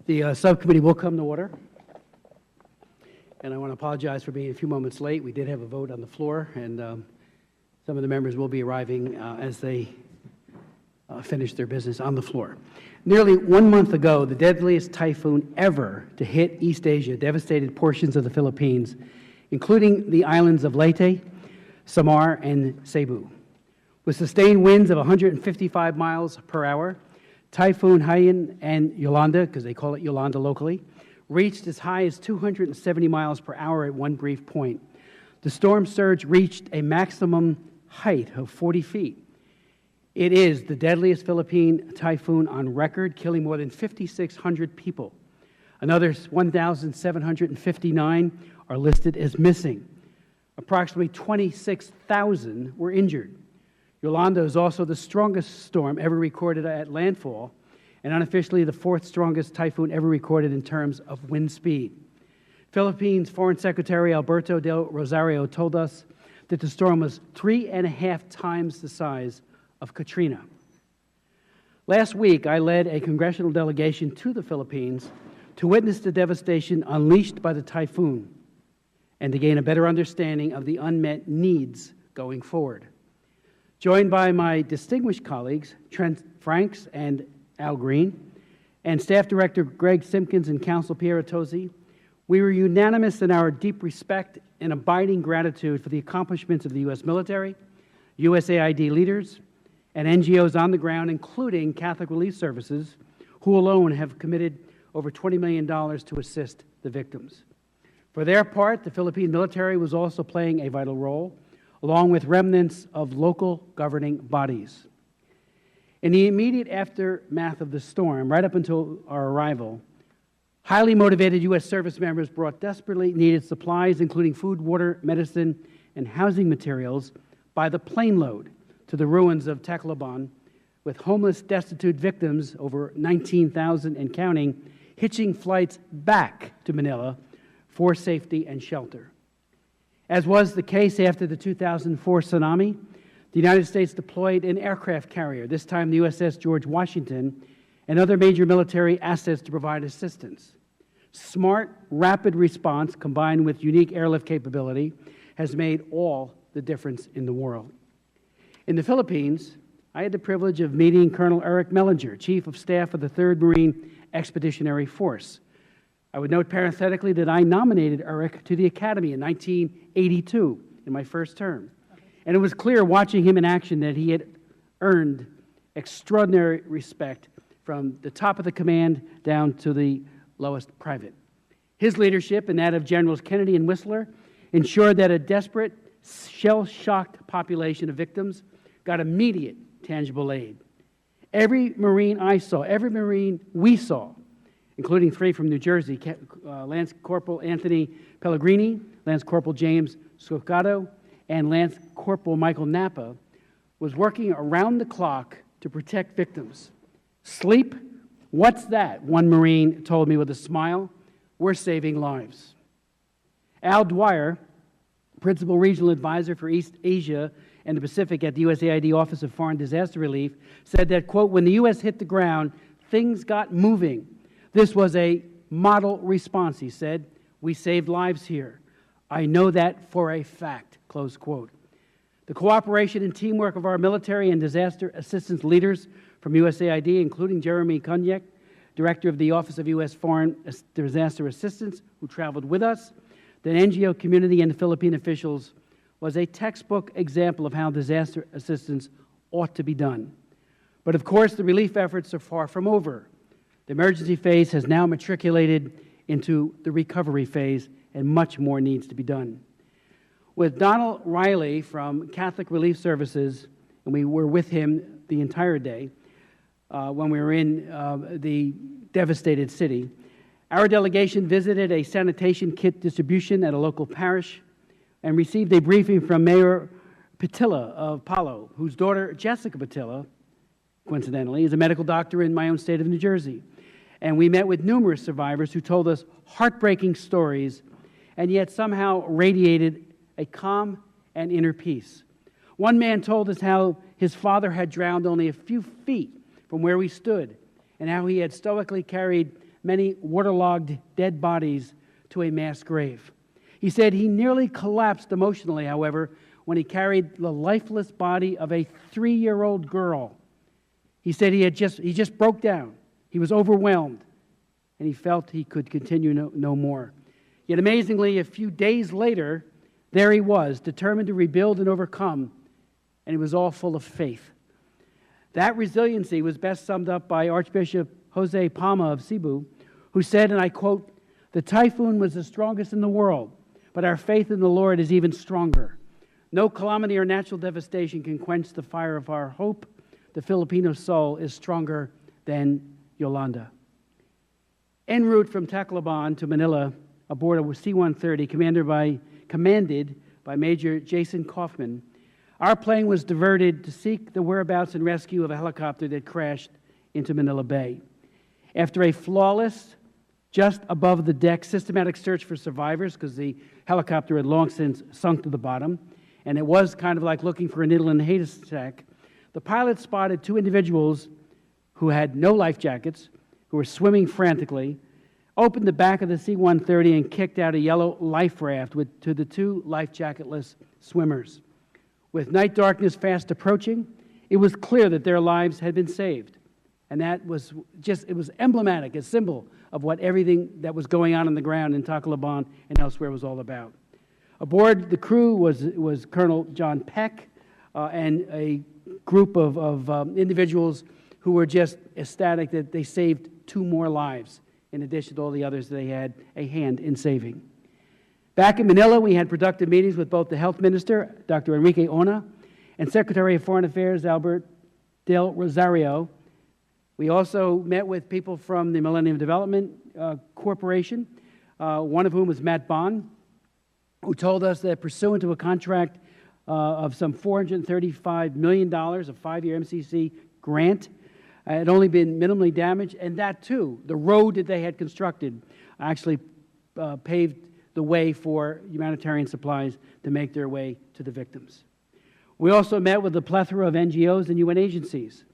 The subcommittee will come to order. And I want to apologize for being a few moments late. We did have a vote on the floor, and some of the members will be arriving as they finish their business on the floor. Nearly 1 month ago, the deadliest typhoon ever to hit East Asia devastated portions of the Philippines, including the islands of Leyte, Samar, and Cebu. With sustained winds of 155 miles per hour, Typhoon Haiyan and Yolanda, because they call it Yolanda locally, reached as high as 270 miles per hour at one brief point. The storm surge reached a maximum height of 40 feet. It is the deadliest Philippine typhoon on record, killing more than 5,600 people. Another 1,759 are listed as missing. Approximately 26,000 were injured. Yolanda is also the strongest storm ever recorded at landfall, and unofficially the fourth strongest typhoon ever recorded in terms of wind speed. Philippines Foreign Secretary Alberto del Rosario told us that the storm was 3.5 times the size of Katrina. Last week, I led a congressional delegation to the Philippines to witness the devastation unleashed by the typhoon and to gain a better understanding of the unmet needs going forward. Joined by my distinguished colleagues, Trent Franks and Al Green, and Staff Director Greg Simpkins and Counsel Pierre Tosi, we were unanimous in our deep respect and abiding gratitude for the accomplishments of the U.S. military, USAID leaders, and NGOs on the ground, including Catholic Relief Services, who alone have committed over $20 million to assist the victims. For their part, the Philippine military was also playing a vital role, along with remnants of local governing bodies. In the immediate aftermath of the storm, right up until our arrival, highly motivated U.S. service members brought desperately needed supplies, including food, water, medicine, and housing materials, by the plane load to the ruins of Tacloban, with homeless, destitute victims, over 19,000 and counting, hitching flights back to Manila for safety and shelter. As was the case after the 2004 tsunami, the United States deployed an aircraft carrier, this time the USS George Washington, and other major military assets to provide assistance. Smart, rapid response combined with unique airlift capability has made all the difference in the world. In the Philippines, I had the privilege of meeting Colonel Eric Mellinger, Chief of Staff of the 3rd Marine Expeditionary Force. I would note parenthetically that I nominated Eric to the Academy in 1982 in my first term. And it was clear watching him in action that he had earned extraordinary respect from the top of the command down to the lowest private. His leadership and that of Generals Kennedy and Whistler ensured that a desperate, shell-shocked population of victims got immediate, tangible aid. Every Marine I saw, every Marine we saw, including 3 from New Jersey, Lance Corporal Anthony Pellegrini, Lance Corporal James Scoccato, and Lance Corporal Michael Napa, was working around the clock to protect victims. Sleep? What's that? One Marine told me with a smile. We're saving lives. Al Dwyer, Principal Regional Advisor for East Asia and the Pacific at the USAID Office of Foreign Disaster Relief, said that, quote, when the U.S. hit the ground, things got moving. This was a model response, he said. We saved lives here. I know that for a fact, close quote. The cooperation and teamwork of our military and disaster assistance leaders from USAID, including Jeremy Kunyek, Director of the Office of U.S. Foreign Disaster Assistance, who traveled with us, the NGO community and the Philippine officials, was a textbook example of how disaster assistance ought to be done. But of course, the relief efforts are far from over. The emergency phase has now matriculated into the recovery phase, and much more needs to be done. With Donald Riley from Catholic Relief Services, and we were with him the entire day when we were in the devastated city, our delegation visited a sanitation kit distribution at a local parish and received a briefing from Mayor Patilla of Palo, whose daughter, Jessica Patilla, coincidentally, is a medical doctor in my own state of New Jersey. And we met with numerous survivors who told us heartbreaking stories and yet somehow radiated a calm and inner peace. One man told us how his father had drowned only a few feet from where we stood and how he had stoically carried many waterlogged dead bodies to a mass grave. He said he nearly collapsed emotionally, however, when he carried the lifeless body of a 3-year-old girl. He said he just broke down. He was overwhelmed, and he felt he could continue no more. Yet amazingly, a few days later, there he was, determined to rebuild and overcome, and he was all full of faith. That resiliency was best summed up by Archbishop Jose Palma of Cebu, who said, and I quote, "The typhoon was the strongest in the world, but our faith in the Lord is even stronger. No calamity or natural devastation can quench the fire of our hope. The Filipino soul is stronger than Yolanda." En route from Tacloban to Manila aboard a C-130 commanded by Major Jason Kaufman, our plane was diverted to seek the whereabouts and rescue of a helicopter that crashed into Manila Bay. After a flawless, just above the deck, systematic search for survivors, because the helicopter had long since sunk to the bottom, and it was kind of like looking for a needle in a haystack, the pilot spotted 2 individuals who had no life jackets, who were swimming frantically, opened the back of the C-130 and kicked out a yellow life raft to the 2 life jacketless swimmers. With night darkness fast approaching, it was clear that their lives had been saved. And that was it was emblematic, a symbol of what everything that was going on the ground in Tacloban and elsewhere was all about. Aboard the crew was Colonel John Peck and a group of individuals who were just ecstatic that they saved 2 more lives, in addition to all the others they had a hand in saving. Back in Manila, we had productive meetings with both the Health Minister, Dr. Enrique Ona, and Secretary of Foreign Affairs, Albert Del Rosario. We also met with people from the Millennium Development Corporation, one of whom was Matt Bond, who told us that pursuant to a contract of some $435 million, a 5-year MCC grant, had only been minimally damaged, and that too, the road that they had constructed actually paved the way for humanitarian supplies to make their way to the victims. We also met with a plethora of NGOs and UN agencies.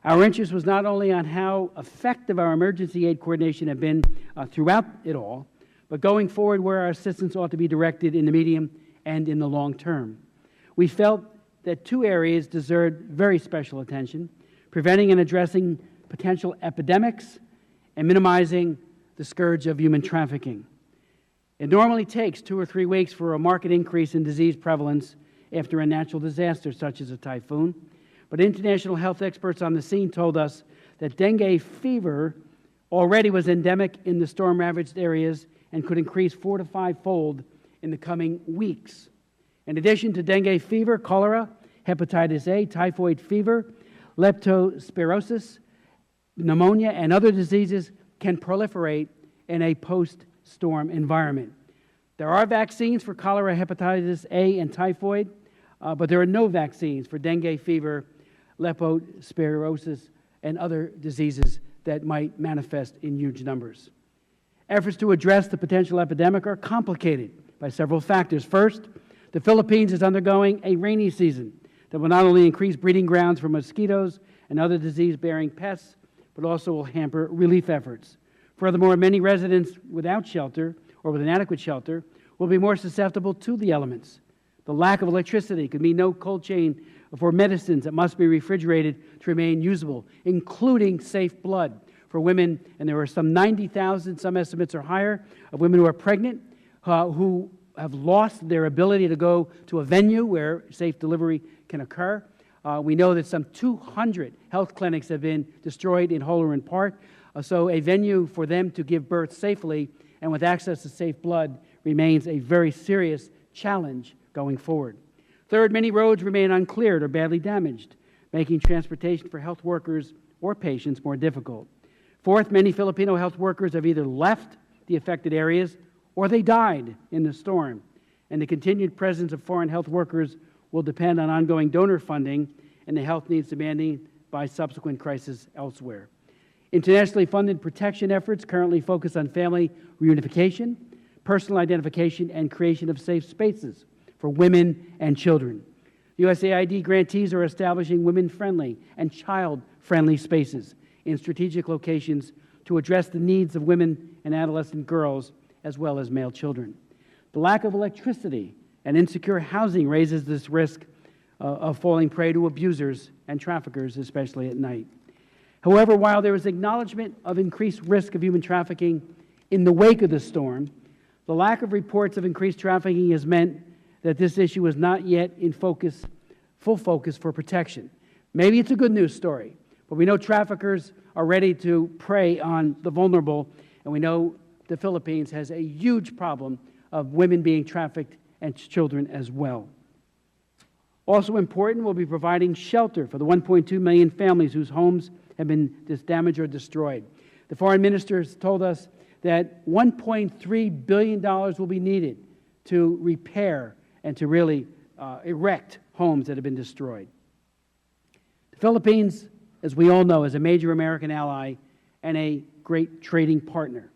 Our interest was not only on how effective our emergency aid coordination had been throughout it all, but going forward where our assistance ought to be directed in the medium and in the long term. We felt that 2 areas deserved very special attention: preventing and addressing potential epidemics and minimizing the scourge of human trafficking. It normally takes 2 or 3 weeks for a marked increase in disease prevalence after a natural disaster such as a typhoon, but international health experts on the scene told us that dengue fever already was endemic in the storm-ravaged areas and could increase 4 to 5-fold in the coming weeks. In addition to dengue fever, cholera, hepatitis A, typhoid fever, leptospirosis, pneumonia, and other diseases can proliferate in a post-storm environment. There are vaccines for cholera, hepatitis A, and typhoid, but there are no vaccines for dengue fever, leptospirosis, and other diseases that might manifest in huge numbers. Efforts to address the potential epidemic are complicated by several factors. First, the Philippines is undergoing a rainy season that will not only increase breeding grounds for mosquitoes and other disease-bearing pests, but also will hamper relief efforts. Furthermore, many residents without shelter or with inadequate shelter will be more susceptible to the elements. The lack of electricity could mean no cold chain for medicines that must be refrigerated to remain usable, including safe blood for women, and there are some 90,000, some estimates are higher, of women who are pregnant who have lost their ability to go to a venue where safe delivery can occur. We know that some 200 health clinics have been destroyed in whole or in part, so a venue for them to give birth safely and with access to safe blood remains a very serious challenge going forward. Third, many roads remain uncleared or badly damaged, making transportation for health workers or patients more difficult. Fourth, many Filipino health workers have either left the affected areas or they died in the storm, and the continued presence of foreign health workers will depend on ongoing donor funding and the health needs demanded by subsequent crises elsewhere. Internationally funded protection efforts currently focus on family reunification, personal identification, and creation of safe spaces for women and children. USAID grantees are establishing women-friendly and child-friendly spaces in strategic locations to address the needs of women and adolescent girls as well as male children. The lack of electricity and insecure housing raises this risk of falling prey to abusers and traffickers, especially at night. However, while there is acknowledgement of increased risk of human trafficking in the wake of the storm, the lack of reports of increased trafficking has meant that this issue is not yet in full focus for protection. Maybe it's a good news story, but we know traffickers are ready to prey on the vulnerable, and we know the Philippines has a huge problem of women being trafficked and children as well. Also important, we'll be providing shelter for the 1.2 million families whose homes have been damaged or destroyed. The foreign minister has told us that $1.3 billion will be needed to repair and to really erect homes that have been destroyed. The Philippines, as we all know, is a major American ally and a great trading partner.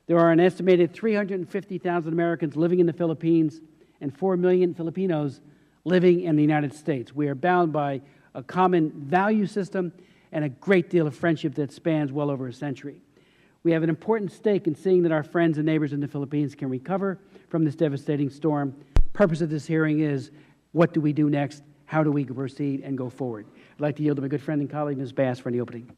There are an estimated 350,000 Americans living in the Philippines and 4 million Filipinos living in the United States. We are bound by a common value system and a great deal of friendship that spans well over a century. We have an important stake in seeing that our friends and neighbors in the Philippines can recover from this devastating storm. The purpose of this hearing is, what do we do next? How do we proceed and go forward? I'd like to yield to my good friend and colleague, Ms. Bass, for the opening.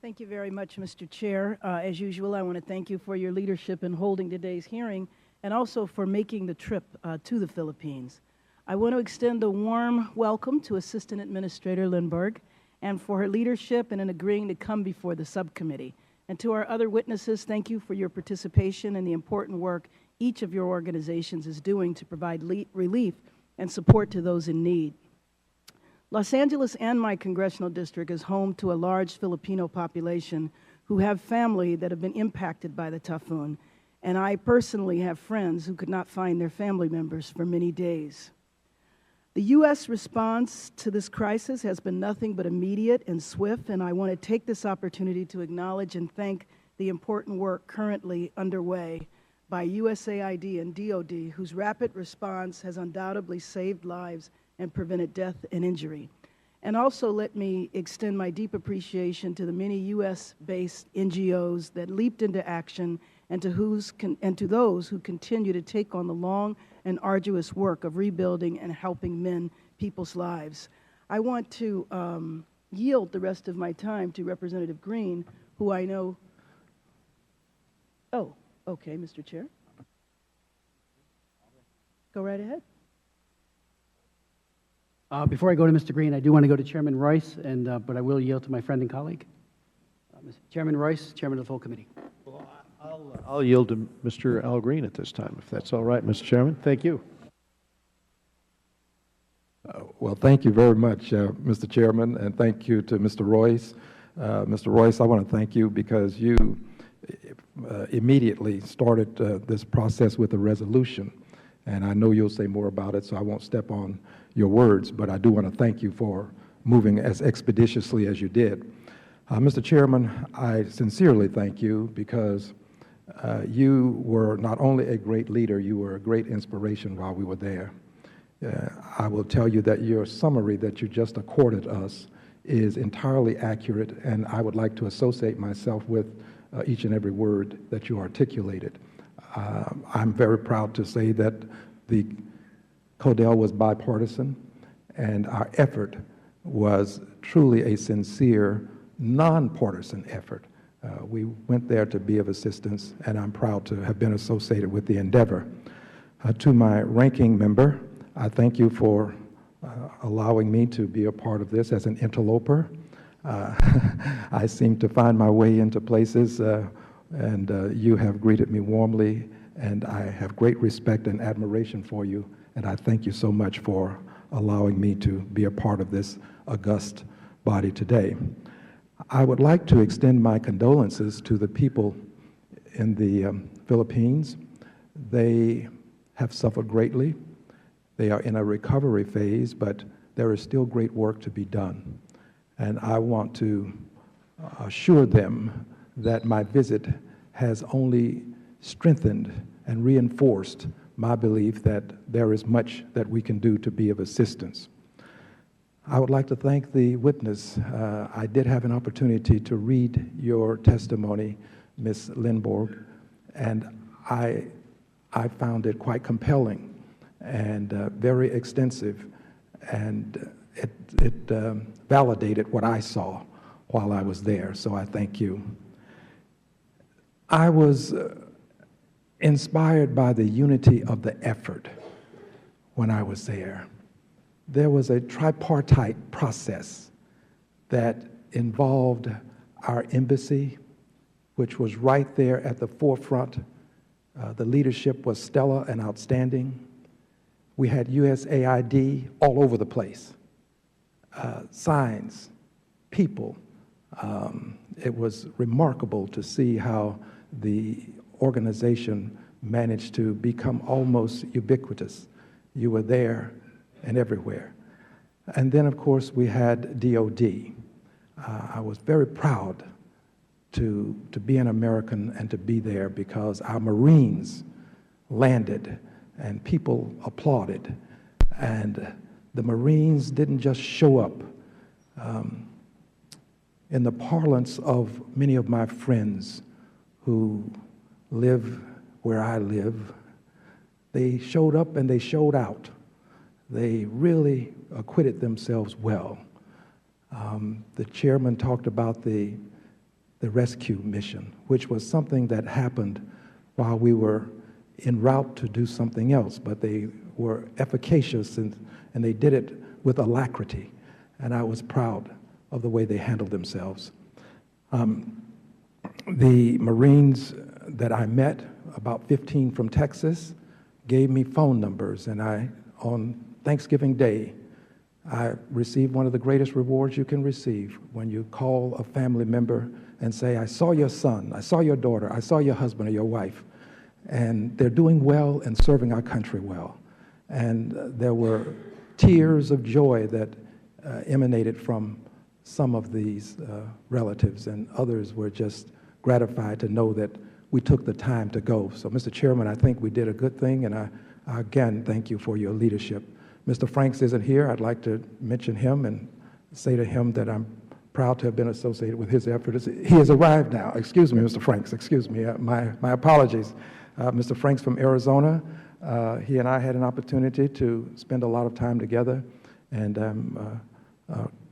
Thank you very much, Mr. Chair. As usual, I want to thank you for your leadership in holding today's hearing and also for making the trip to the Philippines. I want to extend a warm welcome to Assistant Administrator Lindberg and for her leadership and in agreeing to come before the subcommittee. And to our other witnesses, thank you for your participation and the important work each of your organizations is doing to provide relief and support to those in need. Los Angeles and my congressional district is home to a large Filipino population who have family that have been impacted by the typhoon, and I personally have friends who could not find their family members for many days. The U.S. response to this crisis has been nothing but immediate and swift, and I want to take this opportunity to acknowledge and thank the important work currently underway by USAID and DOD, whose rapid response has undoubtedly saved lives and prevented death and injury. And also let me extend my deep appreciation to the many U.S.-based NGOs that leaped into action and to those who continue to take on the long and arduous work of rebuilding and helping mend people's lives. I want to yield the rest of my time to Representative Green, who I know. Oh, okay, Mr. Chair. Go right ahead. Before I go to Mr. Green, I do want to go to Chairman Royce, but I will yield to my friend and colleague. Chairman Royce, Chairman of the full committee. Well, I'll yield to Mr. Al Green at this time, if that's all right, Mr. Chairman. Thank you. Well, thank you very much, Mr. Chairman, and thank you to Mr. Royce. Mr. Royce, I want to thank you because you immediately started this process with a resolution, and I know you'll say more about it, so I won't step on your words, but I do want to thank you for moving as expeditiously as you did. Mr. Chairman, I sincerely thank you because you were not only a great leader, you were a great inspiration while we were there. I will tell you that your summary that you just accorded us is entirely accurate, and I would like to associate myself with each and every word that you articulated. I'm very proud to say that the CODEL was bipartisan, and our effort was truly a sincere, nonpartisan effort. We went there to be of assistance, and I'm proud to have been associated with the endeavor. To my ranking member, I thank you for allowing me to be a part of this as an interloper. I seem to find my way into places, and you have greeted me warmly, and I have great respect and admiration for you, and I thank you so much for allowing me to be a part of this august body today. I would like to extend my condolences to the people in the Philippines. They have suffered greatly. They are in a recovery phase, but there is still great work to be done. And I want to assure them that my visit has only strengthened and reinforced my belief that there is much that we can do to be of assistance. I would like to thank the witness. I did have an opportunity to read your testimony, Ms. Lindborg, and I found it quite compelling and very extensive, and it validated what I saw while I was there, so I thank you. I was inspired by the unity of the effort when I was there. There was a tripartite process that involved our embassy, which was right there at the forefront. The leadership was stellar and outstanding. We had USAID all over the place. Signs, people. It was remarkable to see how the organization managed to become almost ubiquitous. You were there and everywhere. And then, of course, we had DOD. I was very proud to be an American and to be there because our Marines landed and people applauded. And the Marines didn't just show up. In the parlance of many of my friends who live where I live, they showed up and they showed out. They really acquitted themselves well. The chairman talked about the rescue mission, which was something that happened while we were en route to do something else, but they were efficacious and they did it with alacrity, and I was proud of the way they handled themselves. The Marines that I met, about 15 from Texas, gave me phone numbers, and on Thanksgiving Day, I received one of the greatest rewards you can receive when you call a family member and say, I saw your son, I saw your daughter, I saw your husband or your wife, and they're doing well and serving our country well. And there were tears of joy that emanated from some of these relatives, and others were just gratified to know that we took the time to go. So, Mr. Chairman, I think we did a good thing, and I again thank you for your leadership. Mr. Franks isn't here. I'd like to mention him and say to him that I'm proud to have been associated with his efforts. He has arrived now. Excuse me, Mr. Franks. Excuse me. My apologies. Mr. Franks from Arizona. He and I had an opportunity to spend a lot of time together, and I'm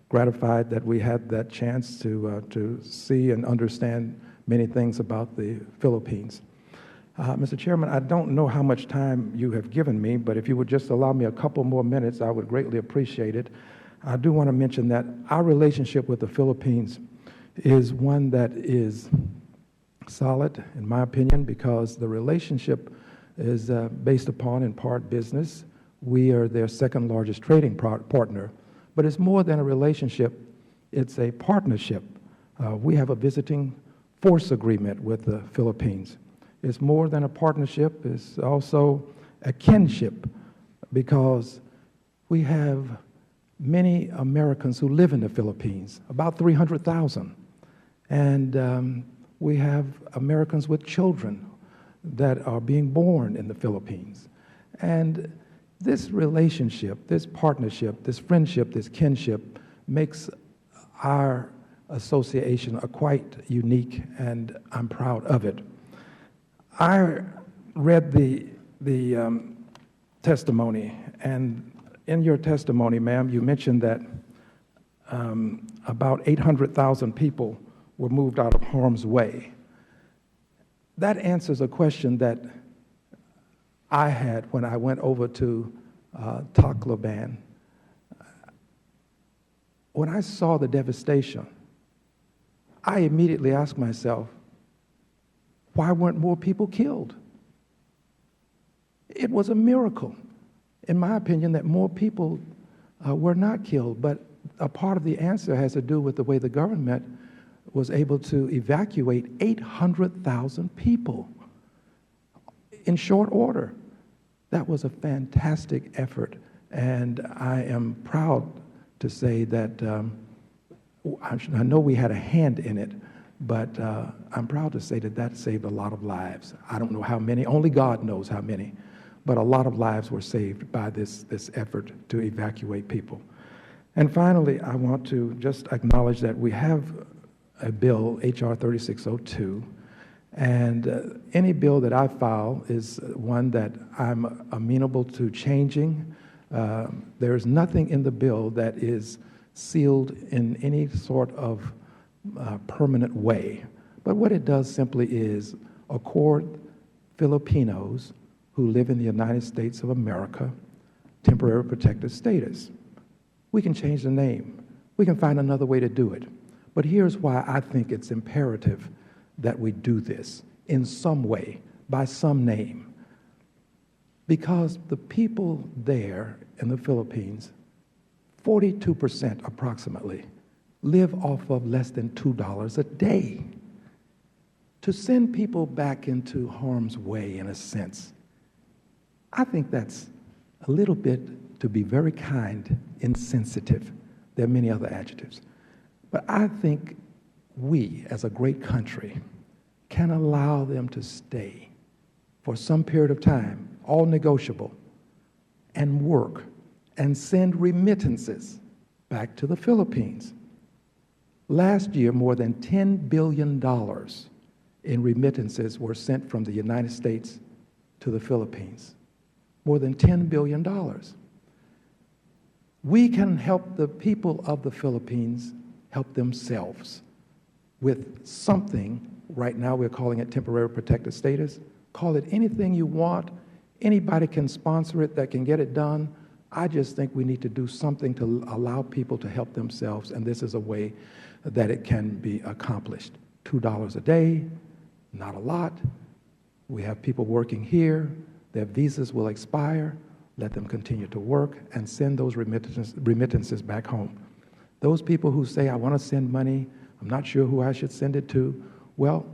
gratified that we had that chance to see and understand many things about the Philippines. Mr. Chairman, I don't know how much time you have given me, but if you would just allow me a couple more minutes, I would greatly appreciate it. I do want to mention that our relationship with the Philippines is one that is solid, in my opinion, because the relationship is based upon, in part, business. We are their second largest trading partner, but it's more than a relationship, it's a partnership. We have a visiting force agreement with the Philippines. It's more than a partnership, it's also a kinship, because we have many Americans who live in the Philippines, about 300,000. And we have Americans with children that are being born in the Philippines. And this relationship, this partnership, this friendship, this kinship makes our association quite unique, and I'm proud of it. I read the testimony, and in your testimony, ma'am, you mentioned that about 800,000 people were moved out of harm's way. That answers a question that I had when I went over to Tacloban. When I saw the devastation, I immediately asked myself, why weren't more people killed? It was a miracle, in my opinion, that more people were not killed, but a part of the answer has to do with the way the government was able to evacuate 800,000 people in short order. That was a fantastic effort, and I am proud to say that I know we had a hand in it, but I'm proud to say that that saved a lot of lives. I don't know how many, only God knows how many, but a lot of lives were saved by this effort to evacuate people. And finally, I want to just acknowledge that we have a bill, H.R. 3602, and any bill that I file is one that I'm amenable to changing. There is nothing in the bill that is sealed in any sort of permanent way. But what it does simply is accord Filipinos who live in the United States of America temporary protected status. We can change the name. We can find another way to do it. But here's why I think it's imperative that we do this in some way, by some name. Because the people there in the Philippines, 42% approximately, live off of less than $2 a day. To send people back into harm's way, in a sense, I think that's a little bit, to be very kind, insensitive. There are many other adjectives. But I think we, as a great country, can allow them to stay for some period of time, all negotiable, and work and send remittances back to the Philippines. Last year, more than $10 billion in remittances were sent from the United States to the Philippines. More than $10 billion. We can help the people of the Philippines help themselves with something. Right now we're calling it temporary protected status. Call it anything you want. Anybody can sponsor it that can get it done. I just think we need to do something to allow people to help themselves, and this is a way that it can be accomplished. $2 a day, not a lot. We have people working here. Their visas will expire. Let them continue to work and send those remittances back home. Those people who say, I want to send money, I'm not sure who I should send it to, well,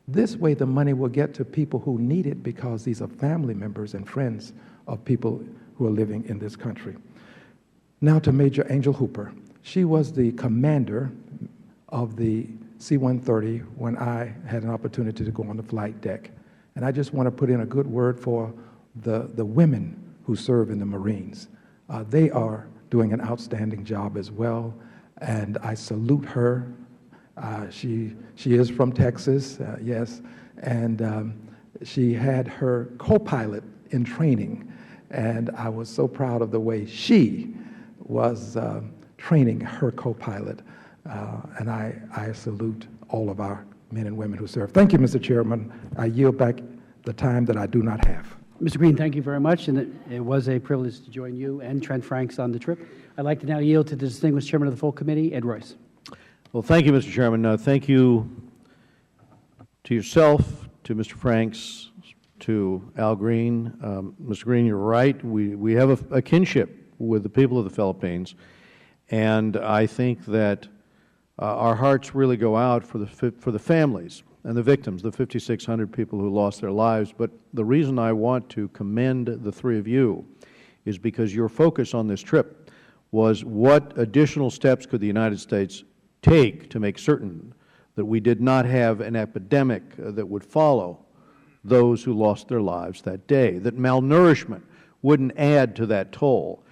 this way the money will get to people who need it, because these are family members and friends of people who are living in this country. Now to Major Angel Hooper. She was the commander of the C-130 when I had an opportunity to go on the flight deck. And I just want to put in a good word for the women who serve in the Marines. They are doing an outstanding job as well, and I salute her. She is from Texas, yes, and she had her co-pilot in training, and I was so proud of the way she was training her co-pilot, and I salute all of our men and women who serve. Thank you, Mr. Chairman. I yield back the time that I do not have. Mr. Green, thank you very much, and it was a privilege to join you and Trent Franks on the trip. I'd like to now yield to the distinguished chairman of the full committee, Ed Royce. Well, thank you, Mr. Chairman. Thank you to yourself, to Mr. Franks, to Al Green. Mr. Green, you're right. We have a kinship with the people of the Philippines, and I think that our hearts really go out for the families and the victims, the 5,600 people who lost their lives. But the reason I want to commend the three of you is because your focus on this trip was what additional steps could the United States take to make certain that we did not have an epidemic that would follow those who lost their lives that day, that malnourishment wouldn't add to that toll.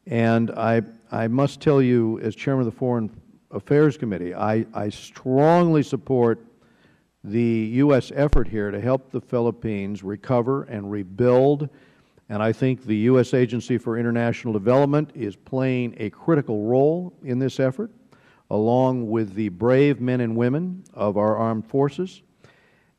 And I must tell you, as chairman of the Foreign Affairs Committee, I strongly support the U.S. effort here to help the Philippines recover and rebuild, and I think the U.S. Agency for International Development is playing a critical role in this effort, along with the brave men and women of our armed forces.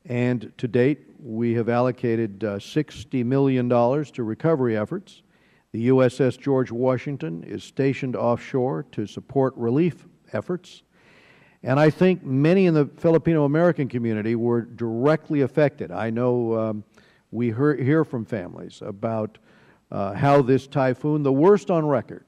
And to date, we have allocated $60 million to recovery efforts. The USS George Washington is stationed offshore to support relief efforts. And I think many in the Filipino-American community were directly affected. I know we hear from families about how this typhoon, the worst on record,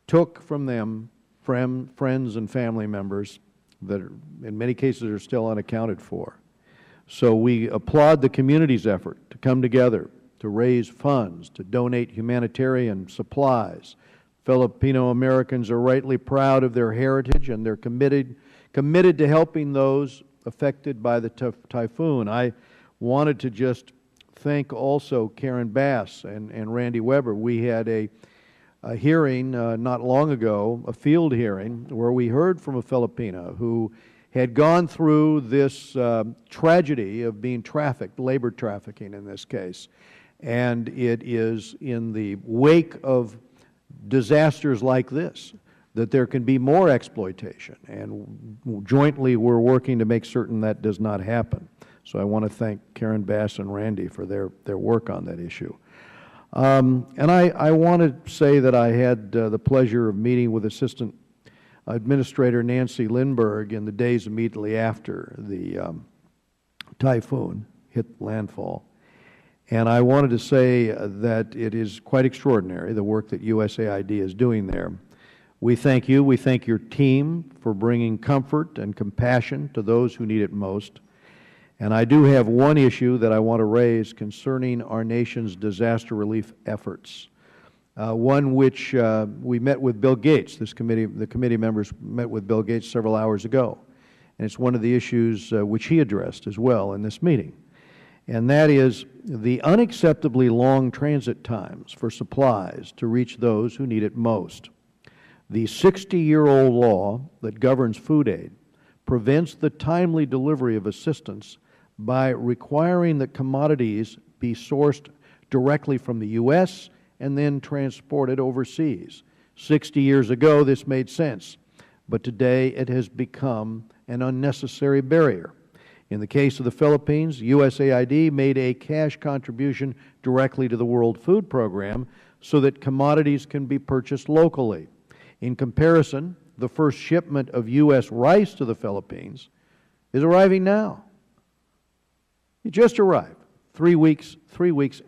took from them friends and family members that are, in many cases are still unaccounted for. So we applaud the community's effort to come together, to raise funds, to donate humanitarian supplies. Filipino Americans are rightly proud of their heritage, and they're committed to helping those affected by the typhoon. I wanted to just thank also Karen Bass and Randy Weber. We had a a hearing not long ago, a field hearing, where we heard from a Filipina who had gone through this tragedy of being trafficked, labor trafficking in this case. And it is in the wake of disasters like this that there can be more exploitation. And jointly we're working to make certain that does not happen. So I want to thank Karen Bass and Randy for their work on that issue. And I want to say that I had the pleasure of meeting with Assistant Administrator Nancy Lindberg in the days immediately after the typhoon hit landfall. And I wanted to say that it is quite extraordinary, the work that USAID is doing there. We thank you. We thank your team for bringing comfort and compassion to those who need it most. And I do have one issue that I want to raise concerning our nation's disaster relief efforts. One which we met with Bill Gates. The committee members met with Bill Gates several hours ago. And it's one of the issues which he addressed as well in this meeting. And that is the unacceptably long transit times for supplies to reach those who need it most. The 60-year-old law that governs food aid prevents the timely delivery of assistance by requiring that commodities be sourced directly from the U.S. and then transported overseas. 60 years ago, this made sense, but today it has become an unnecessary barrier. In the case of the Philippines, USAID made a cash contribution directly to the World Food Program so that commodities can be purchased locally. In comparison, the first shipment of U.S. rice to the Philippines is arriving now. It just arrived 3 weeks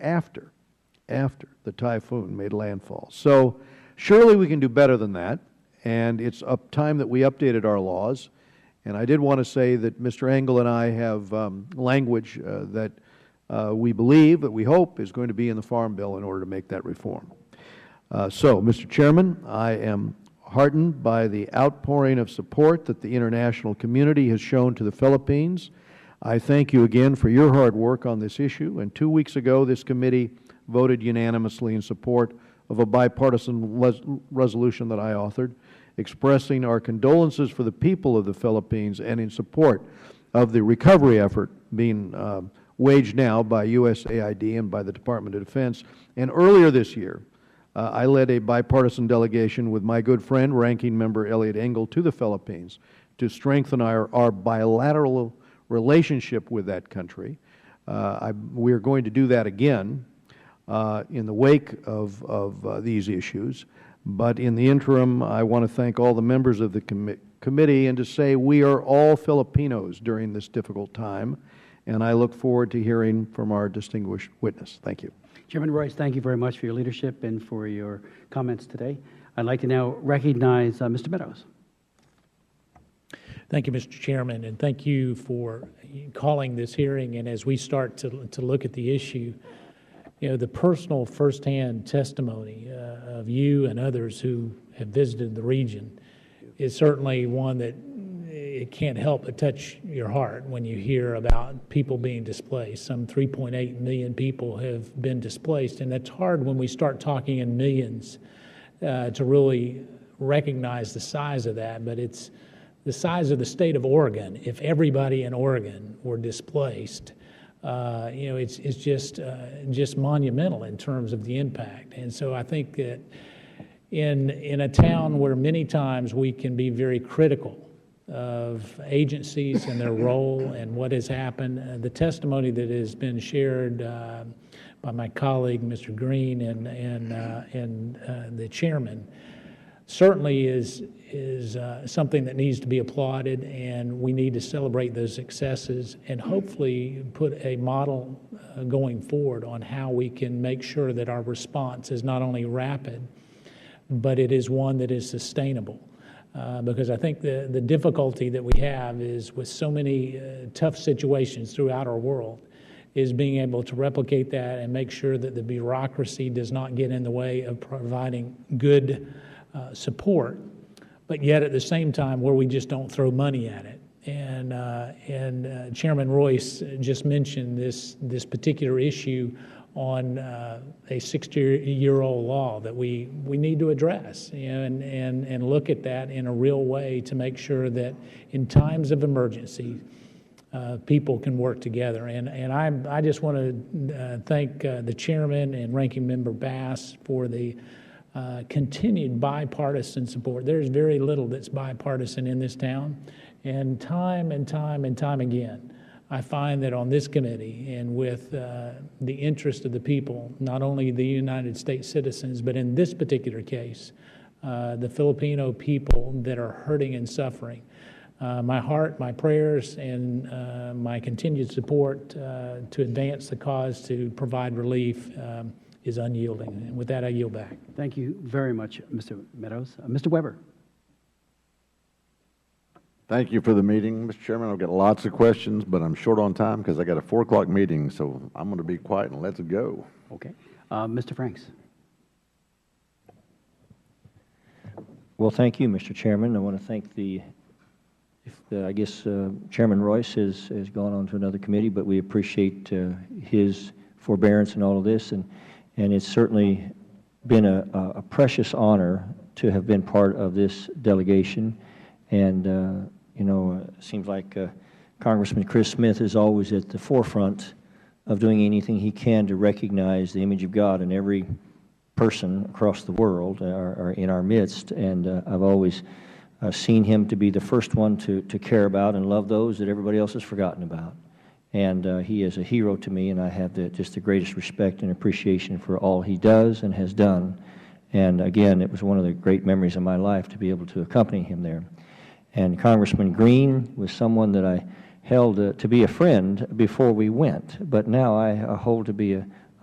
after the typhoon made landfall. So surely we can do better than that, and it's up time that we updated our laws. And I did want to say that Mr. Engel and I have language that we believe, that we hope, is going to be in the Farm Bill in order to make that reform. So, Mr. Chairman, I am heartened by the outpouring of support that the international community has shown to the Philippines. I thank you again for your hard work on this issue. And 2 weeks ago, this committee voted unanimously in support of a bipartisan resolution that I authored, expressing our condolences for the people of the Philippines and in support of the recovery effort being waged now by USAID and by the Department of Defense. And earlier this year, I led a bipartisan delegation with my good friend, Ranking Member Elliot Engel, to the Philippines to strengthen our bilateral relationship with that country. We are going to do that again in the wake of these issues. But in the interim, I want to thank all the members of the committee and to say we are all Filipinos during this difficult time. And I look forward to hearing from our distinguished witness. Thank you. Chairman Royce, thank you very much for your leadership and for your comments today. I'd like to now recognize Mr. Meadows. Thank you, Mr. Chairman, and thank you for calling this hearing. And as we start to look at the issue, you know, the personal firsthand testimony of you and others who have visited the region is certainly one that it can't help but touch your heart when you hear about people being displaced. Some 3.8 million people have been displaced, and that's hard when we start talking in millions to really recognize the size of that, but it's the size of the state of Oregon. If everybody in Oregon were displaced, you know, it's just monumental in terms of the impact. And so I think that in a town where many times we can be very critical of agencies and their role and what has happened, the testimony that has been shared by my colleague, Mr. Green, and the chairman, certainly is something that needs to be applauded, and we need to celebrate those successes and hopefully put a model going forward on how we can make sure that our response is not only rapid, but it is one that is sustainable. Because I think the difficulty that we have is with so many tough situations throughout our world is being able to replicate that and make sure that the bureaucracy does not get in the way of providing good support, but yet at the same time where we just don't throw money at it. And Chairman Royce just mentioned this particular issue on a 60-year-old law that we need to address, and look at that in a real way to make sure that in times of emergency, people can work together. And I just want to thank the chairman and ranking member Bass for the continued bipartisan support. There's very little that's bipartisan in this town, and time again, I find that on this committee and with the interest of the people, not only the United States citizens, but in this particular case, the Filipino people that are hurting and suffering, my heart, my prayers, and my continued support to advance the cause to provide relief is unyielding. And with that, I yield back. Thank you very much, Mr. Meadows. Mr. Weber. Thank you for the meeting, Mr. Chairman. I've got lots of questions, but I'm short on time because I got a 4 o'clock meeting, so I'm going to be quiet and let's go. Okay. Mr. Franks. Well, thank you, Mr. Chairman. I want to thank I guess Chairman Royce has gone on to another committee, but we appreciate his forbearance in all of this, and it's certainly been a precious honor to have been part of this delegation. And you know, it seems like Congressman Chris Smith is always at the forefront of doing anything he can to recognize the image of God in every person across the world or in our midst. And I've always seen him to be the first one to care about and love those that everybody else has forgotten about. And he is a hero to me, and I have just the greatest respect and appreciation for all he does and has done. And again, it was one of the great memories of my life to be able to accompany him there. And Congressman Green was someone that I held to be a friend before we went, but now I hold to be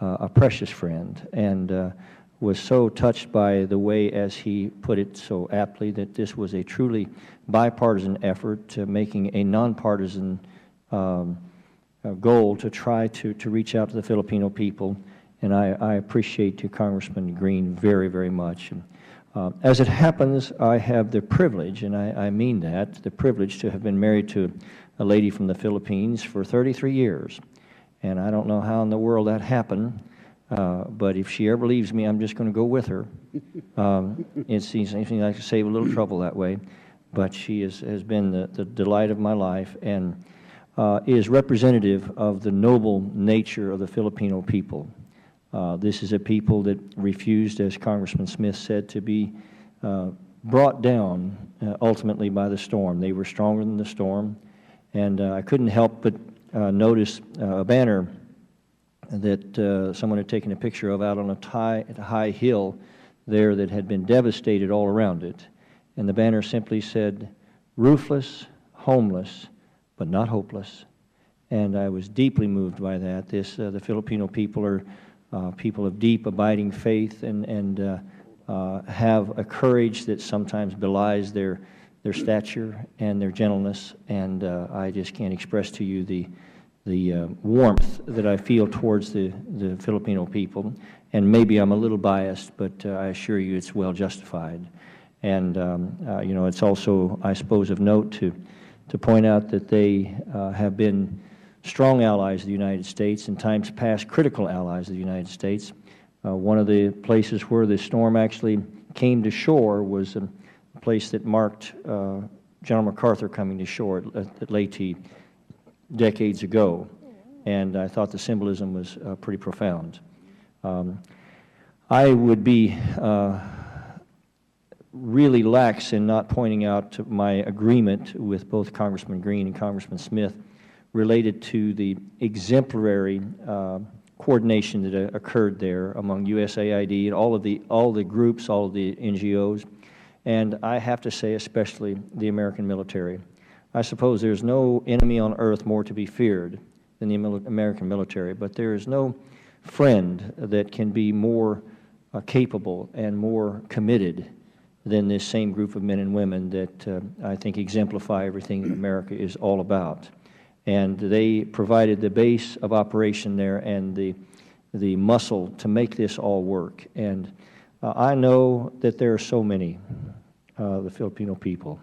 a precious friend, and was so touched by the way, as he put it so aptly, that this was a truly bipartisan effort to making a nonpartisan goal to try to reach out to the Filipino people. And I appreciate you, Congressman Green, very, very much. As it happens, I have the privilege, and I mean that, the privilege to have been married to a lady from the Philippines for 33 years. And I don't know how in the world that happened, but if she ever leaves me, I'm just going to go with her. It seems like I could save a little trouble that way. But she has been the delight of my life, and is representative of the noble nature of the Filipino people. This is a people that refused, as Congressman Smith said, to be brought down ultimately by the storm. They were stronger than the storm, and I couldn't help but notice a banner that someone had taken a picture of out on a high hill there that had been devastated all around it. And the banner simply said, "Roofless, homeless, but not hopeless." And I was deeply moved by that. The Filipino people are people of deep, abiding faith, and have a courage that sometimes belies their stature and their gentleness. And I just can't express to you the warmth that I feel towards the Filipino people. And maybe I'm a little biased, but I assure you it's well justified. And you know, it's also, I suppose, of note to point out that they have been strong allies of the United States, in times past critical allies of the United States. One of the places where the storm actually came to shore was a place that marked General MacArthur coming to shore at Leyte decades ago, and I thought the symbolism was pretty profound. I would be really lax in not pointing out my agreement with both Congressman Green and Congressman Smith related to the exemplary coordination that occurred there among USAID and all the groups, all of the NGOs, and I have to say especially the American military. I suppose there's no enemy on earth more to be feared than the American military, but there is no friend that can be more capable and more committed than this same group of men and women that I think exemplify everything that America is all about. And they provided the base of operation there and the muscle to make this all work. And I know that there are so many, the Filipino people,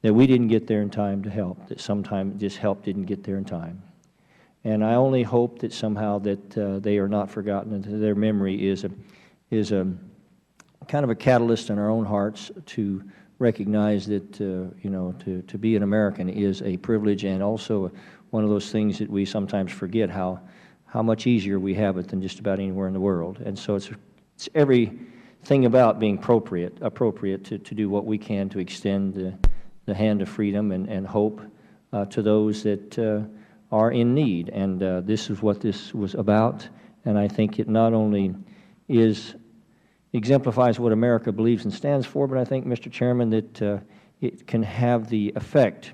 that we didn't get there in time to help, that sometimes this help didn't get there in time. And I only hope that somehow that they are not forgotten, and that their memory is a kind of a catalyst in our own hearts to recognize that, you know, to be an American is a privilege, and also one of those things that we sometimes forget how much easier we have it than just about anywhere in the world. And so it's everything about being appropriate to do what we can to extend the hand of freedom and hope to those that are in need. And this is what this was about. And I think it not only exemplifies what America believes and stands for, but I think, Mr. Chairman, that it can have the effect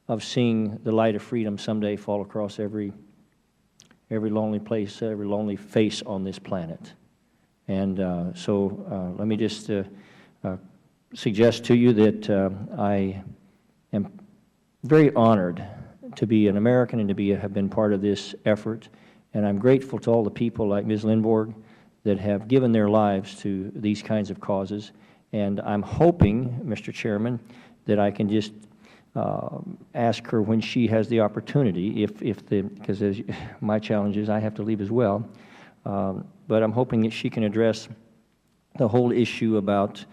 of seeing the light of freedom someday fall across every lonely place, every lonely face on this planet. And so let me just suggest to you that I am very honored to be an American and to have been part of this effort. And I'm grateful to all the people like Ms. Lindborg that have given their lives to these kinds of causes. And I'm hoping, Mr. Chairman, that I can just ask her when she has the opportunity, because my challenge is I have to leave as well, but I'm hoping that she can address the whole issue about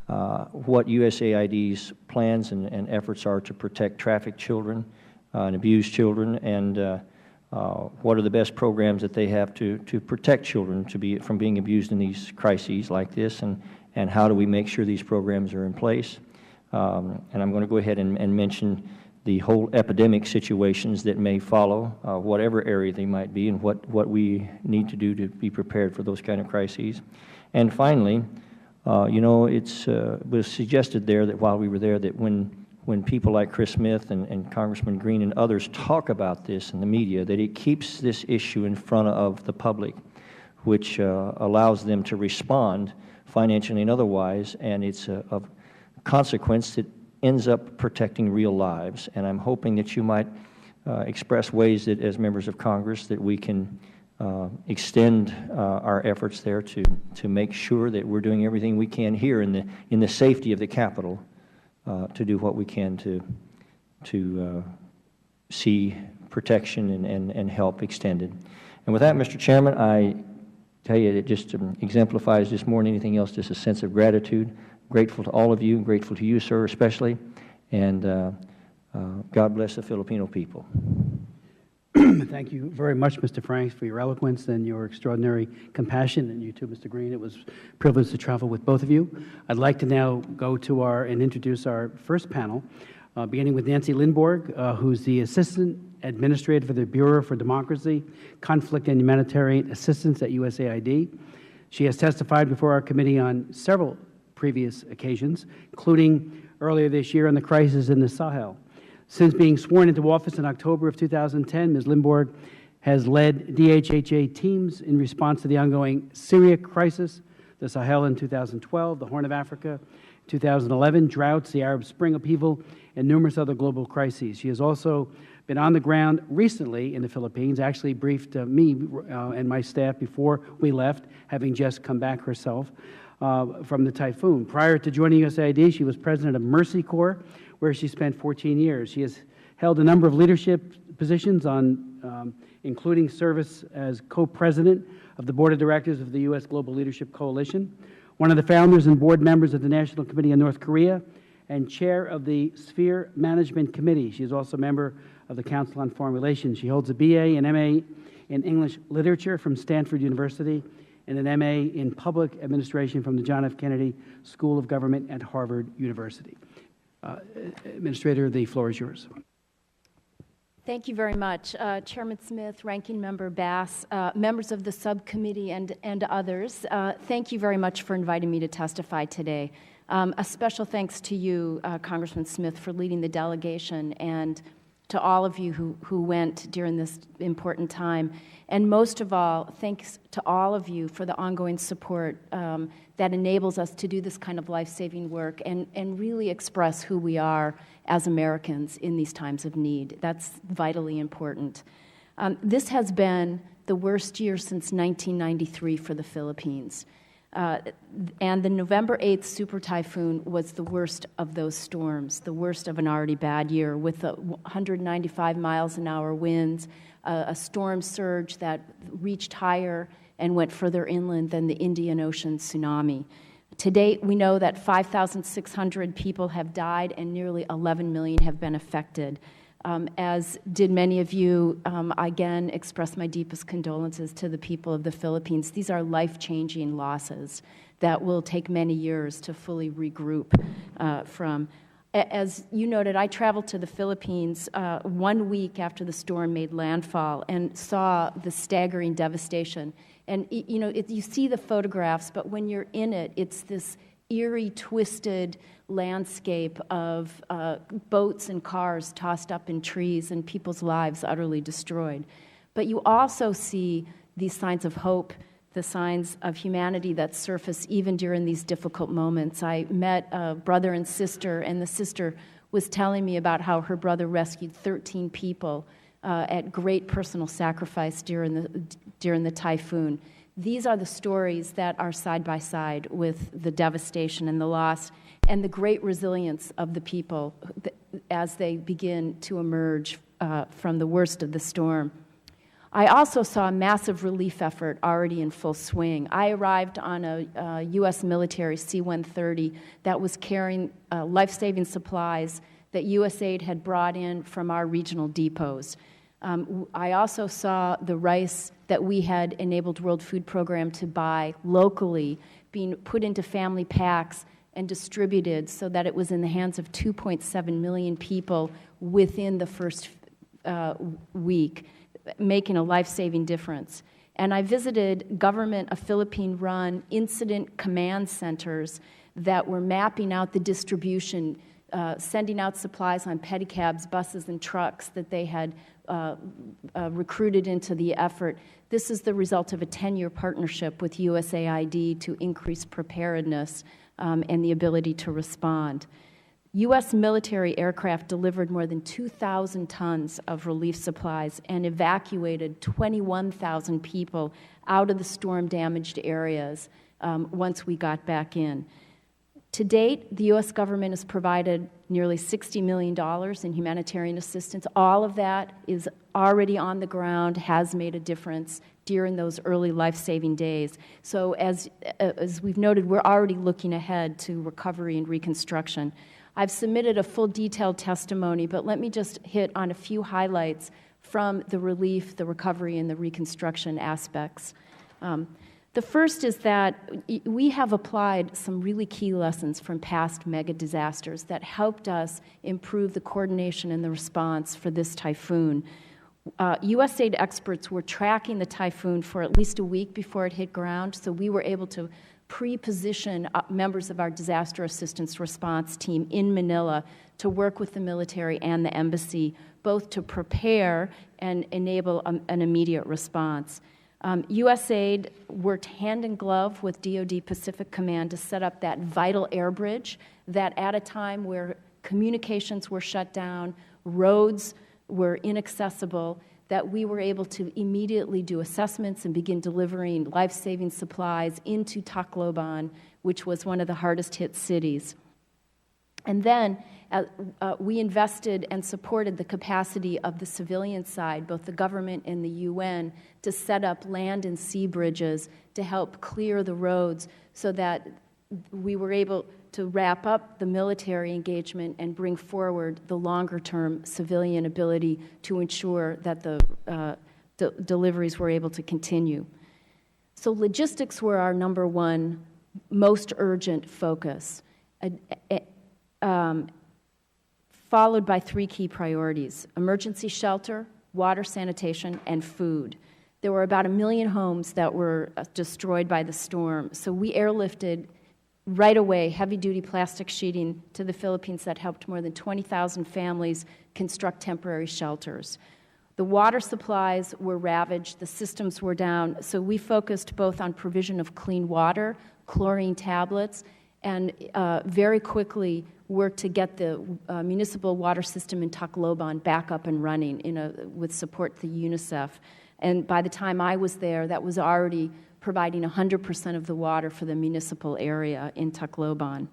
what USAID's plans and efforts are to protect trafficked children and abused children, and what are the best programs that they have to protect children from being abused in these crises like this, and how do we make sure these programs are in place. And I'm going to go ahead and mention the whole epidemic situations that may follow, whatever area they might be, and what we need to do to be prepared for those kind of crises. And finally, you know, it was suggested there that while we were there that when people like Chris Smith and Congressman Green and others talk about this in the media, that it keeps this issue in front of the public, which allows them to respond financially and otherwise, and it's of consequence that ends up protecting real lives. And I'm hoping that you might express ways that, as members of Congress, that we can extend our efforts there to make sure that we're doing everything we can here in the safety of the Capitol to do what we can to see protection and help extended. And with that, Mr. Chairman, I tell you, it just exemplifies just more than anything else, just a sense of gratitude. Grateful to all of you, grateful to you, sir, especially, and God bless the Filipino people. Thank you very much, Mr. Franks, for your eloquence and your extraordinary compassion, and you too, Mr. Green. It was a privilege to travel with both of you. I'd like to now go to and introduce our first panel, beginning with Nancy Lindborg, who's the Assistant Administrator for the Bureau for Democracy, Conflict and Humanitarian Assistance at USAID. She has testified before our committee on several previous occasions, including earlier this year on the crisis in the Sahel. Since being sworn into office in October of 2010, Ms. Lindborg has led DHHA teams in response to the ongoing Syria crisis, the Sahel in 2012, the Horn of Africa in 2011, droughts, the Arab Spring upheaval, and numerous other global crises. She has also been on the ground recently in the Philippines, actually briefed me and my staff before we left, having just come back herself from the typhoon. Prior to joining USAID, she was president of Mercy Corps, where she spent 14 years. She has held a number of leadership positions including service as co-president of the board of directors of the U.S. Global Leadership Coalition, one of the founders and board members of the National Committee on North Korea, and chair of the Sphere Management Committee. She is also a member of the Council on Foreign Relations. She holds a BA and MA in English Literature from Stanford University and an MA in Public Administration from the John F. Kennedy School of Government at Harvard University. Administrator, the floor is yours. Thank you very much. Chairman Smith, Ranking Member Bass, members of the subcommittee and others, thank you very much for inviting me to testify today. A special thanks to you, Congressman Smith, for leading the delegation, and to all of you who went during this important time. And most of all, thanks to all of you for the ongoing support that enables us to do this kind of life-saving work and really express who we are as Americans in these times of need. That's vitally important. This has been the worst year since 1993 for the Philippines. And the November 8th super typhoon was the worst of those storms, the worst of an already bad year, with 195 miles an hour winds, a storm surge that reached higher and went further inland than the Indian Ocean tsunami. To date, we know that 5,600 people have died and nearly 11 million have been affected. As did many of you, I again express my deepest condolences to the people of the Philippines. These are life-changing losses that will take many years to fully regroup from. As you noted, I traveled to the Philippines 1 week after the storm made landfall and saw the staggering devastation. And you see the photographs, but when you're in it, it's this eerie, twisted landscape of boats and cars tossed up in trees and people's lives utterly destroyed. But you also see these signs of hope, the signs of humanity that surface even during these difficult moments. I met a brother and sister, and the sister was telling me about how her brother rescued 13 people at great personal sacrifice during the typhoon. These are the stories that are side by side with the devastation and the loss and the great resilience of the people as they begin to emerge from the worst of the storm. I also saw a massive relief effort already in full swing. I arrived on a U.S. military C-130 that was carrying life-saving supplies that USAID had brought in from our regional depots. I also saw the rice that we had enabled World Food Program to buy locally being put into family packs and distributed so that it was in the hands of 2.7 million people within the first week, making a life-saving difference. And I visited Philippine-run incident command centers that were mapping out the distribution, sending out supplies on pedicabs, buses, and trucks that they had recruited into the effort. This is the result of a 10-year partnership with USAID to increase preparedness and the ability to respond. U.S. military aircraft delivered more than 2,000 tons of relief supplies and evacuated 21,000 people out of the storm-damaged areas once we got back in. To date, the U.S. government has provided nearly $60 million in humanitarian assistance. All of that is already on the ground, has made a difference during those early life-saving days. So as we've noted, we're already looking ahead to recovery and reconstruction. I've submitted a full detailed testimony, but let me just hit on a few highlights from the relief, the recovery, and the reconstruction aspects. The first is that we have applied some really key lessons from past mega disasters that helped us improve the coordination and the response for this typhoon. USAID experts were tracking the typhoon for at least a week before it hit ground, so we were able to pre-position members of our disaster assistance response team in Manila to work with the military and the embassy, both to prepare and enable an immediate response. USAID worked hand in glove with DoD Pacific Command to set up that vital air bridge that at a time where communications were shut down, roads were inaccessible, that we were able to immediately do assessments and begin delivering life-saving supplies into Tacloban, which was one of the hardest hit cities. And then we invested and supported the capacity of the civilian side, both the government and the UN, to set up land and sea bridges to help clear the roads so that we were able to wrap up the military engagement and bring forward the longer-term civilian ability to ensure that the deliveries were able to continue. So logistics were our number one, most urgent focus, followed by three key priorities: emergency shelter, water sanitation, and food. There were about 1 million homes that were destroyed by the storm, so we airlifted right away heavy-duty plastic sheeting to the Philippines that helped more than 20,000 families construct temporary shelters. The water supplies were ravaged, the systems were down, so we focused both on provision of clean water, chlorine tablets, and very quickly worked to get the municipal water system in Tacloban back up and running with support to UNICEF. And by the time I was there, that was already providing 100% of the water for the municipal area in Tacloban.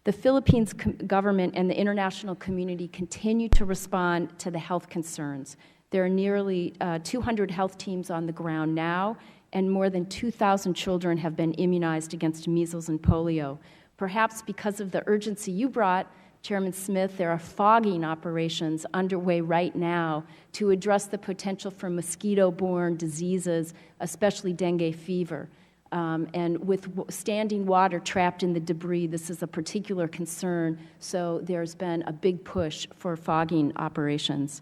The Philippines government and the international community continue to respond to the health concerns. There are nearly 200 health teams on the ground now, and more than 2,000 children have been immunized against measles and polio. Perhaps because of the urgency you brought, Chairman Smith, there are fogging operations underway right now to address the potential for mosquito-borne diseases, especially dengue fever. And with standing water trapped in the debris, this is a particular concern, so there's been a big push for fogging operations.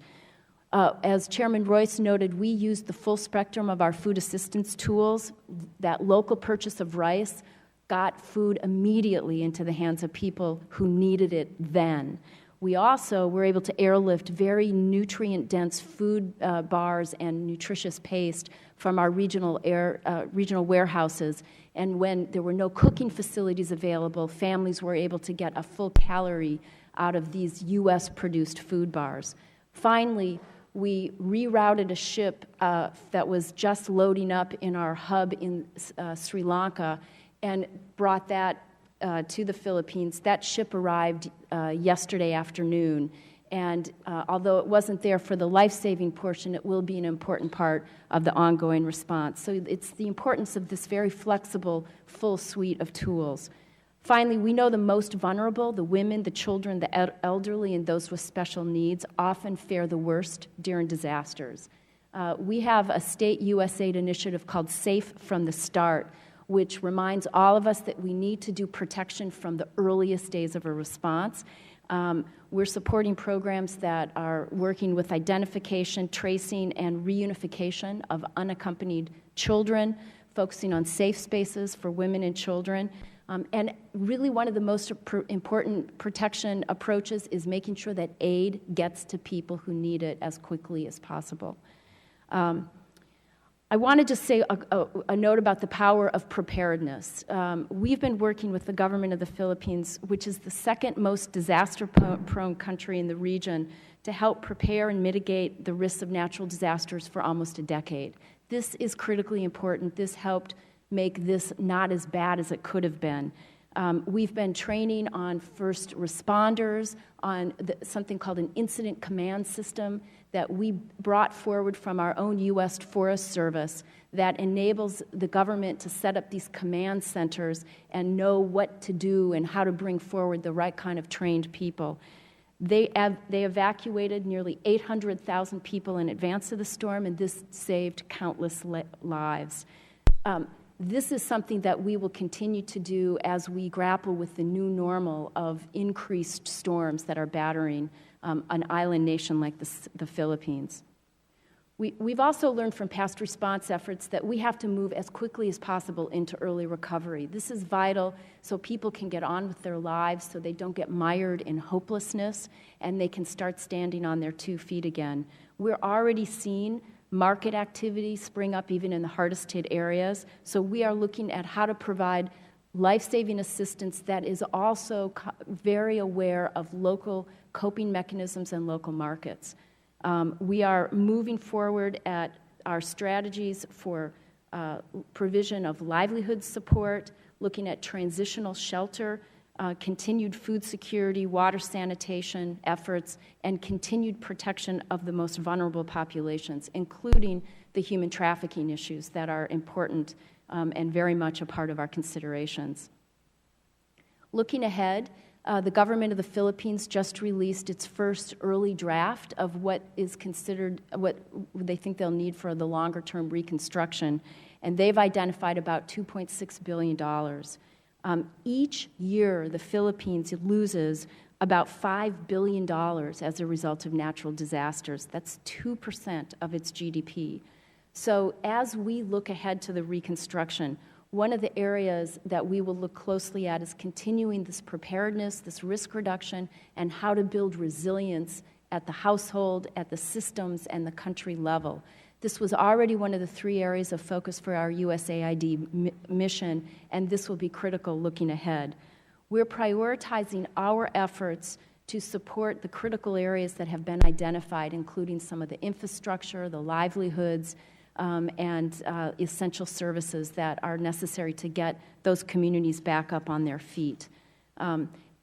As Chairman Royce noted, we used the full spectrum of our food assistance tools. That local purchase of rice got food immediately into the hands of people who needed it then. We also were able to airlift very nutrient-dense food bars and nutritious paste from our regional warehouses. And when there were no cooking facilities available, families were able to get a full calorie out of these U.S.-produced food bars. Finally, we rerouted a ship that was just loading up in our hub in Sri Lanka and brought that to the Philippines. That ship arrived yesterday afternoon, and although it wasn't there for the life-saving portion, it will be an important part of the ongoing response. So it's the importance of this very flexible, full suite of tools. Finally, we know the most vulnerable, the women, the children, the elderly, and those with special needs often fare the worst during disasters. We have a state USAID initiative called Safe from the Start, which reminds all of us that we need to do protection from the earliest days of a response. We're supporting programs that are working with identification, tracing, and reunification of unaccompanied children, focusing on safe spaces for women and children. And really one of the most important protection approaches is making sure that aid gets to people who need it as quickly as possible. I want to just say a note about the power of preparedness. We've been working with the government of the Philippines, which is the second most disaster-prone country in the region, to help prepare and mitigate the risks of natural disasters for almost a decade. This is critically important. This helped make this not as bad as it could have been. We've been training on first responders, on something called an incident command system that we brought forward from our own U.S. Forest Service that enables the government to set up these command centers and know what to do and how to bring forward the right kind of trained people. They evacuated nearly 800,000 people in advance of the storm, and this saved countless lives. This is something that we will continue to do as we grapple with the new normal of increased storms that are battering an island nation like the Philippines. We've also learned from past response efforts that we have to move as quickly as possible into early recovery. This is vital so people can get on with their lives, so they don't get mired in hopelessness, and they can start standing on their 2 feet again. We're already seeing market activity spring up even in the hardest hit areas. So we are looking at how to provide life-saving assistance that is also very aware of local coping mechanisms and local markets. We are moving forward at our strategies for provision of livelihood support, looking at transitional shelter, continued food security, water sanitation efforts, and continued protection of the most vulnerable populations, including the human trafficking issues that are important and very much a part of our considerations. Looking ahead, the government of the Philippines just released its first early draft of what is considered, what they think they'll need for the longer-term reconstruction, and they've identified about $2.6 billion. Each year, the Philippines loses about $5 billion as a result of natural disasters. That's 2% of its GDP. So as we look ahead to the reconstruction, one of the areas that we will look closely at is continuing this preparedness, this risk reduction, and how to build resilience at the household, at the systems, and the country level. This was already one of the 3 areas of focus for our USAID mission, and this will be critical looking ahead. We're prioritizing our efforts to support the critical areas that have been identified, including some of the infrastructure, the livelihoods, and essential services that are necessary to get those communities back up on their feet.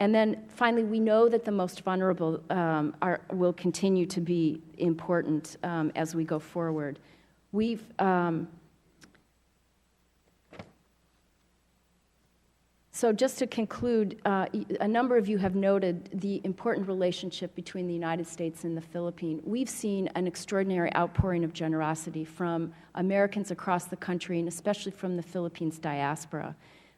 And then finally, we know that the most vulnerable will continue to be important as we go forward. So just to conclude, a number of you have noted the important relationship between the United States and the Philippines. We've seen an extraordinary outpouring of generosity from Americans across the country, and especially from the Philippines diaspora.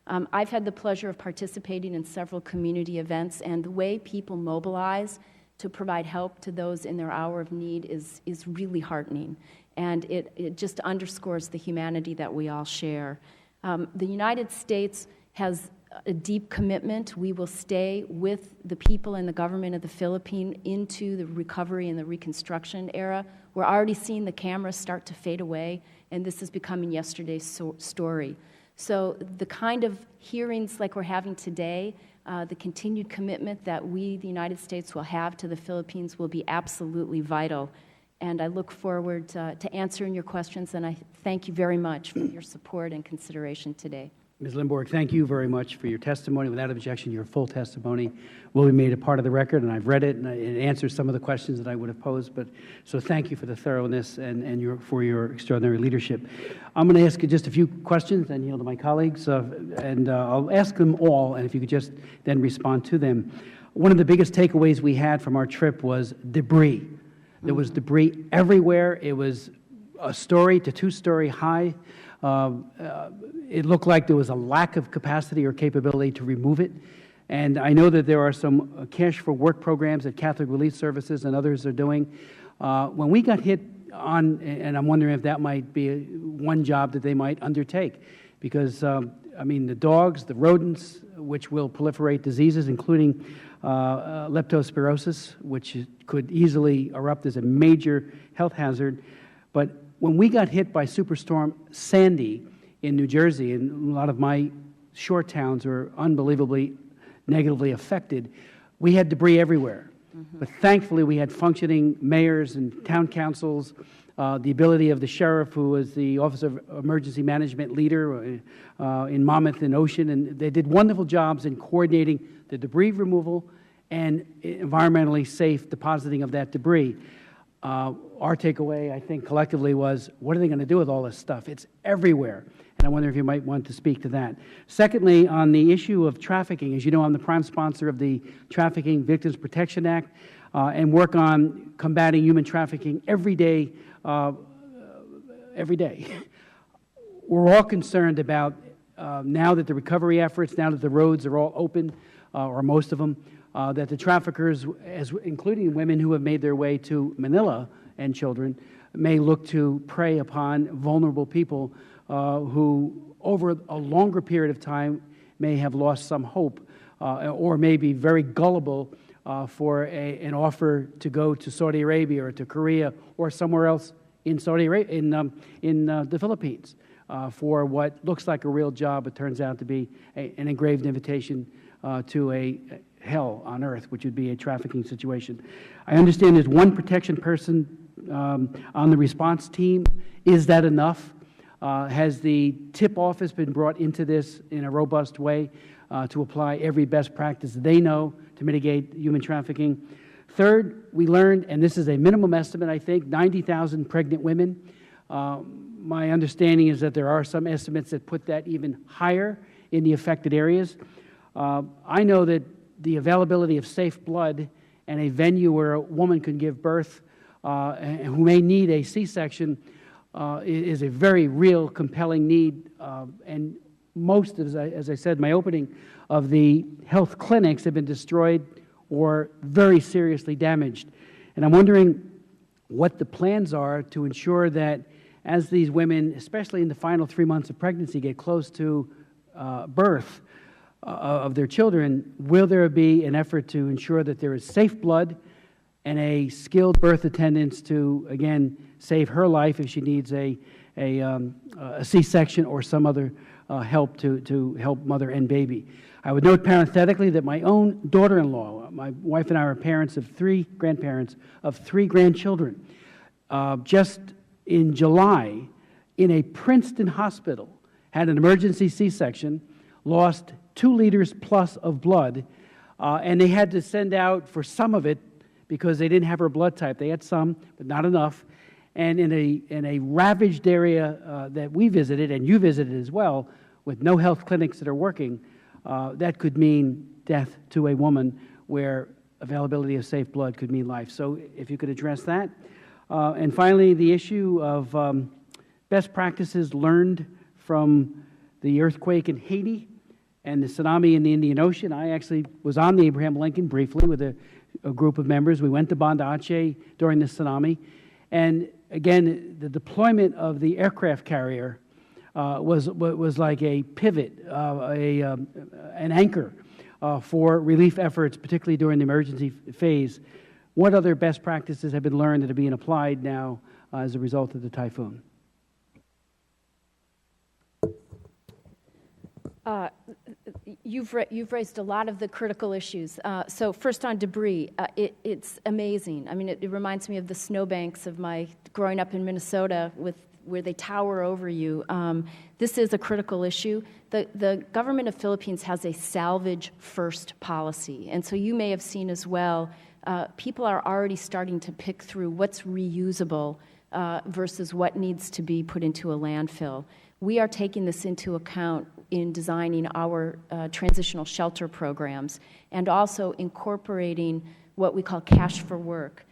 I've had the pleasure of participating in several community events, and the way people mobilize to provide help to those in their hour of need is really heartening, and it just underscores the humanity that we all share. The United States has a deep commitment. We will stay with the people and the government of the Philippines into the recovery and the reconstruction era. We're already seeing the cameras start to fade away, and this is becoming yesterday's story. So the kind of hearings like we're having today, the continued commitment that we, the United States, will have to the Philippines will be absolutely vital. And I look forward to answering your questions, and I thank you very much for your support and consideration today. Ms. Limborg, thank you very much for your testimony. Without objection, your full testimony will be made a part of the record, and I've read it, and it answers some of the questions that I would have posed. So thank you for the thoroughness and for your extraordinary leadership. I'm going to ask you just a few questions and yield to my colleagues, and I'll ask them all, and if you could just then respond to them. One of the biggest takeaways we had from our trip was debris. There was debris everywhere. It was a story to two-story high. It looked like there was a lack of capacity or capability to remove it. And I know that there are some cash for work programs that Catholic Relief Services and others are doing. When we got hit on, and I'm wondering if that might be one job that they might undertake, because, I mean, the dogs, the rodents, which will proliferate diseases, including leptospirosis, which could easily erupt as a major health hazard. But when we got hit by Superstorm Sandy in New Jersey, and a lot of my shore towns were unbelievably negatively affected, we had debris everywhere. But thankfully, we had functioning mayors and town councils, the ability of the sheriff, who was the Office of Emergency Management leader in Monmouth and Ocean, and they did wonderful jobs in coordinating the debris removal and environmentally safe depositing of that debris. Our takeaway, I think, collectively was, what are they going to do with all this stuff? It's everywhere. And I wonder if you might want to speak to that. Secondly, on the issue of trafficking, as you know, I'm the prime sponsor of the Trafficking Victims Protection Act and work on combating human trafficking every day. We're all concerned about, now that the recovery efforts, now that the roads are all open, or most of them, that the traffickers, including women who have made their way to Manila and children, may look to prey upon vulnerable people who, over a longer period of time, may have lost some hope or may be very gullible for an offer to go to Saudi Arabia or to Korea or somewhere else in Saudi Arabia, in the Philippines, for what looks like a real job, but turns out to be an engraved invitation to a hell on earth, which would be a trafficking situation. I understand there's one protection person on the response team. Is that enough? Has the tip office been brought into this in a robust way to apply every best practice they know to mitigate human trafficking? Third, we learned, and this is a minimum estimate, I think, 90,000 pregnant women. My understanding is that there are some estimates that put that even higher in the affected areas. I know that the availability of safe blood and a venue where a woman can give birth who may need a C-section is a very real, compelling need. And most, as I said in my opening, of the health clinics have been destroyed or very seriously damaged. And I'm wondering what the plans are to ensure that as these women, especially in the final 3 months of pregnancy, get close to birth of their children, will there be an effort to ensure that there is safe blood and a skilled birth attendant to, again, save her life if she needs a C-section or some other help to help mother and baby? I would note parenthetically that my own daughter-in-law, my wife and I are parents of grandparents of 3 grandchildren. Just in July, in a Princeton hospital, had an emergency C-section, lost 2 liters plus of blood, and they had to send out for some of it because they didn't have her blood type. They had some, but not enough. And in a ravaged area that we visited, and you visited as well, with no health clinics that are working, that could mean death to a woman, where availability of safe blood could mean life. So if you could address that. And finally, the issue of best practices learned from the earthquake in Haiti and the tsunami in the Indian Ocean. I actually was on the Abraham Lincoln briefly with a group of members. We went to Banda Aceh during the tsunami. And again, the deployment of the aircraft carrier was like a pivot, an anchor for relief efforts, particularly during the emergency phase. What other best practices have been learned that are being applied now as a result of the typhoon? You've raised a lot of the critical issues. So first on debris, it's amazing. I mean, it reminds me of the snowbanks of my growing up in Minnesota where they tower over you. This is a critical issue. The government of Philippines has a salvage-first policy. And so you may have seen as well, people are already starting to pick through what's reusable versus what needs to be put into a landfill. We are taking this into account in designing our transitional shelter programs and also incorporating what we call cash for work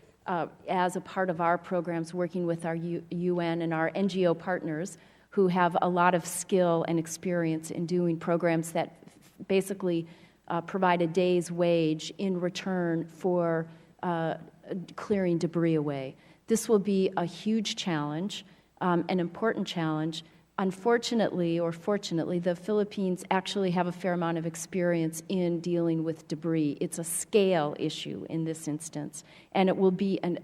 as a part of our programs, working with our UN and our NGO partners who have a lot of skill and experience in doing programs that basically provide a day's wage in return for clearing debris away. This will be a huge challenge, an important challenge. Unfortunately, or fortunately, the Philippines actually have a fair amount of experience in dealing with debris. It's a scale issue in this instance, and it will be an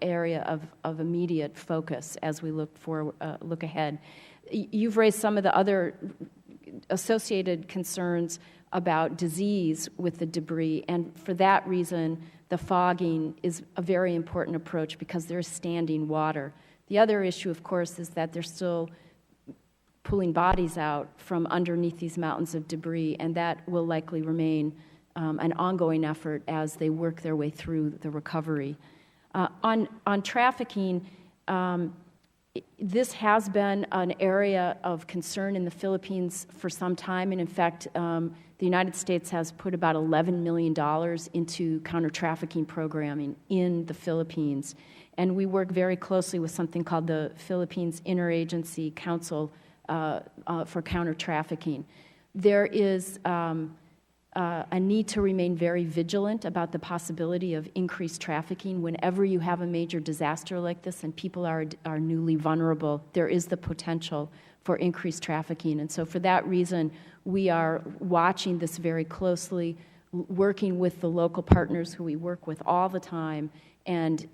area of immediate focus as we look ahead. You've raised some of the other associated concerns about disease with the debris, and for that reason, the fogging is a very important approach because there's standing water. The other issue, of course, is that there's still pulling bodies out from underneath these mountains of debris, and that will likely remain an ongoing effort as they work their way through the recovery. On trafficking, this has been an area of concern in the Philippines for some time, and in fact, the United States has put about $11 million into counter-trafficking programming in the Philippines, and we work very closely with something called the Philippines Interagency Council for counter-trafficking. There is a need to remain very vigilant about the possibility of increased trafficking. Whenever you have a major disaster like this and people are newly vulnerable, there is the potential for increased trafficking. And so for that reason, we are watching this very closely, working with the local partners who we work with all the time, and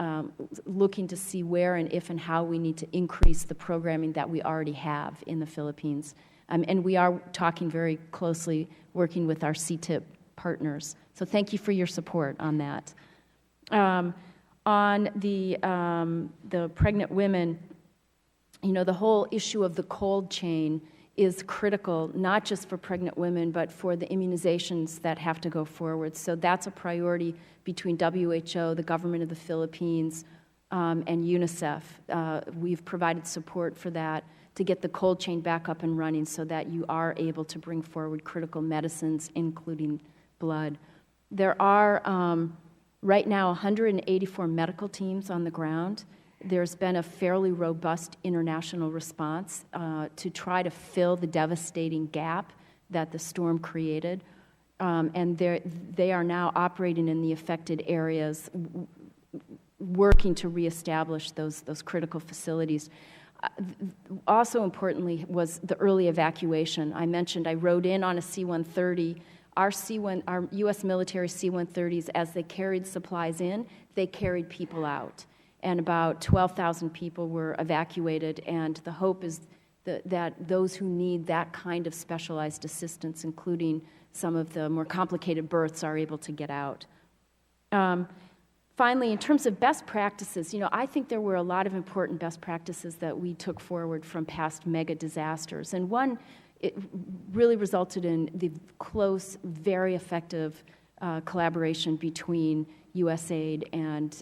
looking to see where and if and how we need to increase the programming that we already have in the Philippines. And we are talking very closely, working with our CTIP partners. So thank you for your support on that. On the pregnant women, you know, the whole issue of the cold chain is critical, not just for pregnant women, but for the immunizations that have to go forward. So that's a priority between WHO, the government of the Philippines, and UNICEF. We've provided support for that to get the cold chain back up and running so that you are able to bring forward critical medicines, including blood. There are right now 184 medical teams on the ground. There's been a fairly robust international response to try to fill the devastating gap that the storm created. And they are now operating in the affected areas, working to reestablish those critical facilities. Also importantly was the early evacuation. I mentioned I rode in on a C-130. Our U.S. military C-130s, as they carried supplies in, they carried people out. And about 12,000 people were evacuated, and the hope is that those who need that kind of specialized assistance, including some of the more complicated births, are able to get out. finally, in terms of best practices, I think there were a lot of important best practices that we took forward from past mega disasters. And one, it really resulted in the close, very effective collaboration between USAID and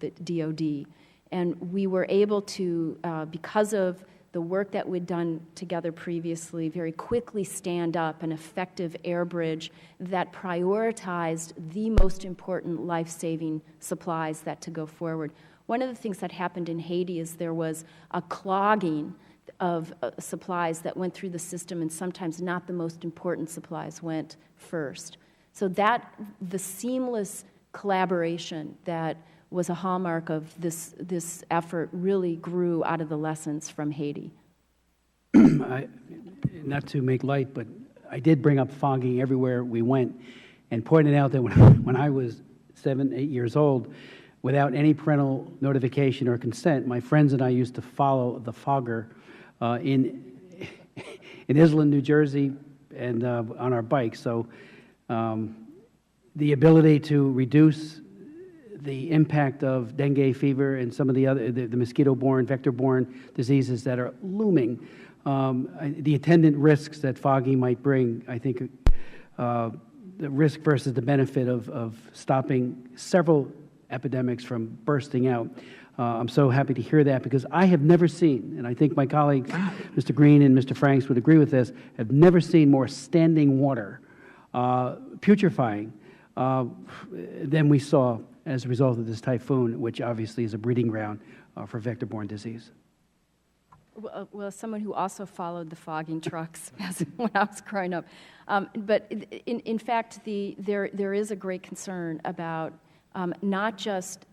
the DoD. And we were able to, because of the work that we'd done together previously, very quickly stand up an effective air bridge that prioritized the most important life-saving supplies that to go forward. One of the things that happened in Haiti is there was a clogging of supplies that went through the system, and sometimes not the most important supplies went first. So that, the seamless collaboration that was a hallmark of this effort really grew out of the lessons from Haiti. Not to make light, but I did bring up fogging everywhere we went and pointed out that when I was 7, 8 years old, without any parental notification or consent, my friends and I used to follow the fogger in Island, New Jersey, and on our bikes. So the ability to reduce the impact of dengue fever and some of the other the mosquito-borne, vector-borne diseases that are looming, the attendant risks that fogging might bring, I think the risk versus the benefit of stopping several epidemics from bursting out. I'm so happy to hear that, because I have never seen, and I think my colleagues, Mr. Green and Mr. Franks would agree with this, have never seen more standing water putrefying than we saw as a result of this typhoon, which obviously is a breeding ground for vector-borne disease. Well, as someone who also followed the fogging trucks when I was growing up, but in fact, there is a great concern about not just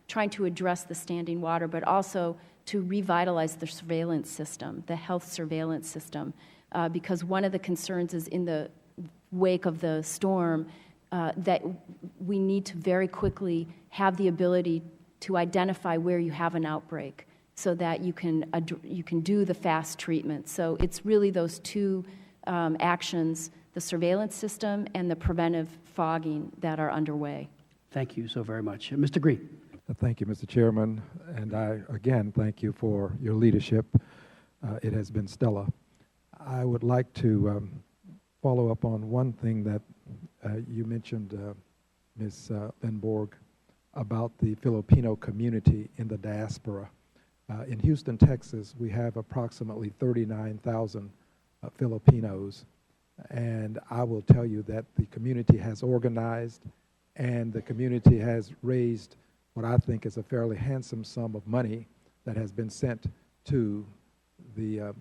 trying to address the standing water, but also to revitalize the surveillance system, the health surveillance system, because one of the concerns is in the wake of the storm, that we need to very quickly have the ability to identify where you have an outbreak so that you can do the fast treatment. So it's really those two actions, the surveillance system and the preventive fogging, that are underway. Thank you so very much. Mr. Green. Thank you, Mr. Chairman, and I, again, thank you for your leadership. It has been stellar. I would like to follow up on one thing that you mentioned, Ms. Lindborg, about the Filipino community in the diaspora. In Houston, Texas, we have approximately 39,000 Filipinos, and I will tell you that the community has organized, and the community has raised what I think is a fairly handsome sum of money that has been sent to the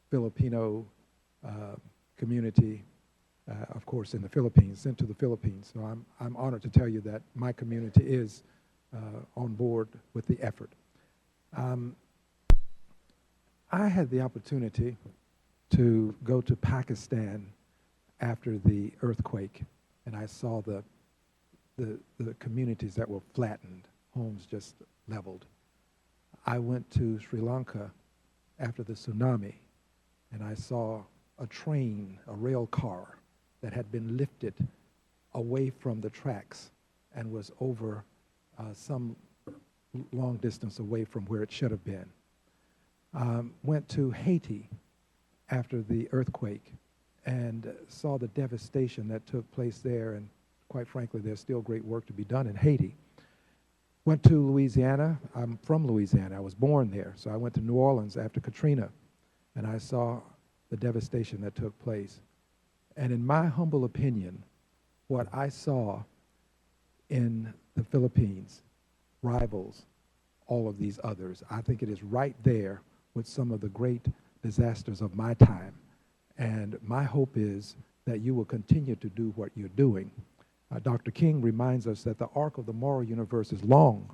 Filipino community, of course, in the Philippines, sent to the Philippines. So I'm honored to tell you that my community is on board with the effort. I had the opportunity to go to Pakistan after the earthquake, and I saw the communities that were flattened, homes just leveled. I went to Sri Lanka after the tsunami, and I saw a train, a rail car, that had been lifted away from the tracks and was over some long distance away from where it should have been. Went to Haiti after the earthquake and saw the devastation that took place there, and quite frankly, there's still great work to be done in Haiti. Went to Louisiana. I'm from Louisiana. I was born there. So I went to New Orleans after Katrina, and I saw the devastation that took place. And in my humble opinion, what I saw in the Philippines rivals all of these others. I think it is right there with some of the great disasters of my time. And my hope is that you will continue to do what you're doing. Dr. King reminds us that the arc of the moral universe is long,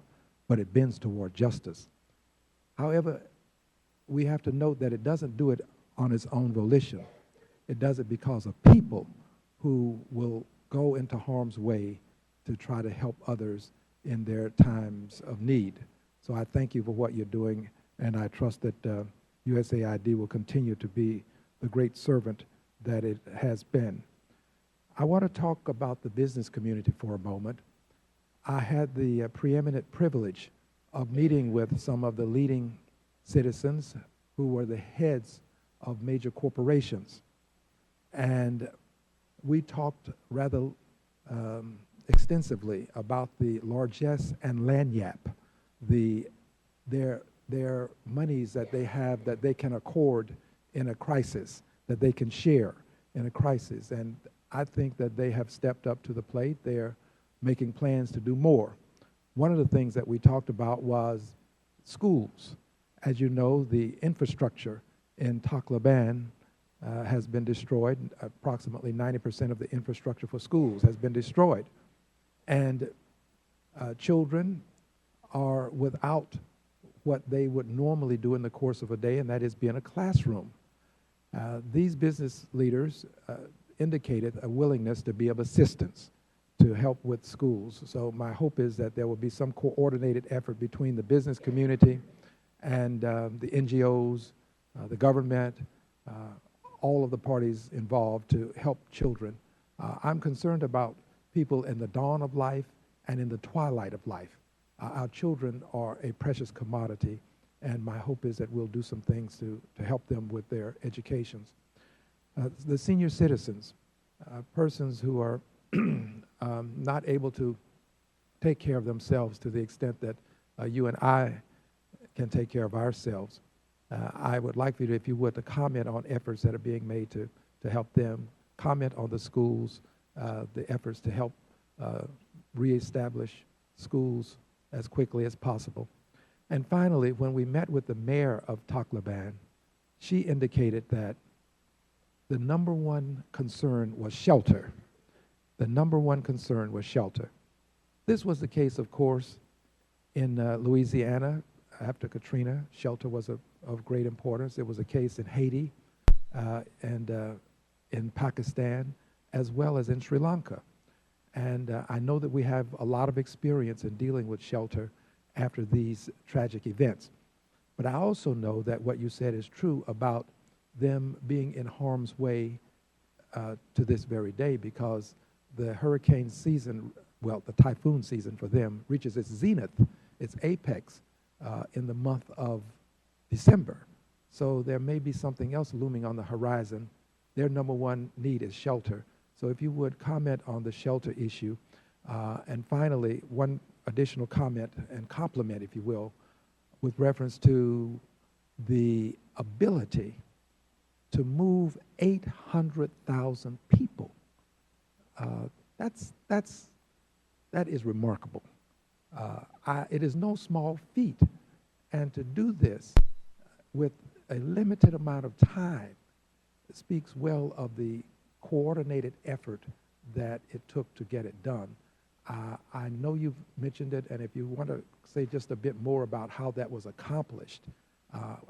but it bends toward justice. However, we have to note that it doesn't do it on its own volition. It does it because of people who will go into harm's way to try to help others in their times of need. So I thank you for what you're doing, and I trust that USAID will continue to be the great servant that it has been. I want to talk about the business community for a moment. I had the preeminent privilege of meeting with some of the leading citizens who were the heads of major corporations. And we talked rather extensively about the largesse and lagniappe, their monies that they have that they can accord in a crisis, that they can share in a crisis. And I think that they have stepped up to the plate. They're making plans to do more. One of the things that we talked about was schools. As you know, the infrastructure in Tacloban has been destroyed. Approximately 90% of the infrastructure for schools has been destroyed. And children are without what they would normally do in the course of a day, and that is be in a classroom. These business leaders indicated a willingness to be of assistance to help with schools. So my hope is that there will be some coordinated effort between the business community and the NGOs, the government, all of the parties involved to help children. I'm concerned about people in the dawn of life and in the twilight of life. Our children are a precious commodity, and my hope is that we'll do some things to help them with their educations. The senior citizens, persons who are not able to take care of themselves to the extent that you and I can take care of ourselves. I would like for you, if you would, to comment on efforts that are being made to help them, comment on the schools, the efforts to help reestablish schools as quickly as possible. And finally, when we met with the mayor of Tacloban, she indicated that the number one concern was shelter. The number one concern was shelter. This was the case, of course, in Louisiana after Katrina. Shelter was of great importance. It was a case in Haiti and in Pakistan, as well as in Sri Lanka. And I know that we have a lot of experience in dealing with shelter after these tragic events. But I also know that what you said is true about them being in harm's way to this very day, because the hurricane season, well, the typhoon season for them reaches its zenith, its apex in the month of December. So there may be something else looming on the horizon. Their number one need is shelter. So if you would comment on the shelter issue. And finally, one additional comment and compliment, if you will, with reference to the ability to move 800,000 people. That is remarkable. It is no small feat. And to do this with a limited amount of time speaks well of the coordinated effort that it took to get it done. I know you've mentioned it, and if you want to say just a bit more about how that was accomplished,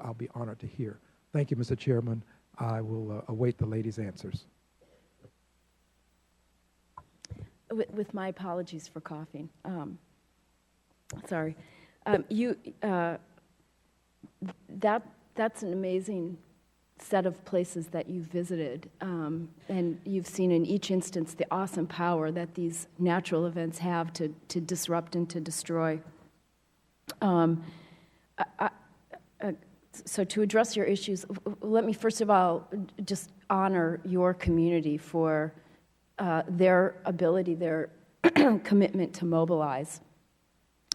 I'll be honored to hear. Thank you, Mr. Chairman. I will await the lady's answers. With my apologies for coughing. Sorry. That's an amazing set of places that you've visited, and you've seen in each instance the awesome power that these natural events have to disrupt and to destroy. So to address your issues, let me first of all just honor your community for their ability, their commitment to mobilize,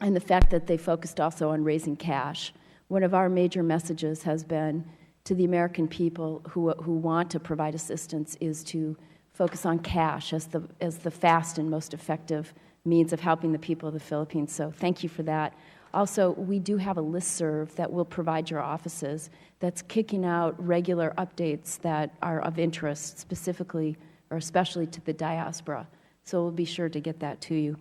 and the fact that they focused also on raising cash. One of our major messages has been to the American people who want to provide assistance is to focus on cash as the fast and most effective means of helping the people of the Philippines. So thank you for that. Also, we do have a listserv that will provide your offices that's kicking out regular updates that are of interest specifically or especially to the diaspora. So we'll be sure to get that to you.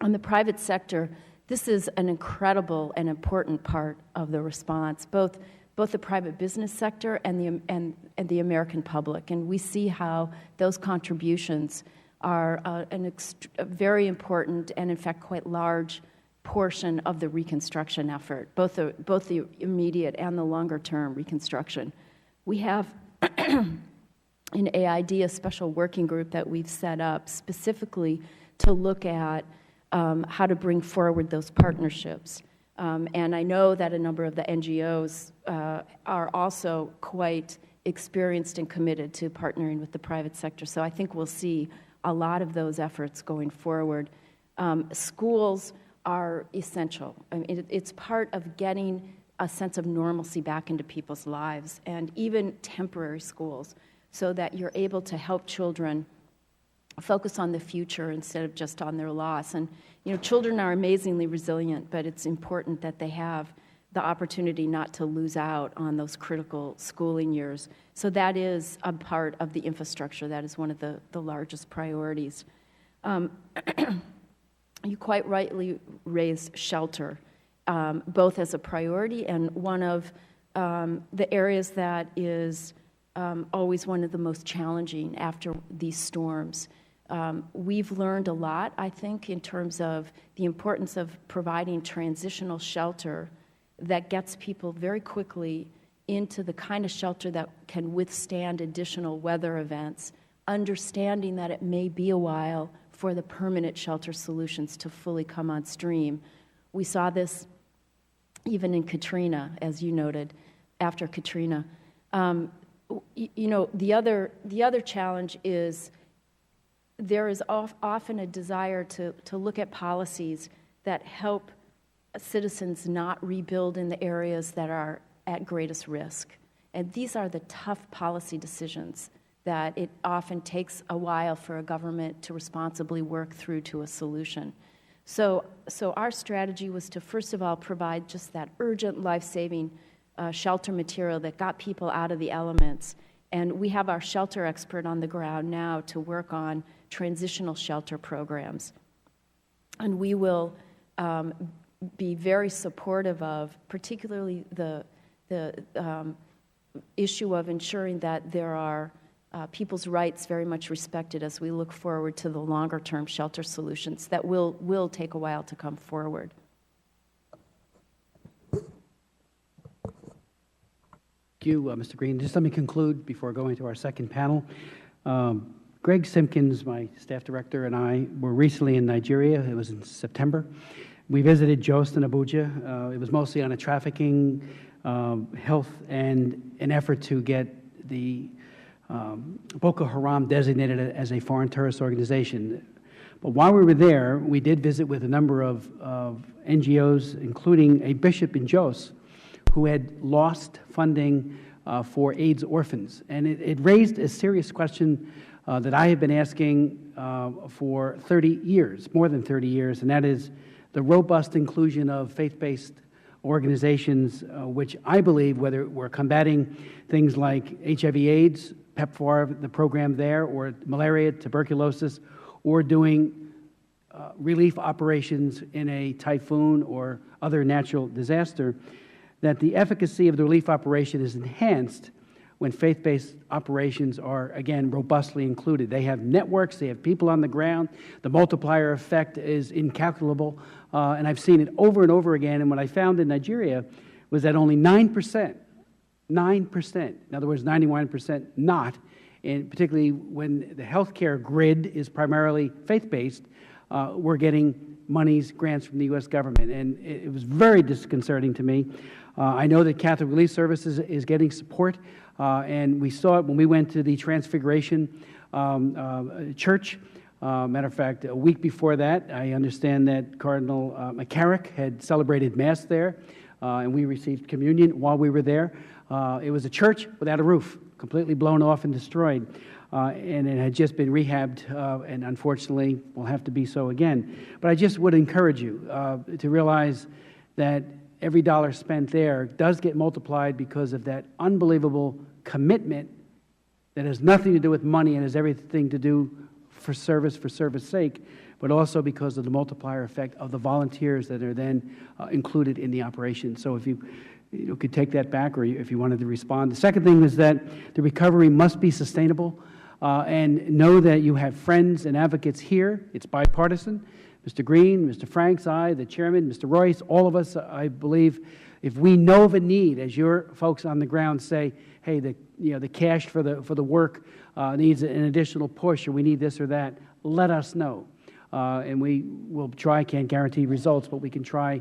On the private sector, this is an incredible and important part of the response, both the private business sector and the American public. And we see how those contributions are a very important and, in fact, quite large portion of the reconstruction effort, both the immediate and the longer-term reconstruction. We have in AID a special working group that we've set up specifically to look at how to bring forward those partnerships. And I know that a number of the NGOs are also quite experienced and committed to partnering with the private sector. So I think we'll see a lot of those efforts going forward. Schools are essential. I mean, it's part of getting a sense of normalcy back into people's lives, and even temporary schools, so that you're able to help children focus on the future instead of just on their loss. And, you know, children are amazingly resilient, but it's important that they have the opportunity not to lose out on those critical schooling years. So that is a part of the infrastructure. That is one of the largest priorities. You quite rightly raised shelter, both as a priority and one of the areas that is always one of the most challenging after these storms. We've learned a lot, I think, in terms of the importance of providing transitional shelter that gets people very quickly into the kind of shelter that can withstand additional weather events, understanding that it may be a while for the permanent shelter solutions to fully come on stream. We saw this even in Katrina, as you noted, after Katrina. You know, the other challenge is there is often a desire to look at policies that help citizens not rebuild in the areas that are at greatest risk. And these are the tough policy decisions that it often takes a while for a government to responsibly work through to a solution. So our strategy was to, first of all, provide just that urgent life-saving shelter material that got people out of the elements. And we have our shelter expert on the ground now to work on transitional shelter programs. And we will be very supportive of, particularly the issue of ensuring that there are people's rights very much respected as we look forward to the longer-term shelter solutions that will take a while to come forward. Thank you, Mr. Green. Just let me conclude before going to our second panel. Greg Simpkins, my staff director, and I were recently in Nigeria. It was in September. We visited Jos and Abuja. It was mostly on a trafficking, health, and an effort to get the Boko Haram designated as a foreign terrorist organization. But while we were there, we did visit with a number of NGOs, including a bishop in Jos, who had lost funding for AIDS orphans. And it raised a serious question that I have been asking for 30 years, more than 30 years, and that is the robust inclusion of faith-based organizations, which I believe, whether we're combating things like HIV/AIDS, PEPFAR, the program there, or malaria, tuberculosis, or doing relief operations in a typhoon or other natural disaster, that the efficacy of the relief operation is enhanced when faith-based operations are, again, robustly included. They have networks, they have people on the ground, the multiplier effect is incalculable, and I've seen it over and over again, and what I found in Nigeria was that only 9%, in other words, 91% not, and particularly when the healthcare grid is primarily faith-based, we're getting monies, grants from the U.S. government, and it was very disconcerting to me. I know that Catholic Relief Services is getting support, and we saw it when we went to the Transfiguration Church. Matter of fact, a week before that, I understand that Cardinal McCarrick had celebrated Mass there, and we received communion while we were there. It was a church without a roof, completely blown off and destroyed, and it had just been rehabbed, and unfortunately will have to be so again. But I just would encourage you to realize that every dollar spent there does get multiplied because of that unbelievable commitment that has nothing to do with money and has everything to do for service sake, but also because of the multiplier effect of the volunteers that are then included in the operation. So if you could take that back, or if you wanted to respond. The second thing is that the recovery must be sustainable, and know that you have friends and advocates here. It's bipartisan. Mr. Green, Mr. Franks, I, the chairman, Mr. Royce, all of us, I believe, if we know of a need, as your folks on the ground say, hey, the cash for the work needs an additional push, or we need this or that, let us know. and we will try, can't guarantee results, but we can try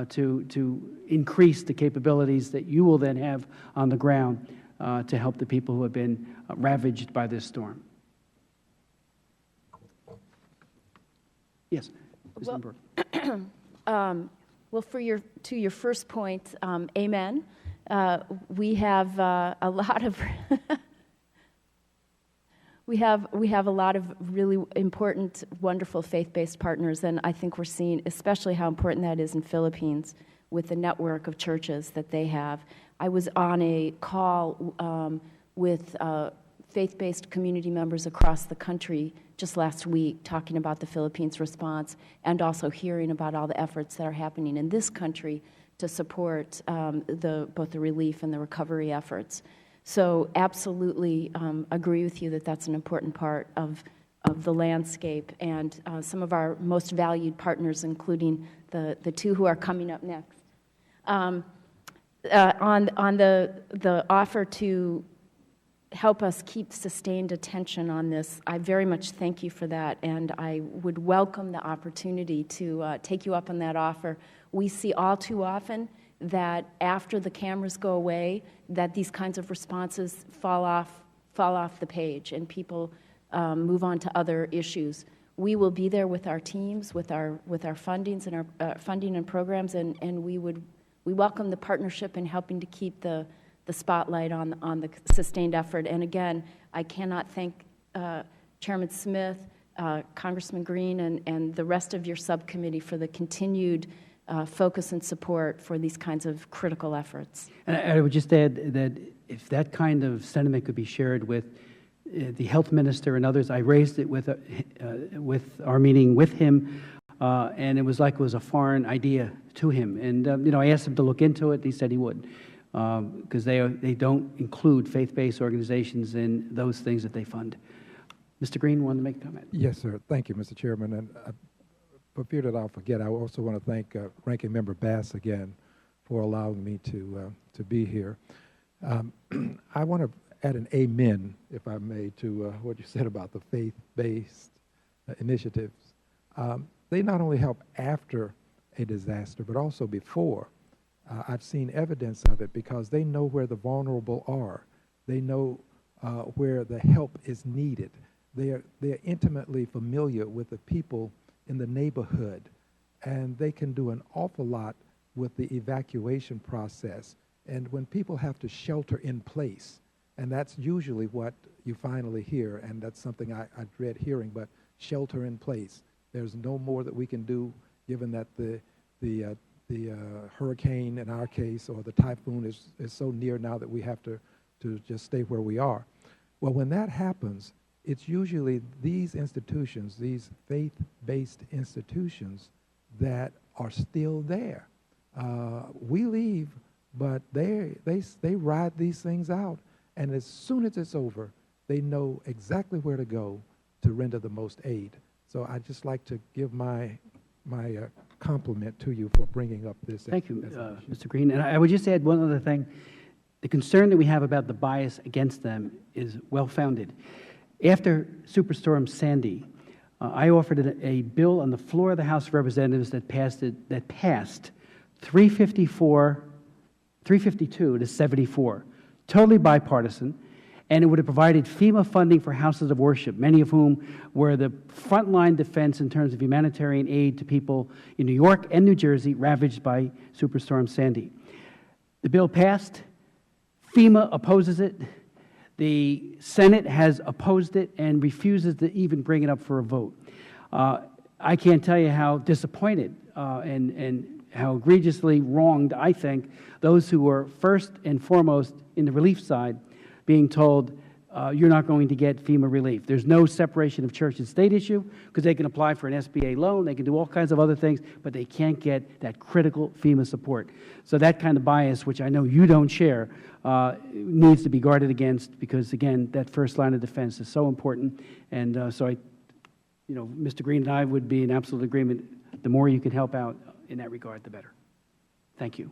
to increase the capabilities that you will then have on the ground to help the people who have been ravaged by this storm. Yes, Ms. Well, Lindbergh. Well, to your first point, amen. We have a lot of we have a lot of really important, wonderful faith-based partners, and I think we're seeing especially how important that is in Philippines with the network of churches that they have. I was on a call with faith-based community members across the country just last week, talking about the Philippines response and also hearing about all the efforts that are happening in this country to support both the relief and the recovery efforts. So absolutely agree with you that that's an important part of the landscape, and some of our most valued partners, including the two who are coming up next. On the offer to help us keep sustained attention on this, I very much thank you for that, and I would welcome the opportunity to take you up on that offer. We see all too often that after the cameras go away, that these kinds of responses fall off the page, and people move on to other issues. We will be there with our teams, with our fundings and our funding and programs, and we welcome the partnership in helping to keep the spotlight on the sustained effort. And again, I cannot thank Chairman Smith, Congressman Green, and the rest of your subcommittee for the continued focus and support for these kinds of critical efforts. And I would just add that if that kind of sentiment could be shared with the health minister and others, I raised it with our meeting with him, and it was like it was a foreign idea to him. And I asked him to look into it. He said he would, because they don't include faith-based organizations in those things that they fund. Mr. Green wanted to make a comment. Yes, sir. Thank you, Mr. Chairman. And for fear that I'll forget, I also want to thank Ranking Member Bass again for allowing me to be here. I want to add an amen, if I may, to what you said about the faith-based initiatives. They not only help after a disaster, but also before. I've seen evidence of it because they know where the vulnerable are. They know where the help is needed. They're intimately familiar with the people in the neighborhood, and they can do an awful lot with the evacuation process. And when people have to shelter in place, and that's usually what you finally hear, and that's something I dread hearing, but shelter in place. There's no more that we can do, given that the hurricane, in our case, or the typhoon is so near now that we have to just stay where we are. Well, when that happens, it's usually these institutions, these faith-based institutions, that are still there. We leave, but they ride these things out, and as soon as it's over, they know exactly where to go to render the most aid. So I'd just like to give my compliment to you for bringing up this. Thank you, Mr. Green. And I would just add one other thing. The concern that we have about the bias against them is well-founded. After Superstorm Sandy, I offered a bill on the floor of the House of Representatives that passed 352 to 74, totally bipartisan, and it would have provided FEMA funding for houses of worship, many of whom were the frontline defense in terms of humanitarian aid to people in New York and New Jersey ravaged by Superstorm Sandy. The bill passed. FEMA opposes it. The Senate has opposed it and refuses to even bring it up for a vote. I can't tell you how disappointed and how egregiously wronged I think those who were first and foremost in the relief side being told, you're not going to get FEMA relief. There's no separation of church and state issue because they can apply for an SBA loan, they can do all kinds of other things, but they can't get that critical FEMA support. So that kind of bias, which I know you don't share, needs to be guarded against because, again, that first line of defense is so important. And so Mr. Green and I would be in absolute agreement. The more you can help out in that regard, the better. Thank you.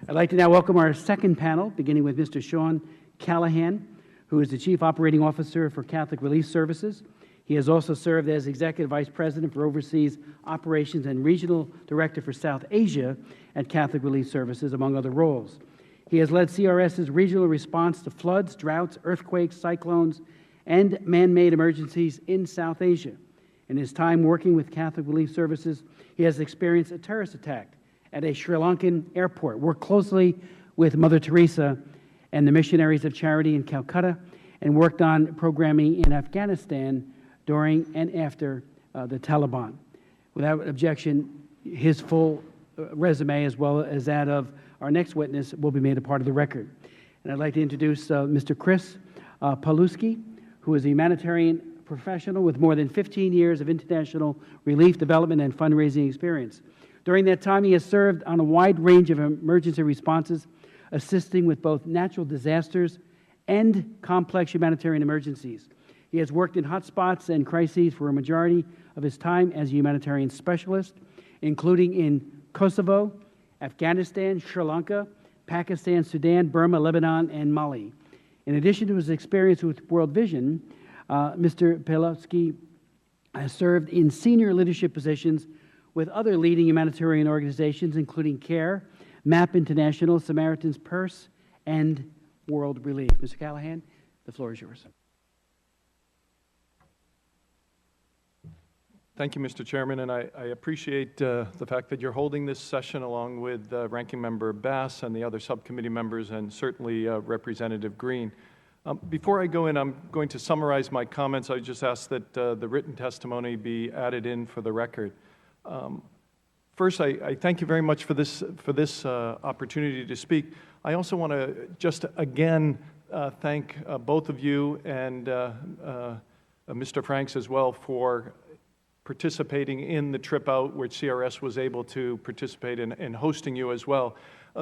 I'd like to now welcome our second panel, beginning with Mr. Sean Callahan, who is the Chief Operating Officer for Catholic Relief Services. He has also served as Executive Vice President for Overseas Operations and Regional Director for South Asia at Catholic Relief Services, among other roles. He has led CRS's regional response to floods, droughts, earthquakes, cyclones, and man-made emergencies in South Asia. In his time working with Catholic Relief Services, he has experienced a terrorist attack at a Sri Lankan airport, worked closely with Mother Teresa and the Missionaries of Charity in Calcutta, and worked on programming in Afghanistan during and after the Taliban. Without objection, his full resume, as well as that of our next witness, will be made a part of the record. And I'd like to introduce Mr. Chris Paluski, who is a humanitarian professional with more than 15 years of international relief, development, and fundraising experience. During that time, he has served on a wide range of emergency responses, assisting with both natural disasters and complex humanitarian emergencies. He has worked in hotspots and crises for a majority of his time as a humanitarian specialist, including in Kosovo, Afghanistan, Sri Lanka, Pakistan, Sudan, Burma, Lebanon, and Mali. In addition to his experience with World Vision, Mr. Pelowski has served in senior leadership positions with other leading humanitarian organizations, including CARE, MAP International, Samaritan's Purse, and World Relief. Mr. Callahan, the floor is yours. Thank you, Mr. Chairman, and I appreciate the fact that you're holding this session along with Ranking Member Bass and the other subcommittee members, and certainly Representative Green. Before I go in, I'm going to summarize my comments. I just ask that the written testimony be added in for the record. First, I thank you very much for this opportunity to speak. I also want to just again thank both of you and Mr. Franks as well for participating in the trip out, which CRS was able to participate in hosting you as well.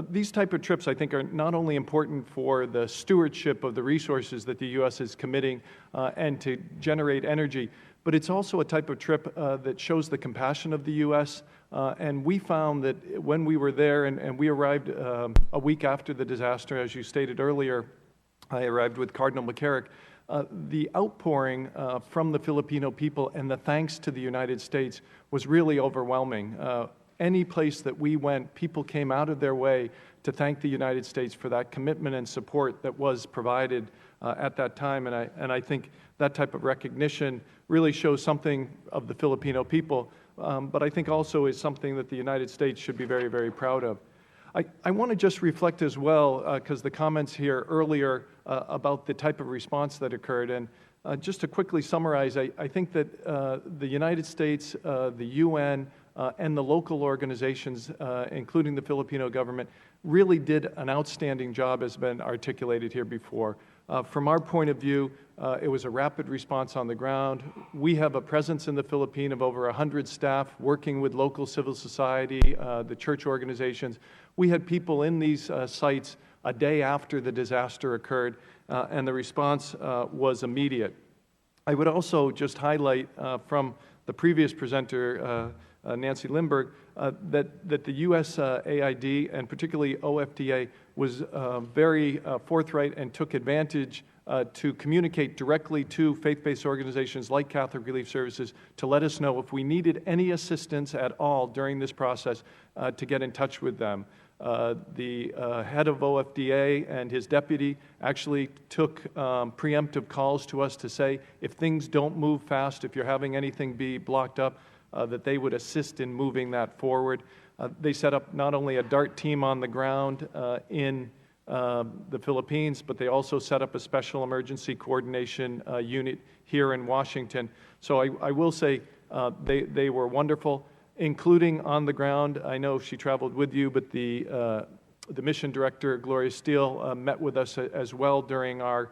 These type of trips, I think, are not only important for the stewardship of the resources that the U.S. is committing and to generate energy, but it's also a type of trip that shows the compassion of the U.S. And we found that when we were there, and we arrived a week after the disaster, as you stated earlier, I arrived with Cardinal McCarrick. The outpouring from the Filipino people and the thanks to the United States was really overwhelming. Any place that we went, people came out of their way to thank the United States for that commitment and support that was provided at that time. And I think that type of recognition really shows something of the Filipino people, but I think also is something that the United States should be very, very proud of. I want to just reflect as well, because the comments here earlier about the type of response that occurred. And just to quickly summarize, I think that the United States, the UN, and the local organizations, including the Filipino government, really did an outstanding job, as been articulated here before. From our point of view, it was a rapid response on the ground. We have a presence in the Philippines of over 100 staff working with local civil society, the church organizations. We had people in these sites a day after the disaster occurred, and the response was immediate. I would also just highlight from the previous presenter, Nancy Lindbergh, that the USAID and particularly OFDA was very forthright and took advantage to communicate directly to faith-based organizations like Catholic Relief Services to let us know if we needed any assistance at all during this process to get in touch with them. The head of OFDA and his deputy actually took preemptive calls to us to say, if things don't move fast, if you're having anything be blocked up, that they would assist in moving that forward. They set up not only a DART team on the ground in the Philippines, but they also set up a special emergency coordination unit here in Washington. So I will say they were wonderful, including on the ground. I know she traveled with you, but the mission director, Gloria Steele, met with us as well during our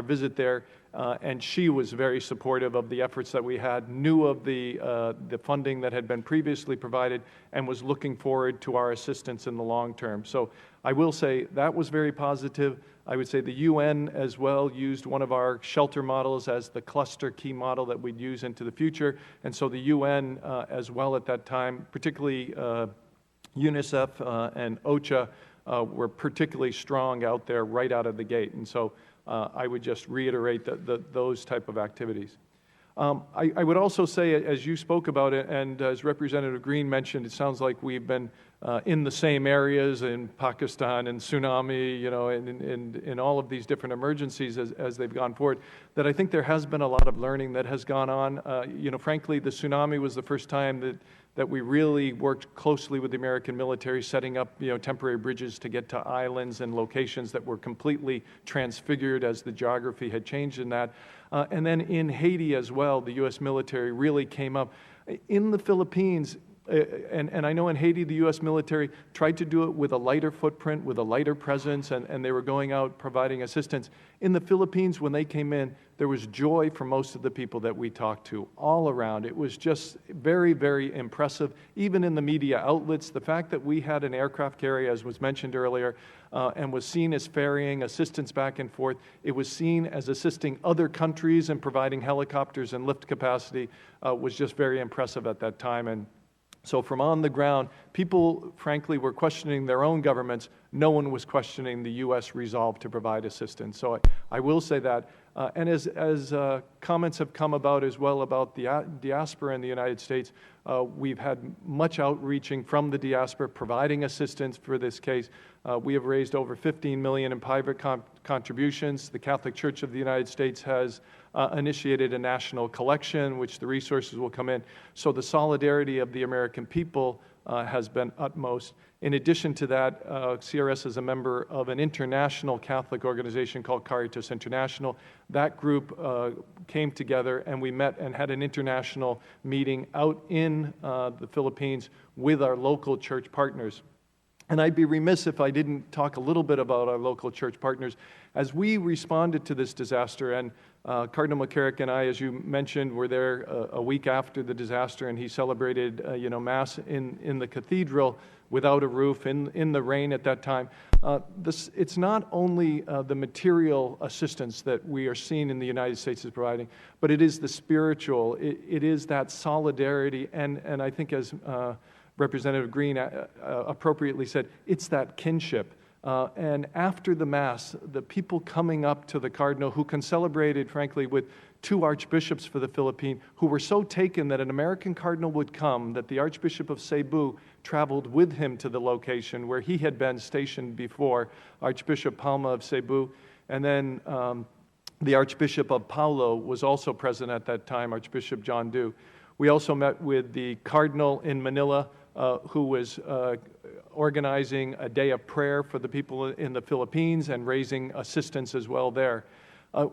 visit there, and she was very supportive of the efforts that we had, knew of the funding that had been previously provided, and was looking forward to our assistance in the long term. So I will say that was very positive. I would say the UN as well used one of our shelter models as the cluster key model that we'd use into the future, and so the UN as well at that time, particularly UNICEF and OCHA, were particularly strong out there right out of the gate. And so I would just reiterate those type of activities. I would also say, as you spoke about it, and as Representative Green mentioned, it sounds like we've been in the same areas in Pakistan and tsunami, you know, and in all of these different emergencies as they've gone forward, that I think there has been a lot of learning that has gone on. You know, frankly, the tsunami was the first time that we really worked closely with the American military, setting up, you know, temporary bridges to get to islands and locations that were completely transfigured as the geography had changed in that. And then in Haiti as well, the U.S. military really came up. In the Philippines, and I know in Haiti, the U.S. military tried to do it with a lighter footprint, with a lighter presence, and they were going out providing assistance. In the Philippines, when they came in, there was joy for most of the people that we talked to all around. It was just very, very impressive. Even in the media outlets, the fact that we had an aircraft carrier, as was mentioned earlier, and was seen as ferrying assistance back and forth. It was seen as assisting other countries and providing helicopters and lift capacity was just very impressive at that time. And so from on the ground, people, frankly, were questioning their own governments. No one was questioning the U.S. resolve to provide assistance. So I will say that. And as comments have come about as well about the diaspora in the United States, we've had much outreaching from the diaspora providing assistance for this case. We have raised over $15 million in private contributions. The Catholic Church of the United States has initiated a national collection, which the resources will come in. So the solidarity of the American people has been utmost. In addition to that, CRS is a member of an international Catholic organization called Caritas International. That group came together and we met and had an international meeting out in the Philippines with our local church partners. And I'd be remiss if I didn't talk a little bit about our local church partners. As we responded to this disaster, and Cardinal McCarrick and I, as you mentioned, were there a week after the disaster, and he celebrated, Mass in the cathedral without a roof, in the rain at that time. It's not only the material assistance that we are seeing in the United States is providing, but it is the spiritual. It is that solidarity, and I think as Representative Green appropriately said, it's that kinship. And after the Mass, the people coming up to the Cardinal, who celebrated, frankly, with 2 archbishops for the Philippines, who were so taken that an American Cardinal would come, that the Archbishop of Cebu traveled with him to the location where he had been stationed before, Archbishop Palma of Cebu. And then the Archbishop of Paulo was also present at that time, Archbishop John Dew. We also met with the Cardinal in Manila, who was organizing a day of prayer for the people in the Philippines and raising assistance as well there.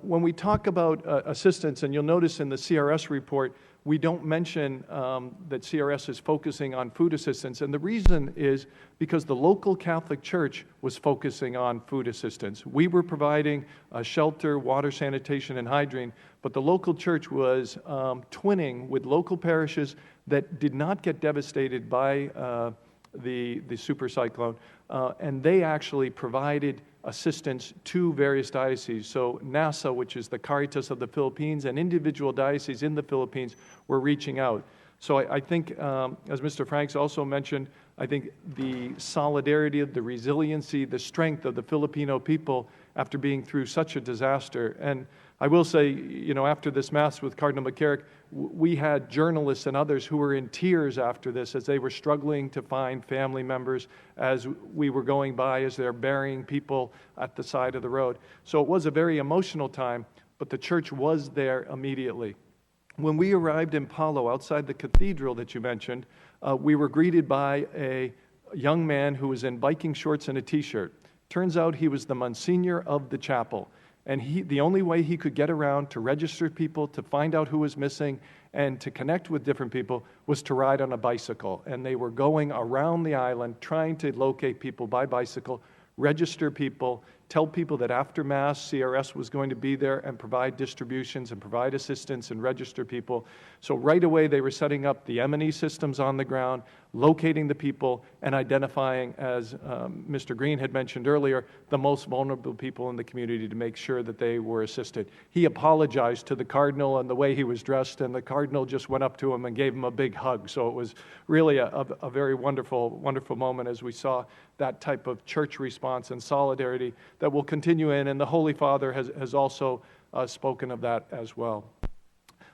When we talk about assistance, and you'll notice in the CRS report, we don't mention that CRS is focusing on food assistance. And the reason is because the local Catholic Church was focusing on food assistance. We were providing shelter, water, sanitation, and hygiene, but the local church was twinning with local parishes that did not get devastated by the super cyclone, and they actually provided assistance to various dioceses. So NASA, which is the Caritas of the Philippines, and individual dioceses in the Philippines were reaching out. So I think, as Mr. Franks also mentioned, I think the solidarity, the resiliency, the strength of the Filipino people after being through such a disaster. And I will say, after this Mass with Cardinal McCarrick, we had journalists and others who were in tears after this as they were struggling to find family members as we were going by, as they're burying people at the side of the road. So it was a very emotional time, but the church was there immediately. When we arrived in Palo, outside the cathedral that you mentioned, we were greeted by a young man who was in biking shorts and a T-shirt. Turns out he was the Monsignor of the chapel. And the only way he could get around to register people, to find out who was missing, and to connect with different people was to ride on a bicycle. And they were going around the island trying to locate people by bicycle, register people, tell people that after Mass, CRS was going to be there and provide distributions and provide assistance and register people. So right away, they were setting up the M&E systems on the ground, locating the people, and identifying, as Mr. Green had mentioned earlier, the most vulnerable people in the community to make sure that they were assisted. He apologized to the Cardinal and the way he was dressed, and the Cardinal just went up to him and gave him a big hug. So it was really a very wonderful, wonderful moment as we saw that type of church response and solidarity that will continue in, and the Holy Father has also spoken of that as well.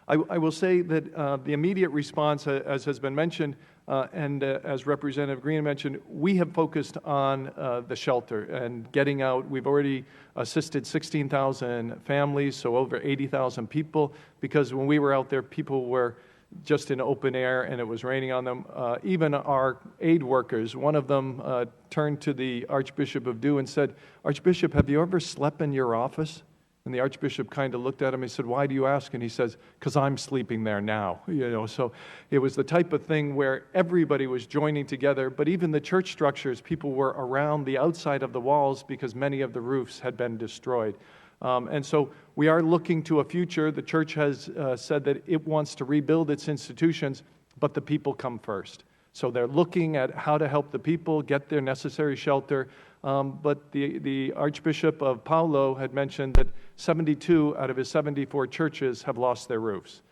I will say that the immediate response, as has been mentioned, and as Representative Green mentioned, we have focused on the shelter and getting out. We've already assisted 16,000 families, so over 80,000 people, because when we were out there, people were just in open air and it was raining on them. Even our aid workers, one of them turned to the Archbishop of Diu and said, "Archbishop, have you ever slept in your office?" And the Archbishop kind of looked at him. He said, "Why do you ask?" And he says, "Because I'm sleeping there now." So it was the type of thing where everybody was joining together. But even the church structures, people were around the outside of the walls because many of the roofs had been destroyed. And so we are looking to a future. The church has said that it wants to rebuild its institutions, but the people come first. So they're looking at how to help the people get their necessary shelter. But the Archbishop of Paulo had mentioned that 72 out of his 74 churches have lost their roofs.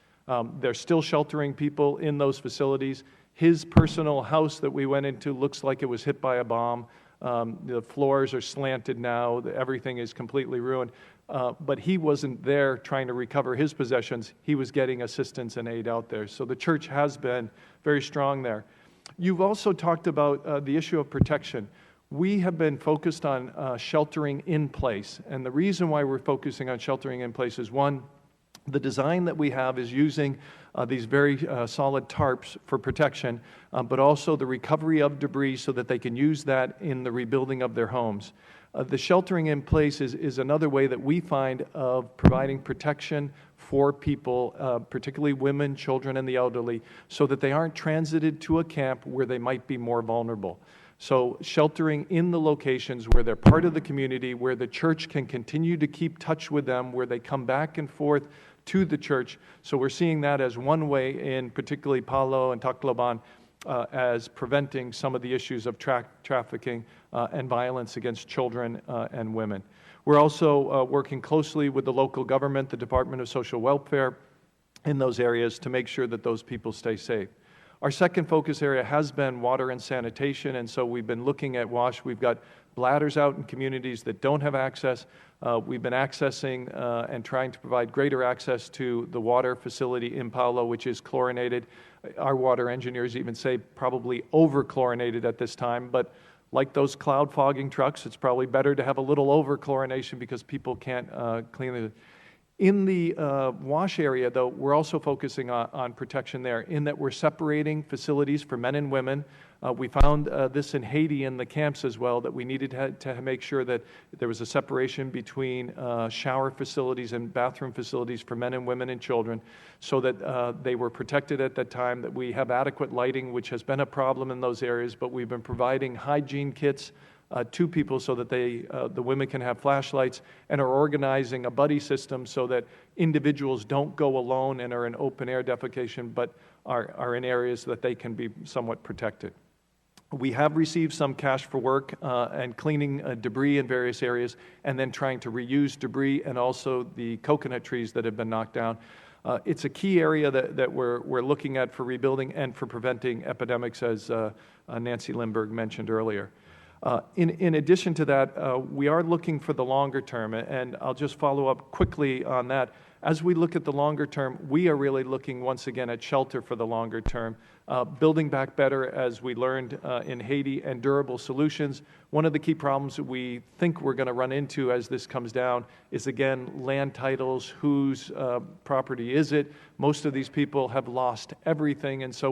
They're still sheltering people in those facilities. His personal house that we went into looks like it was hit by a bomb. The floors are slanted now. Everything is completely ruined. But he wasn't there trying to recover his possessions. He was getting assistance and aid out there. So the church has been very strong there. You've also talked about the issue of protection. We have been focused on sheltering in place. And the reason why we're focusing on sheltering in place is, one, the design that we have is using these very solid tarps for protection, but also the recovery of debris so that they can use that in the rebuilding of their homes. The sheltering in place is another way that we find of providing protection for people, particularly women, children, and the elderly, so that they aren't transited to a camp where they might be more vulnerable. So sheltering in the locations where they're part of the community, where the church can continue to keep touch with them, where they come back and forth to the church. So we're seeing that as one way in particularly Palo and Tacloban as preventing some of the issues of trafficking and violence against children and women. We're also working closely with the local government, the Department of Social Welfare, in those areas to make sure that those people stay safe. Our second focus area has been water and sanitation, and so we've been looking at WASH. We've got bladders out in communities that don't have access. We've been accessing and trying to provide greater access to the water facility in Paulo, which is chlorinated. Our water engineers even say probably over-chlorinated at this time, but like those cloud fogging trucks, it's probably better to have a little over-chlorination because people can't clean it. In the WASH area, though, we're also focusing on protection there in that we're separating facilities for men and women. We found this in Haiti in the camps as well, that we needed to make sure that there was a separation between shower facilities and bathroom facilities for men and women and children so that they were protected at that time, that we have adequate lighting, which has been a problem in those areas, but we've been providing hygiene kits to people so that the women can have flashlights, and are organizing a buddy system so that individuals don't go alone and are in open air defecation, but are in areas that they can be somewhat protected. We have received some cash for work and cleaning debris in various areas, and then trying to reuse debris and also the coconut trees that have been knocked down. It's a key area that we're looking at for rebuilding and for preventing epidemics, as Nancy Lindbergh mentioned earlier. In addition to that, we are looking for the longer term, and I'll just follow up quickly on that. As we look at the longer term, we are really looking once again at shelter for the longer term, building back better as we learned in Haiti, and durable solutions. One of the key problems that we think we're going to run into as this comes down is, again, land titles. Whose property is it? Most of these people have lost everything, and so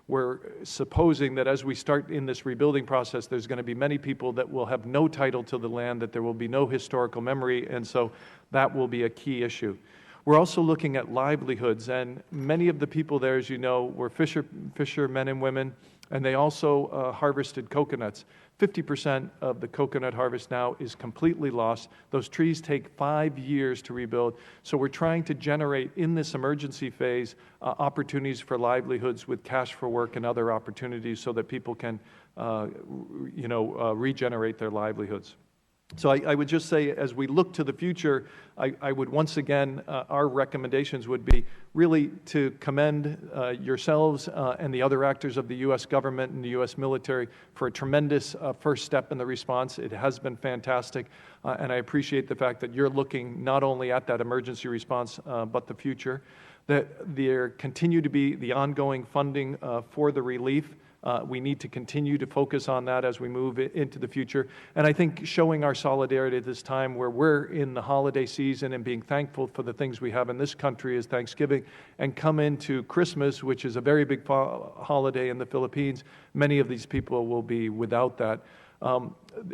we're supposing that as we start in this rebuilding process, there's going to be many people that will have no title to the land, that there will be no historical memory, and so that will be a key issue. We're also looking at livelihoods, and many of the people there, as you know, were fishermen and women, and they also harvested coconuts. 50% of the coconut harvest now is completely lost. Those trees take 5 years to rebuild. So we're trying to generate in this emergency phase opportunities for livelihoods with cash for work and other opportunities so that people can regenerate their livelihoods. So I would just say, as we look to the future, I would once again, our recommendations would be really to commend yourselves and the other actors of the U.S. government and the U.S. military for a tremendous first step in the response. It has been fantastic, and I appreciate the fact that you're looking not only at that emergency response, but the future. that there continue to be the ongoing funding for the relief. We need to continue to focus on that as we move into the future. And I think showing our solidarity at this time where we're in the holiday season and being thankful for the things we have in this country as Thanksgiving, and come into Christmas, which is a very big holiday in the Philippines, many of these people will be without that.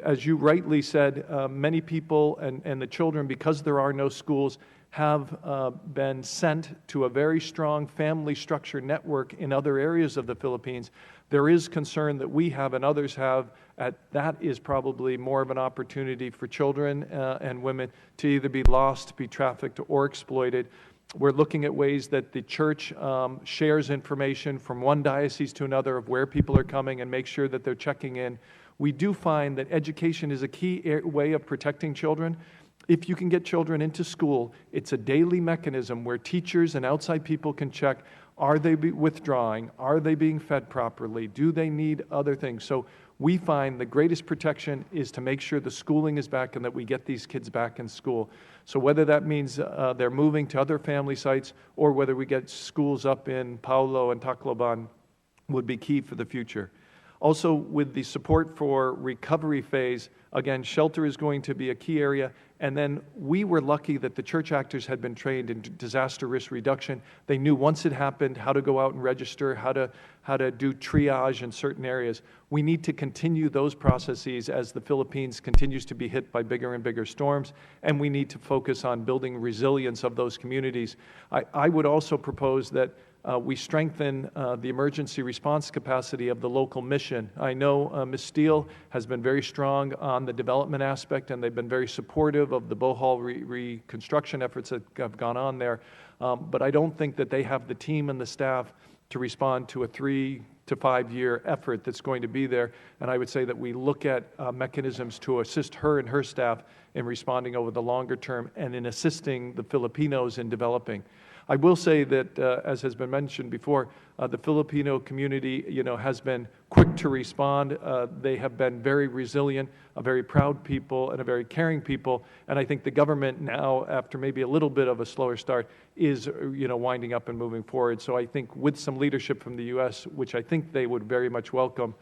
As you rightly said, many people and the children, because there are no schools, have been sent to a very strong family structure network in other areas of the Philippines. There is concern that we have and others have, that is probably more of an opportunity for children and women to either be lost, be trafficked, or exploited. We're looking at ways that the church shares information from one diocese to another of where people are coming and make sure that they're checking in. We do find that education is a key way of protecting children. If you can get children into school, it's a daily mechanism where teachers and outside people can check, are they withdrawing? Are they being fed properly? Do they need other things? So we find the greatest protection is to make sure the schooling is back and that we get these kids back in school. So whether that means they're moving to other family sites or whether we get schools up in Paulo and Tacloban would be key for the future. Also, with the support for recovery phase, again, shelter is going to be a key area. And then we were lucky that the church actors had been trained in disaster risk reduction. They knew once it happened how to go out and register, how to do triage in certain areas. We need to continue those processes as the Philippines continues to be hit by bigger and bigger storms, and we need to focus on building resilience of those communities. I would also propose that we strengthen the emergency response capacity of the local mission. I know Ms. Steele has been very strong on the development aspect, and they've been very supportive of the Bohol reconstruction efforts that have gone on there. But I don't think that they have the team and the staff to respond to a 3 to 5 year effort that's going to be there. And I would say that we look at mechanisms to assist her and her staff in responding over the longer term and in assisting the Filipinos in developing. I will say that, as has been mentioned before, the Filipino community, has been quick to respond. They have been very resilient, a very proud people, and a very caring people. And I think the government now, after maybe a little bit of a slower start, is, winding up and moving forward. So I think with some leadership from the U.S., which I think they would very much welcome,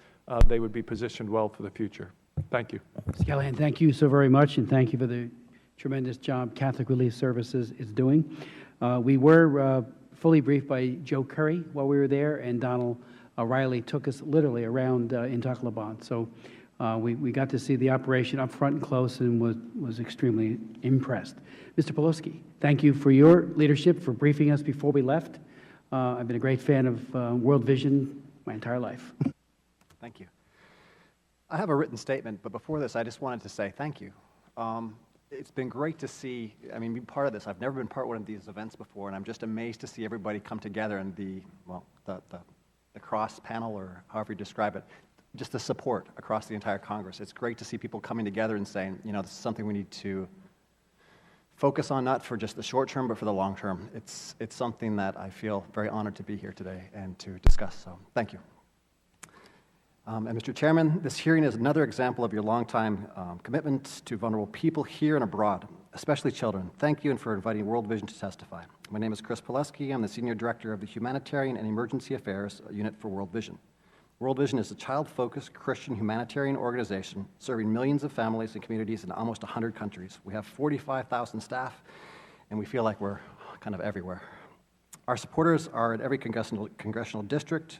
they would be positioned well for the future. Thank you. Ms. Callahan, thank you so very much, and thank you for the tremendous job Catholic Relief Services is doing. We were fully briefed by Joe Curry while we were there, and Donald Riley took us literally around in Tacloban. So we got to see the operation up front and close and was extremely impressed. Mr. Poloski, thank you for your leadership, for briefing us before we left. I've been a great fan of World Vision my entire life. Thank you. I have a written statement, but before this, I just wanted to say thank you. It's been great to see, be part of this. I've never been part of one of these events before, and I'm just amazed to see everybody come together and the cross panel, or however you describe it, just the support across the entire Congress. It's great to see people coming together and saying, this is something we need to focus on, not for just the short term, but for the long term. It's something that I feel very honored to be here today and to discuss, so thank you. And Mr. Chairman, this hearing is another example of your longtime commitment to vulnerable people here and abroad, especially children. Thank you, and for inviting World Vision to testify. My name is Chris Pileski. I'm the Senior Director of the Humanitarian and Emergency Affairs Unit for World Vision. World Vision is a child-focused Christian humanitarian organization serving millions of families and communities in almost 100 countries. We have 45,000 staff, and we feel like we're kind of everywhere. Our supporters are in every congressional district,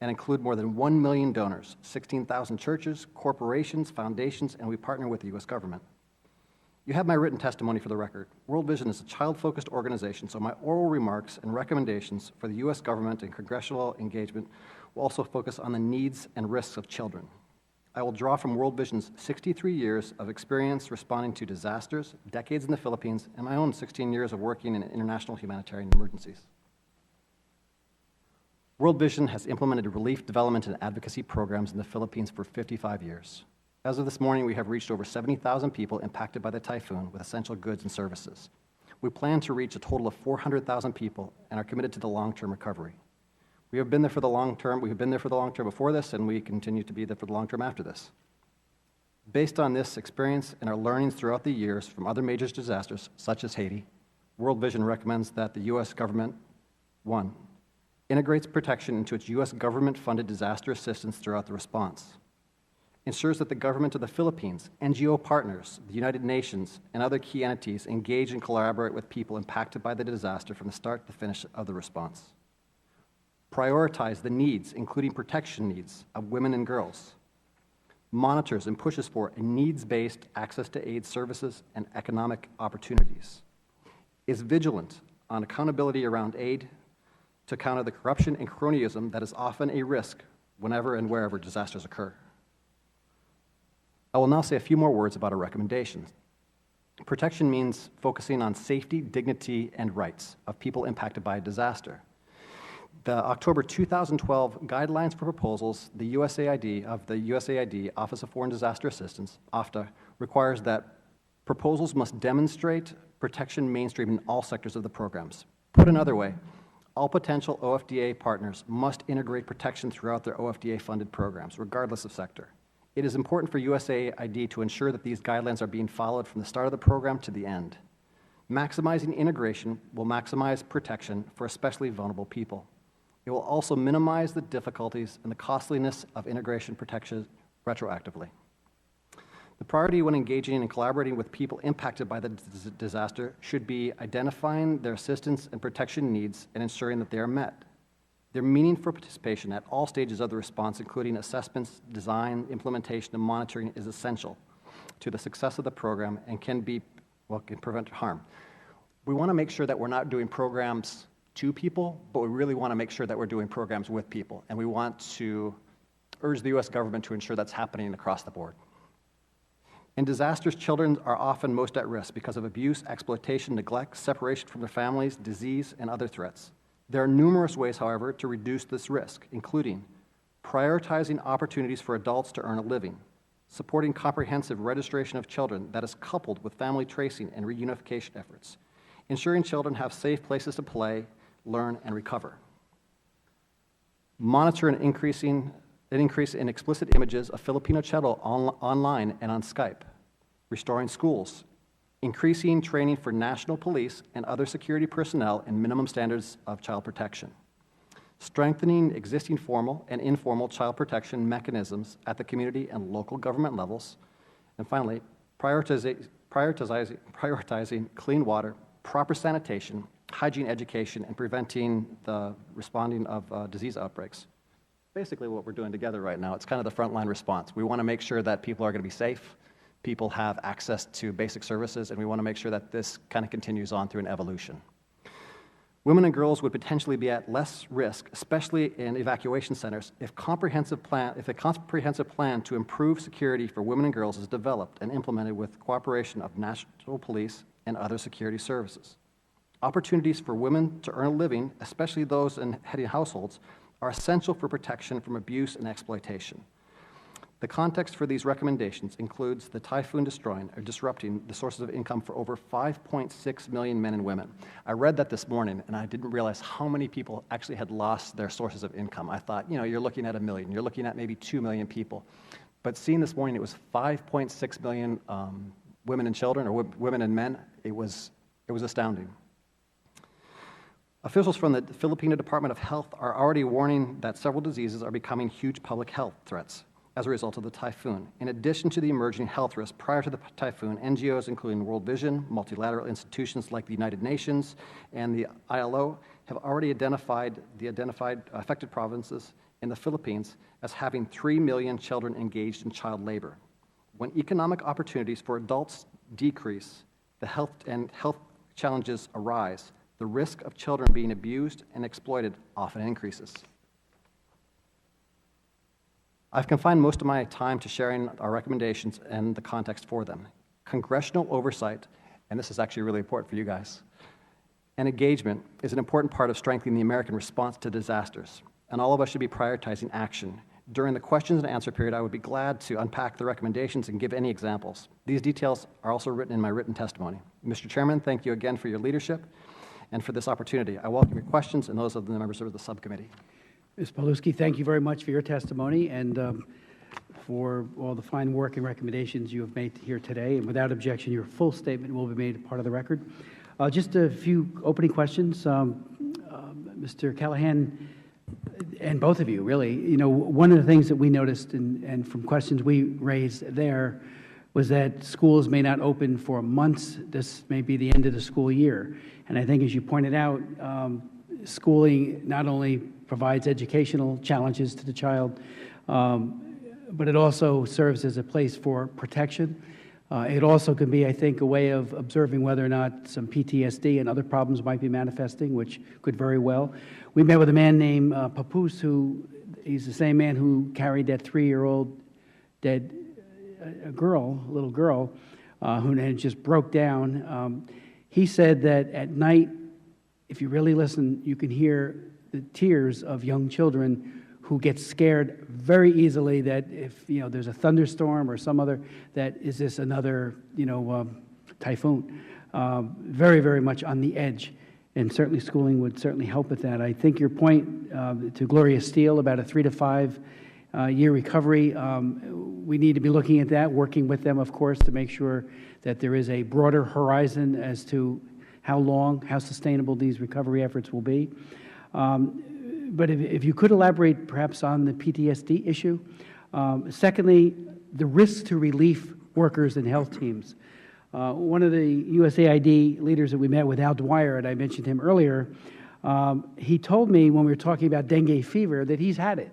and include more than 1 million donors, 16,000 churches, corporations, foundations, and we partner with the U.S. government. You have my written testimony for the record. World Vision is a child-focused organization, so my oral remarks and recommendations for the U.S. government and congressional engagement will also focus on the needs and risks of children. I will draw from World Vision's 63 years of experience responding to disasters, decades in the Philippines, and my own 16 years of working in international humanitarian emergencies. World Vision has implemented relief, development, and advocacy programs in the Philippines for 55 years. As of this morning, we have reached over 70,000 people impacted by the typhoon with essential goods and services. We plan to reach a total of 400,000 people and are committed to the long-term recovery. We have been there for the long term. We have been there for the long term before this, and we continue to be there for the long term after this. Based on this experience and our learnings throughout the years from other major disasters, such as Haiti, World Vision recommends that the U.S. government 1, integrates protection into its U.S. government-funded disaster assistance throughout the response, ensures that the government of the Philippines, NGO partners, the United Nations, and other key entities engage and collaborate with people impacted by the disaster from the start to the finish of the response. Prioritize the needs, including protection needs, of women and girls. Monitors and pushes for a needs-based access to aid services and economic opportunities. Is vigilant on accountability around aid to counter the corruption and cronyism that is often a risk whenever and wherever disasters occur. I will now say a few more words about our recommendations. Protection means focusing on safety, dignity, and rights of people impacted by a disaster. The October 2012 Guidelines for Proposals, the USAID Office of Foreign Disaster Assistance, OFDA, requires that proposals must demonstrate protection mainstream in all sectors of the programs. Put another way, all potential OFDA partners must integrate protection throughout their OFDA-funded programs, regardless of sector. It is important for USAID to ensure that these guidelines are being followed from the start of the program to the end. Maximizing integration will maximize protection for especially vulnerable people. It will also minimize the difficulties and the costliness of integration protection retroactively. The priority when engaging and collaborating with people impacted by the disaster should be identifying their assistance and protection needs and ensuring that they are met. Their meaningful participation at all stages of the response, including assessments, design, implementation, and monitoring, is essential to the success of the program and can prevent harm. We want to make sure that we're not doing programs to people, but we really want to make sure that we're doing programs with people, and we want to urge the U.S. government to ensure that's happening across the board. In disasters, children are often most at risk because of abuse, exploitation, neglect, separation from their families, disease, and other threats. There are numerous ways, however, to reduce this risk, including prioritizing opportunities for adults to earn a living, supporting comprehensive registration of children that is coupled with family tracing and reunification efforts, ensuring children have safe places to play, learn, and recover. Monitor an increase in explicit images of Filipino children online and on Skype, restoring schools, increasing training for national police and other security personnel in minimum standards of child protection, strengthening existing formal and informal child protection mechanisms at the community and local government levels, and finally, prioritizing clean water, proper sanitation, hygiene education, and preventing the responding of disease outbreaks. Basically what we're doing together right now, it's kind of the frontline response. We want to make sure that people are going to be safe, people have access to basic services, and we want to make sure that this kind of continues on through an evolution. Women and girls would potentially be at less risk, especially in evacuation centers, if a comprehensive plan to improve security for women and girls is developed and implemented with cooperation of national police and other security services. Opportunities for women to earn a living, especially those in heading households, are essential for protection from abuse and exploitation. The context for these recommendations includes the typhoon destroying or disrupting the sources of income for over 5.6 million men and women. I read that this morning, and I didn't realize how many people actually had lost their sources of income. I thought, you're looking at 1 million, you're looking at maybe 2 million people. But seeing this morning, it was 5.6 million women and children, or women and men. It was astounding. Officials from the Filipino Department of Health are already warning that several diseases are becoming huge public health threats as a result of the typhoon. In addition to the emerging health risks prior to the typhoon, NGOs including World Vision, multilateral institutions like the United Nations, and the ILO have already identified affected provinces in the Philippines as having 3 million children engaged in child labor. When economic opportunities for adults decrease, the health challenges arise, the risk of children being abused and exploited often increases. I've confined most of my time to sharing our recommendations and the context for them. Congressional oversight, and this is actually really important for you guys, and engagement is an important part of strengthening the American response to disasters, and all of us should be prioritizing action. During the questions and answer period, I would be glad to unpack the recommendations and give any examples. These details are also written in my written testimony. Mr. Chairman, thank you again for your leadership and for this opportunity. I welcome your questions and those of the members of the subcommittee. Ms. Paluski, thank you very much for your testimony and for all the fine work and recommendations you have made here today. And without objection, your full statement will be made part of the record. Just a few opening questions. Ms. Mr. Callahan, and both of you, really, one of the things that we noticed and from questions we raised there was that schools may not open for months. This may be the end of the school year. And I think, as you pointed out, schooling not only provides educational challenges to the child, but it also serves as a place for protection. It also can be, I think, a way of observing whether or not some PTSD and other problems might be manifesting, which could very well. We met with a man named Papoose, he's the same man who carried that 3-year-old dead little girl, who then just broke down. He said that at night, if you really listen, you can hear the tears of young children who get scared very easily that if there's a thunderstorm or some other, that is this another typhoon. Very, very much on the edge, and certainly schooling would certainly help with that. I think your point to Gloria Steele about a 3 to 5 year recovery, we need to be looking at that, working with them, of course, to make sure that there is a broader horizon as to how sustainable these recovery efforts will be. But if you could elaborate perhaps on the PTSD issue. Secondly, the risks to relief workers and health teams. One of the USAID leaders that we met with, Al Dwyer, and I mentioned him earlier, he told me when we were talking about dengue fever that he's had it.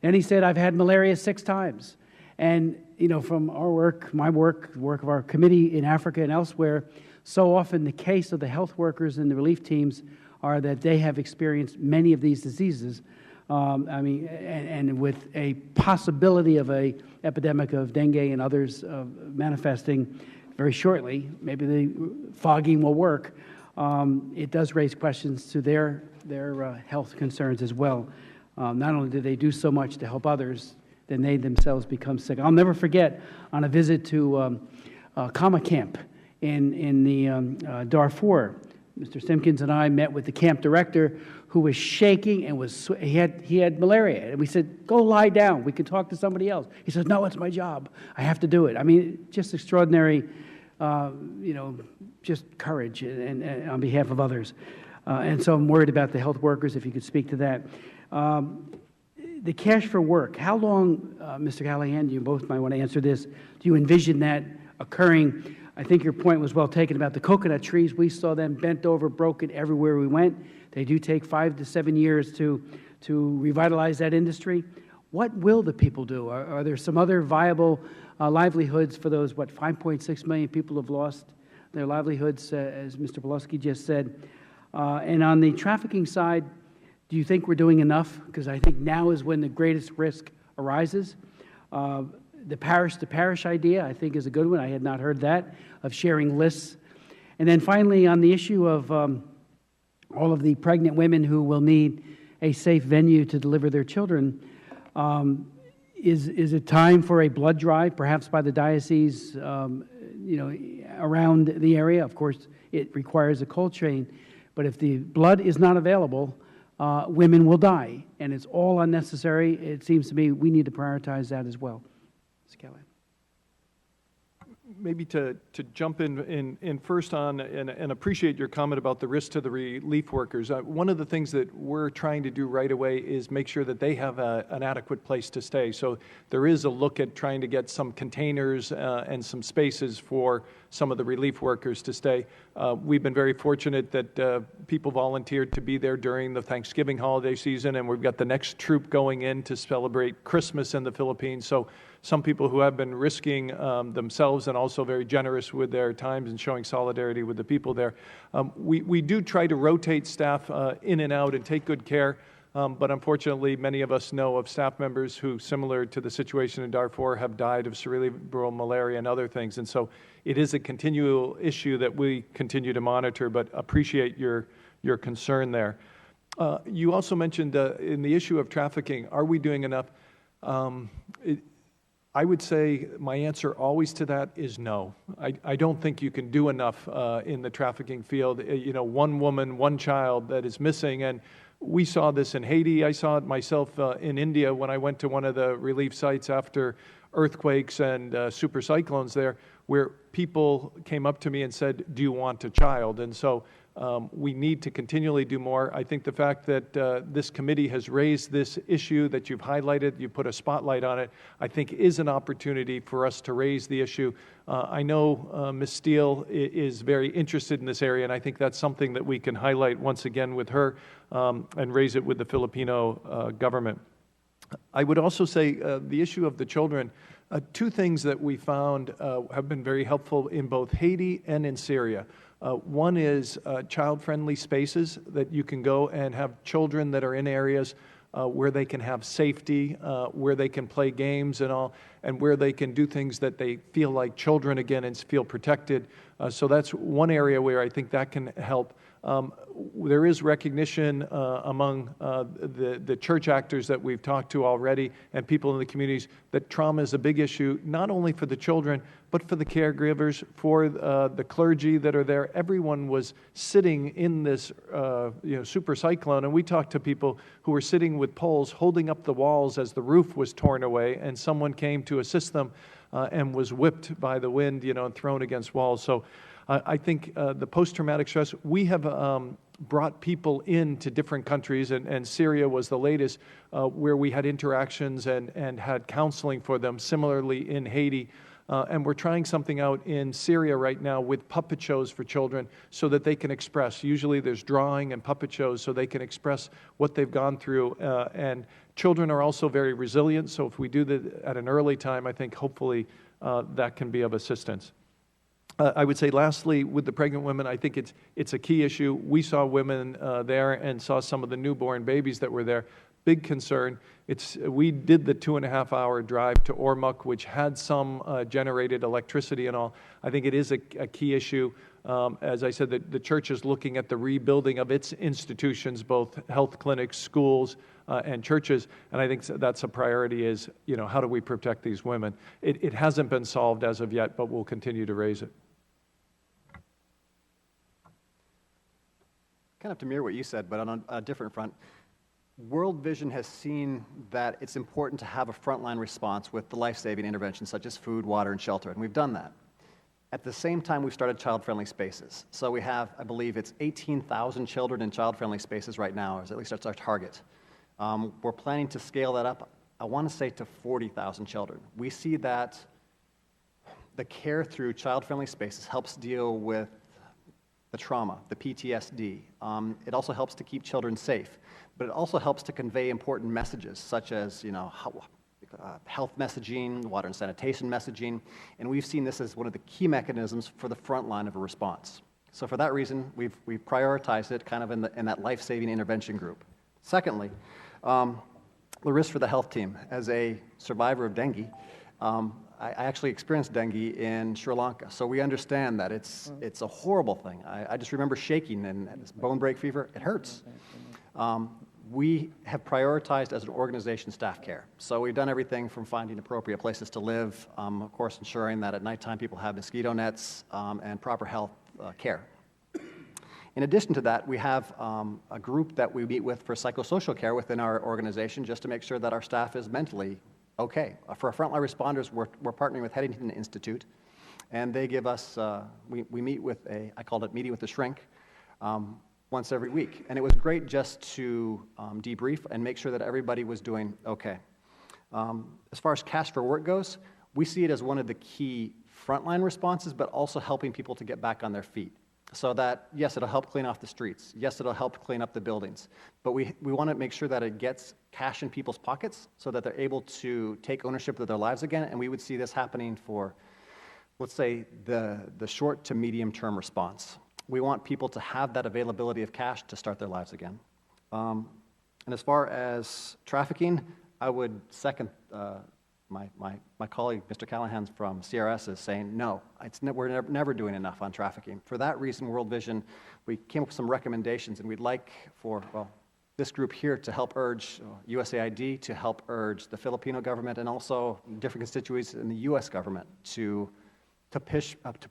And he said, I've had malaria 6 times. And, from our work, my work, the work of our committee in Africa and elsewhere, so often the case of the health workers and the relief teams are that they have experienced many of these diseases. And with a possibility of an epidemic of dengue and others manifesting very shortly, maybe the fogging will work. It does raise questions to their health concerns as well. Not only do they do so much to help others, then they themselves become sick. I'll never forget on a visit to Kama camp in the Darfur. Mr. Simpkins and I met with the camp director, who was shaking and he had malaria. And we said, go lie down. We can talk to somebody else. He says, no, it's my job. I have to do it. I mean, just extraordinary, just courage and on behalf of others. And so I'm worried about the health workers, if you could speak to that. The cash for work, how long, Mr. Callahan, you both might want to answer this, do you envision that occurring? I think your point was well taken about the coconut trees. We saw them bent over, broken everywhere we went. They do take 5 to 7 years to revitalize that industry. What will the people do? Are there some other viable livelihoods for those, 5.6 million people have lost their livelihoods, as Mr. Pawlowski just said? And on the trafficking side, do you think we're doing enough? Because I think now is when the greatest risk arises. The parish-to-parish idea, I think, is a good one. I had not heard that, of sharing lists. And then finally, on the issue of all of the pregnant women who will need a safe venue to deliver their children, is it time for a blood drive, perhaps by the diocese, around the area? Of course, it requires a cold chain. But if the blood is not available, women will die. And it's all unnecessary. It seems to me we need to prioritize that as well. Mr. Callahan. Maybe to jump in first on and appreciate your comment about the risk to the relief workers. One of the things that we're trying to do right away is make sure that they have an adequate place to stay. So there is a look at trying to get some containers and some spaces for some of the relief workers to stay. We've been very fortunate that people volunteered to be there during the Thanksgiving holiday season, and we've got the next troop going in to celebrate Christmas in the Philippines. So some people who have been risking themselves and also very generous with their times and showing solidarity with the people there. We do try to rotate staff in and out and take good care, but unfortunately many of us know of staff members who, similar to the situation in Darfur, have died of cerebral malaria and other things. And so it is a continual issue that we continue to monitor, but appreciate your concern there. You also mentioned in the issue of trafficking, are we doing enough? I would say my answer always to that is no. I don't think you can do enough in the trafficking field. One woman, one child that is missing, and we saw this in Haiti. I saw it myself in India when I went to one of the relief sites after earthquakes and super cyclones there, where people came up to me and said, do you want a child? And so We need to continually do more. I think the fact that this committee has raised this issue that you've highlighted, you put a spotlight on it, I think is an opportunity for us to raise the issue. I know Ms. Steele is very interested in this area, and I think that's something that we can highlight once again with her and raise it with the Filipino government. I would also say the issue of the children, two things that we found have been very helpful in both Haiti and in Syria. One is child-friendly spaces that you can go and have children that are in areas where they can have safety, where they can play games and all, and where they can do things that they feel like children again and feel protected. So that's one area where I think that can help. There is recognition among the church actors that we've talked to already and people in the communities that trauma is a big issue, not only for the children, but for the caregivers, for the clergy that are there. Everyone was sitting in this super cyclone, and we talked to people who were sitting with poles holding up the walls as the roof was torn away, and someone came to assist them and was whipped by the wind, and thrown against walls. So I think the post-traumatic stress, we have brought people into different countries, and Syria was the latest, where we had interactions and had counseling for them, similarly in Haiti. And we're trying something out in Syria right now with puppet shows for children so that they can express. Usually there's drawing and puppet shows so they can express what they've gone through. And children are also very resilient, so if we do that at an early time, I think hopefully that can be of assistance. I would say lastly, with the pregnant women, I think it's a key issue. We saw women there and saw some of the newborn babies that were there. Big concern. We did the 2.5-hour drive to Ormuk, which had some generated electricity and all. I think it is a key issue. As I said, the church is looking at the rebuilding of its institutions, both health clinics, schools, and churches, and I think that's a priority is, how do we protect these women? It hasn't been solved as of yet, but we'll continue to raise it. Kind of to mirror what you said, but on a different front, World Vision has seen that it's important to have a frontline response with the life-saving interventions such as food, water, and shelter, and we've done that. At the same time, we've started child-friendly spaces. So we have, I believe it's 18,000 children in child-friendly spaces right now, or at least that's our target. We're planning to scale that up, I want to say, to 40,000 children. We see that the care through child-friendly spaces helps deal with the trauma, the PTSD. It also helps to keep children safe, but it also helps to convey important messages such as, health messaging, water and sanitation messaging, and we've seen this as one of the key mechanisms for the front line of a response. So for that reason, we've prioritized it kind of in that life-saving intervention group. Secondly, the risk for the health team. As a survivor of dengue, I actually experienced dengue in Sri Lanka, so we understand that it's a horrible thing. I just remember shaking and this bone break fever. It hurts. We have prioritized as an organization staff care. So we've done everything from finding appropriate places to live, of course ensuring that at nighttime people have mosquito nets and proper health care. In addition to that, we have a group that we meet with for psychosocial care within our organization just to make sure that our staff is mentally okay. For our frontline responders, we're partnering with Headington Institute, and they give us, we meet with I called it Meeting with the Shrink, once every week. And it was great just to debrief and make sure that everybody was doing okay. As far as Cash for Work goes, we see it as one of the key frontline responses, but also helping people to get back on their feet. So that, yes, it'll help clean off the streets. Yes, it'll help clean up the buildings. But we want to make sure that it gets cash in people's pockets so that they're able to take ownership of their lives again. And we would see this happening for, let's say, the short to medium term response. We want people to have that availability of cash to start their lives again. And as far as trafficking, I would second my colleague, Mr. Callahan from CRS, is saying, no, we're never doing enough on trafficking. For that reason, World Vision, we came up with some recommendations, and we'd like for, this group here to help urge USAID, to help urge the Filipino government, and also different constituencies in the U.S. government to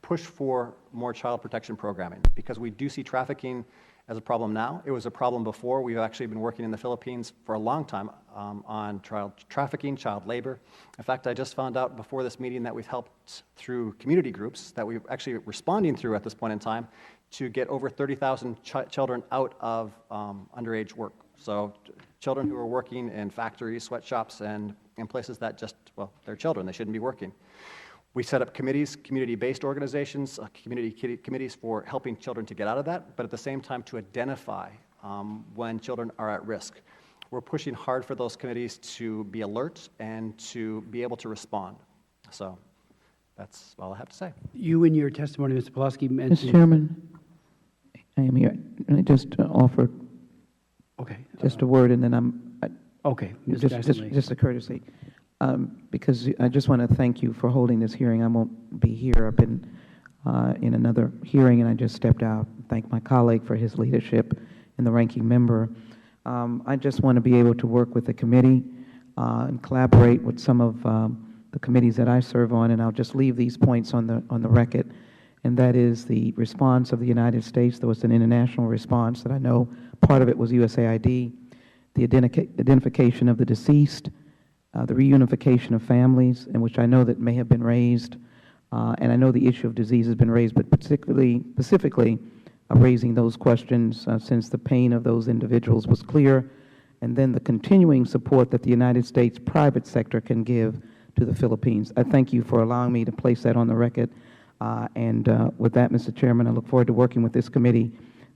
push for more child protection programming, because we do see trafficking as a problem now. It was a problem before. We've actually been working in the Philippines for a long time on child trafficking, child labor. In fact, I just found out before this meeting that we've helped through community groups that we're actually responding through at this point in time to get over 30,000 children out of underage work. So children who are working in factories, sweatshops, and in places that just, well, they're children. They shouldn't be working. We set up committees, community-based organizations, committees for helping children to get out of that, but at the same time to identify when children are at risk. We're pushing hard for those committees to be alert and to be able to respond. So that's all I have to say. You, in your testimony, Mr. Pulaski, mentioned... Mr. Chairman, I am here. Let me just offer Okay. just a word, and then Okay, Ms. just a courtesy. Because I just want to thank you for holding this hearing. I won't be here. I've been in another hearing, and I just stepped out. Thank my colleague for his leadership and the ranking member. I just want to be able to work with the committee and collaborate with some of the committees that I serve on, and I'll just leave these points on the record, and that is the response of the United States. There was an international response that I know part of it was USAID, the identification of the deceased, the reunification of families, in which I know that may have been raised, and I know the issue of disease has been raised, but specifically raising those questions since the pain of those individuals was clear, and then the continuing support that the United States private sector can give to the Philippines. I thank you for allowing me to place that on the record, and with that, Mr. Chairman, I look forward to working with this committee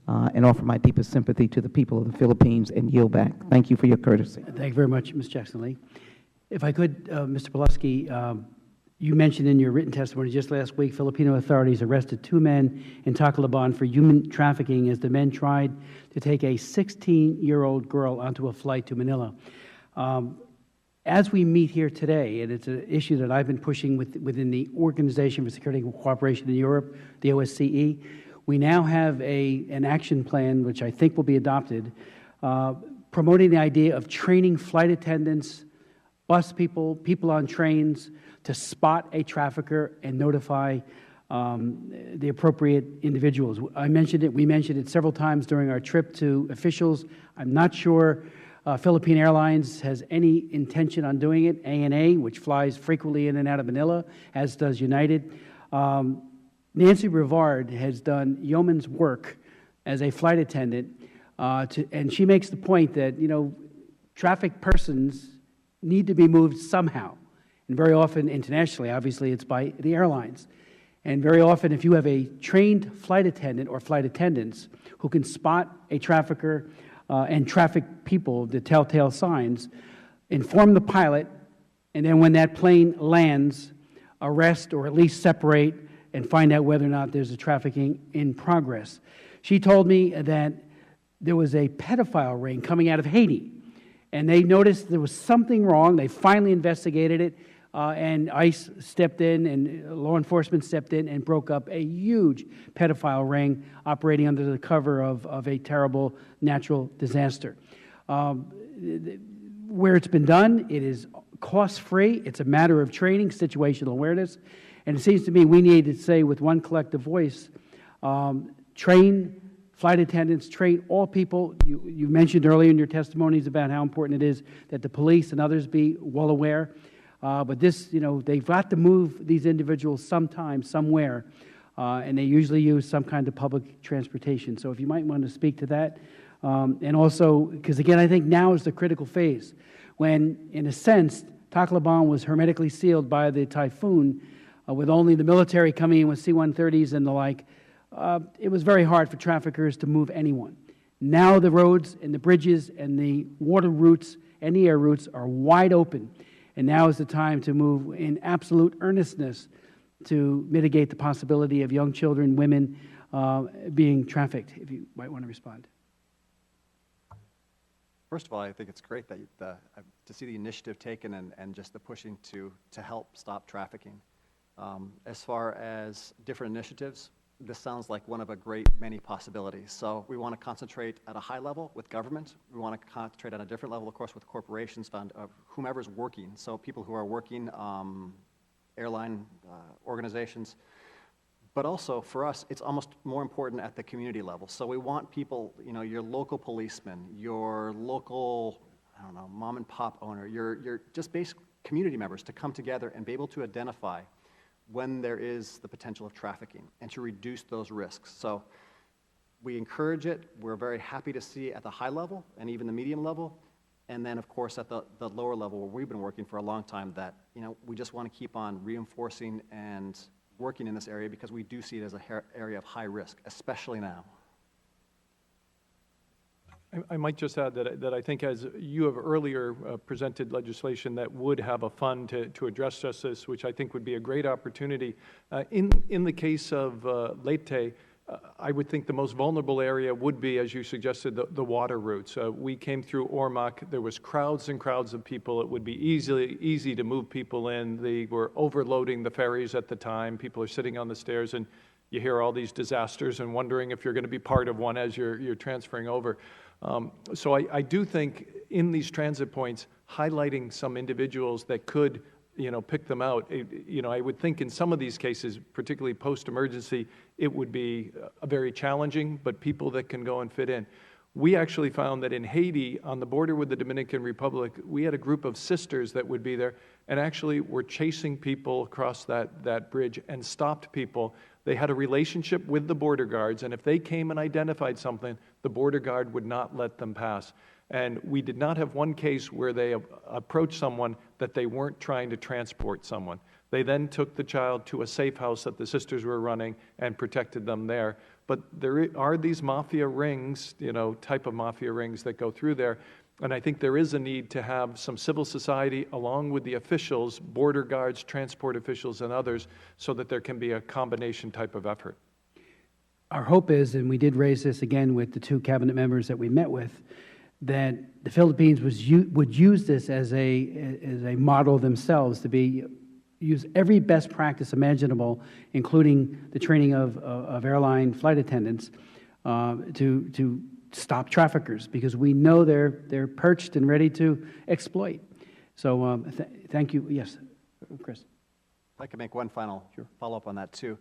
and offer my deepest sympathy to the people of the Philippines and yield back. Thank you for your courtesy. Thank you very much, Ms. Jackson-Lee. If I could, Mr. Pulaski, you mentioned in your written testimony just last week, Filipino authorities arrested 2 men in Tacloban for human trafficking as the men tried to take a 16-year-old girl onto a flight to Manila. As we meet here today, and it's an issue that I've been pushing within the Organization for Security and Cooperation in Europe, the OSCE, we now have an action plan, which I think will be adopted, promoting the idea of training flight attendants, bus people, people on trains, to spot a trafficker and notify the appropriate individuals. I mentioned it, we mentioned it several times during our trip to officials. I'm not sure Philippine Airlines has any intention on doing it. ANA, which flies frequently in and out of Manila, as does United. Nancy Brevard has done yeoman's work as a flight attendant, and she makes the point that, trafficked persons need to be moved somehow. And very often, internationally, obviously, it's by the airlines. And very often, if you have a trained flight attendant or flight attendants who can spot a trafficker and traffic people, the telltale signs, inform the pilot, and then when that plane lands, arrest or at least separate and find out whether or not there's a trafficking in progress. She told me that there was a pedophile ring coming out of Haiti, and they noticed there was something wrong. They finally investigated it, and ICE stepped in and law enforcement stepped in and broke up a huge pedophile ring operating under the cover of a terrible natural disaster. Where it's been done, it is cost-free. It's a matter of training, situational awareness, and it seems to me we need to say with one collective voice, train flight attendants, train all people. You mentioned earlier in your testimonies about how important it is that the police and others be well aware. But this, they've got to move these individuals sometime, somewhere, and they usually use some kind of public transportation. So if you might want to speak to that. And also, because again, I think now is the critical phase when, in a sense, Tacloban was hermetically sealed by the typhoon with only the military coming in with C-130s and the like. It was very hard for traffickers to move anyone. Now the roads and the bridges and the water routes and the air routes are wide open. And now is the time to move in absolute earnestness to mitigate the possibility of young children, women being trafficked, if you might want to respond. First of all, I think it's great that to see the initiative taken and just the pushing to help stop trafficking. As far as different initiatives, this sounds like one of a great many possibilities. So we want to concentrate at a high level with government. We want to concentrate on a different level, of course, with corporations, whomever's working. So people who are working, airline organizations. But also, for us, it's almost more important at the community level. So we want people, you know, your local policeman, your local, I don't know, mom and pop owner, your just basic community members to come together and be able to identify when there is the potential of trafficking and to reduce those risks. So we encourage it. We're very happy to see at the high level and even the medium level. And then, of course, at the lower level where we've been working for a long time, that, you know, we just want to keep on reinforcing and working in this area because we do see it as an area of high risk, especially now. I might just add that I think as you have earlier presented legislation that would have a fund to address just this, which I think would be a great opportunity. In the case of Leyte, I would think the most vulnerable area would be, as you suggested, the water routes. We came through Ormoc. There was crowds and crowds of people. It would be easy to move people in. They were overloading the ferries at the time. People are sitting on the stairs, and you hear all these disasters and wondering if you're going to be part of one as you're transferring over. So I do think in these transit points, highlighting some individuals that could, you know, pick them out. You know, I would think in some of these cases, particularly post-emergency, it would be very challenging, but people that can go and fit in. We actually found that in Haiti, on the border with the Dominican Republic, we had a group of sisters that would be there and actually were chasing people across that bridge and stopped people. They had a relationship with the border guards, and if they came and identified something, the border guard would not let them pass. And we did not have one case where they approached someone that they weren't trying to transport someone. They then took the child to a safe house that the sisters were running and protected them there. But there are these mafia rings, you know, type of mafia rings that go through there. And I think there is a need to have some civil society along with the officials, border guards, transport officials, and others, so that there can be a combination type of effort. Our hope is, and we did raise this again with the two cabinet members that we met with, that the Philippines would use this as a model themselves to use every best practice imaginable, including the training of airline flight attendants, to stop traffickers, because we know they're perched and ready to exploit. So thank you. Yes, Chris. If I could make one final follow-up on that too.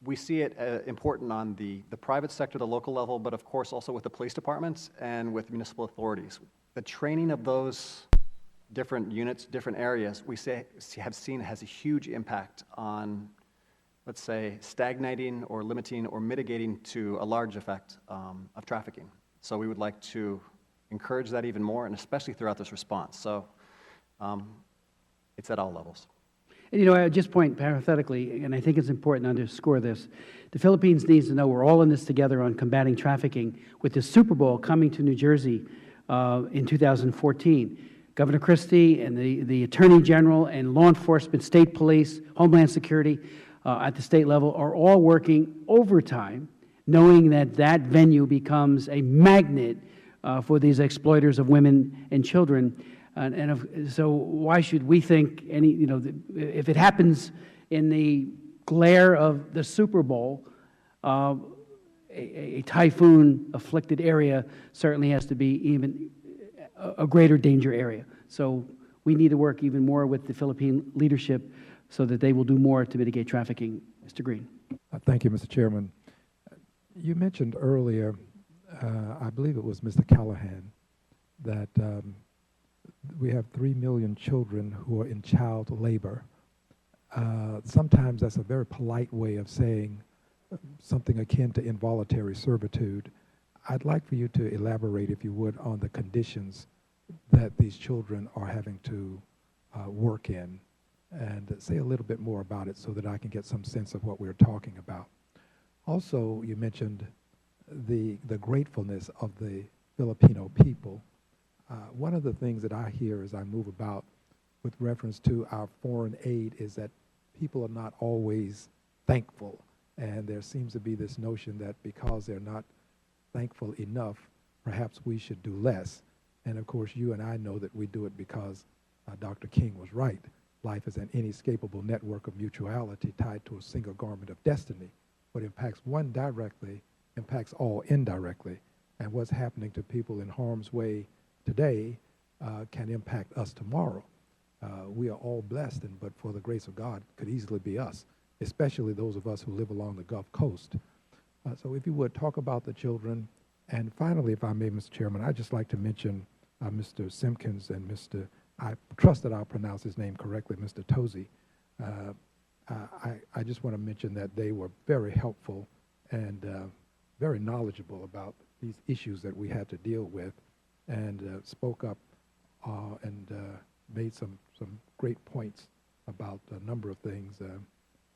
We see it important on the private sector, the local level, but of course also with the police departments and with municipal authorities. The training of those different units, different areas, we have seen has a huge impact on, let's say, stagnating or limiting or mitigating to a large effect of trafficking. So we would like to encourage that even more, and especially throughout this response. So it's at all levels. And, you know, I would just point parenthetically, and I think it's important to underscore this, the Philippines needs to know we're all in this together on combating trafficking. With the Super Bowl coming to New Jersey in 2014, Governor Christie and the Attorney General and law enforcement, state police, Homeland Security at the state level are all working overtime, knowing that that venue becomes a magnet for these exploiters of women and children. So why should we think if it happens in the glare of the Super Bowl, a typhoon-afflicted area certainly has to be even a greater danger area. So we need to work even more with the Philippine leadership so that they will do more to mitigate trafficking. Mr. Green. Thank you, Mr. Chairman. You mentioned earlier, I believe it was Mr. Callahan, that we have 3 million children who are in child labor. Sometimes that's a very polite way of saying something akin to involuntary servitude. I'd like for you to elaborate, if you would, on the conditions that these children are having to work in, and say a little bit more about it so that I can get some sense of what we're talking about. Also, you mentioned the gratefulness of the Filipino people. One of the things that I hear as I move about with reference to our foreign aid is that people are not always thankful, and there seems to be this notion that because they're not thankful enough, perhaps we should do less. And of course, you and I know that we do it because Dr. King was right. Life is an inescapable network of mutuality tied to a single garment of destiny. What impacts one directly impacts all indirectly. And what's happening to people in harm's way today can impact us tomorrow. We are all blessed, but for the grace of God, could easily be us. especially those of us who live along the Gulf Coast. So if you would, talk about the children. And finally, if I may, Mr. Chairman, I'd just like to mention Mr. Simpkins and Mr., I trust that I'll pronounce his name correctly, Mr. Tozy. I just want to mention that they were very helpful and very knowledgeable about these issues that we had to deal with, and spoke up and made some great points about a number of things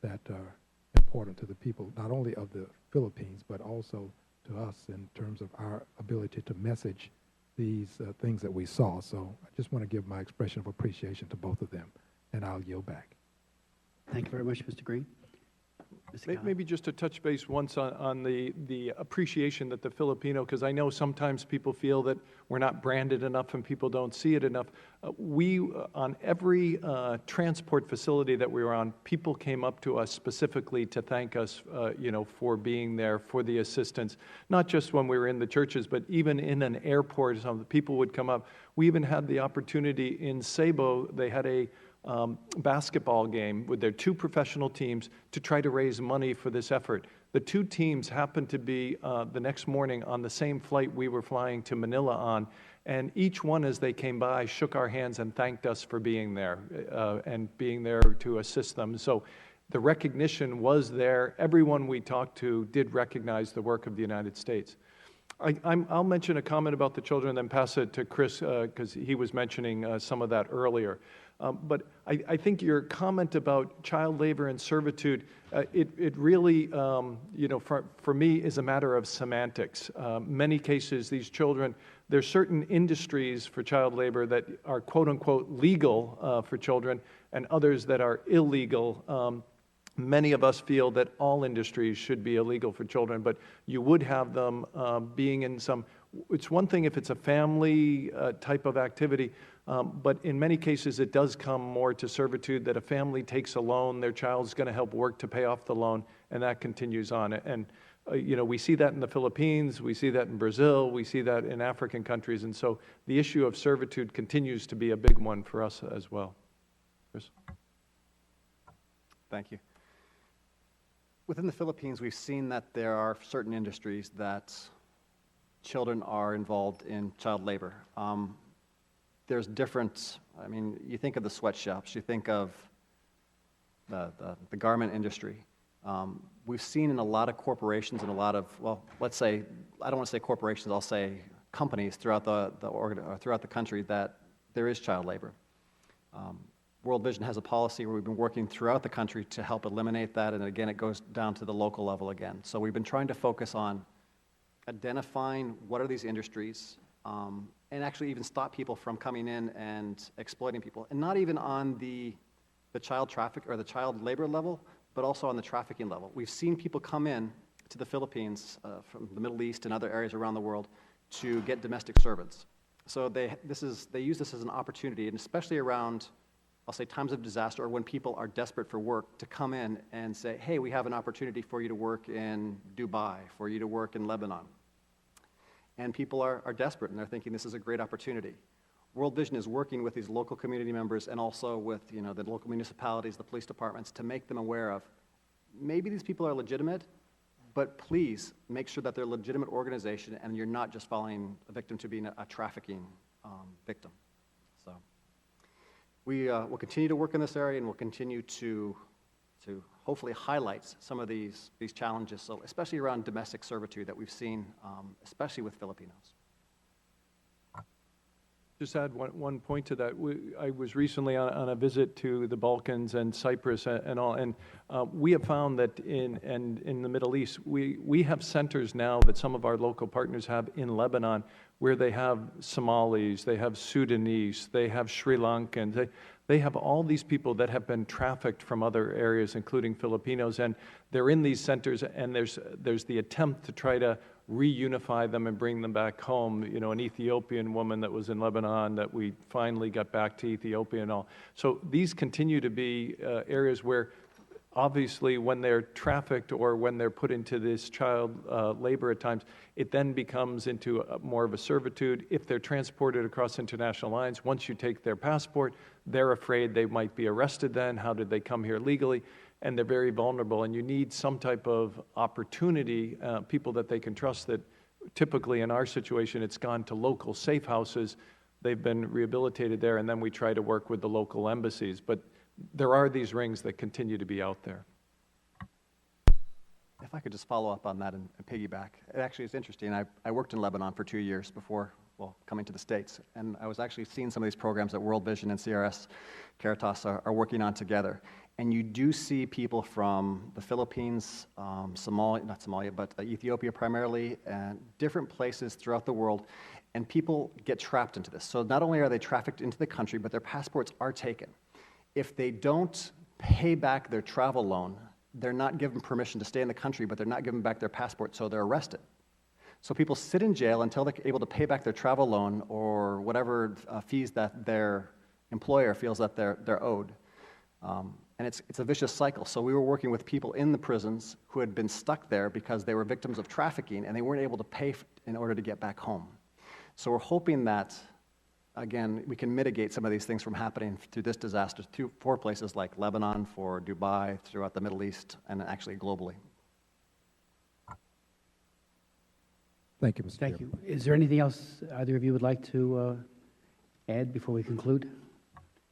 that are important to the people, not only of the Philippines, but also to us in terms of our ability to message these things that we saw. So I just want to give my expression of appreciation to both of them, and I'll yield back. Thank you very much, Mr. Green. Mr. Khan. Maybe just to touch base once on the appreciation that the Filipino, because I know sometimes people feel that we're not branded enough and people don't see it enough. On every transport facility that we were on, people came up to us specifically to thank us, for being there, for the assistance. Not just when we were in the churches, but even in an airport, some of the people would come up. We even had the opportunity in Cebu. They had a basketball game with their two professional teams to try to raise money for this effort. The two teams happened to be the next morning on the same flight we were flying to Manila on, and each one, as they came by, shook our hands and thanked us for being there and being there to assist them. So the recognition was there. Everyone we talked to did recognize the work of the United States. I'll mention a comment about the children, then pass it to Chris, because he was mentioning some of that earlier. But I think your comment about child labor and servitude, it really, for me, is a matter of semantics. Many cases, these children, there's certain industries for child labor that are quote-unquote legal for children, and others that are illegal. Many of us feel that all industries should be illegal for children, but you would have them being in some. It's one thing if it's a family type of activity, but in many cases it does come more to servitude, that a family takes a loan, their child's going to help work to pay off the loan, and that continues on. And we see that in the Philippines, we see that in Brazil, we see that in African countries, and so the issue of servitude continues to be a big one for us as well. Chris? Thank you. Within the Philippines, we've seen that there are certain industries that children are involved in child labor. There's different, you think of the sweatshops, you think of the garment industry. We've seen in a lot of corporations and a lot of, let's say, I don't want to say corporations, I'll say companies throughout the country that there is child labor. World Vision has a policy where we've been working throughout the country to help eliminate that, and again, it goes down to the local level again. So we've been trying to focus on identifying what are these industries, and actually even stop people from coming in and exploiting people, and not even on the child traffic or the child labor level, but also on the trafficking level. We've seen people come in to the Philippines from the Middle East and other areas around the world to get domestic servants. So they use this as an opportunity, and especially around, I'll say, times of disaster or when people are desperate for work, to come in and say, hey, we have an opportunity for you to work in Dubai, for you to work in Lebanon. And people are desperate, and they're thinking this is a great opportunity. World Vision is working with these local community members and also with the local municipalities, the police departments, to make them aware of, maybe these people are legitimate, but please make sure that they're a legitimate organization and you're not just falling a victim to being a trafficking victim. So we will continue to work in this area, and we'll continue to hopefully highlight some of these challenges, so especially around domestic servitude that we've seen, especially with Filipinos. Just add one point to that. I was recently on a visit to the Balkans and Cyprus and all, and we have found that in the Middle East, we have centers now that some of our local partners have in Lebanon, where they have Somalis, they have Sudanese, they have Sri Lankans, they have all these people that have been trafficked from other areas, including Filipinos, and they're in these centers, and there's the attempt to try to reunify them and bring them back home. An Ethiopian woman that was in Lebanon that we finally got back to Ethiopia and all. So these continue to be areas where, obviously, when they're trafficked or when they're put into this child labor at times, it then becomes into more of a servitude. If they're transported across international lines, once you take their passport, they're afraid they might be arrested then. How did they come here legally? and they're very vulnerable, and you need some type of opportunity, people that they can trust. That typically in our situation, it's gone to local safe houses. They've been rehabilitated there, and then we try to work with the local embassies. But there are these rings that continue to be out there. If I could just follow up on that and piggyback. It actually is interesting. I worked in Lebanon for 2 years before, well, coming to the States, and I was actually seeing some of these programs that World Vision and CRS Caritas are working on together. And you do see people from the Philippines, Somalia, not Somalia, but Ethiopia primarily, and different places throughout the world, and people get trapped into this. So not only are they trafficked into the country, but their passports are taken. If they don't pay back their travel loan, they're not given permission to stay in the country, but they're not given back their passport, so they're arrested. So people sit in jail until they're able to pay back their travel loan or whatever fees that their employer feels that they're owed. And it's a vicious cycle. So we were working with people in the prisons who had been stuck there because they were victims of trafficking and they weren't able to pay in order to get back home. So we're hoping that, again, we can mitigate some of these things from happening through this disaster for places like Lebanon, for Dubai, throughout the Middle East, and actually globally. Thank you, Mr. Thank Chairman. you. Is there anything else either of you would like to add before we conclude?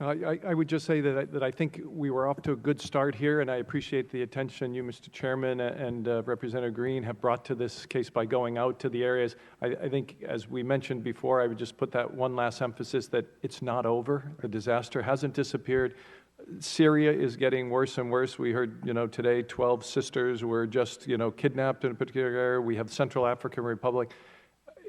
I would just say that I think we were off to a good start here, and I appreciate the attention you, Mr. Chairman, and Representative Green have brought to this case by going out to the areas. I think, as we mentioned before, I would just put that one last emphasis that it's not over. The disaster hasn't disappeared. Syria is getting worse and worse. We heard, today 12 sisters were just, kidnapped in a particular area. We have Central African Republic.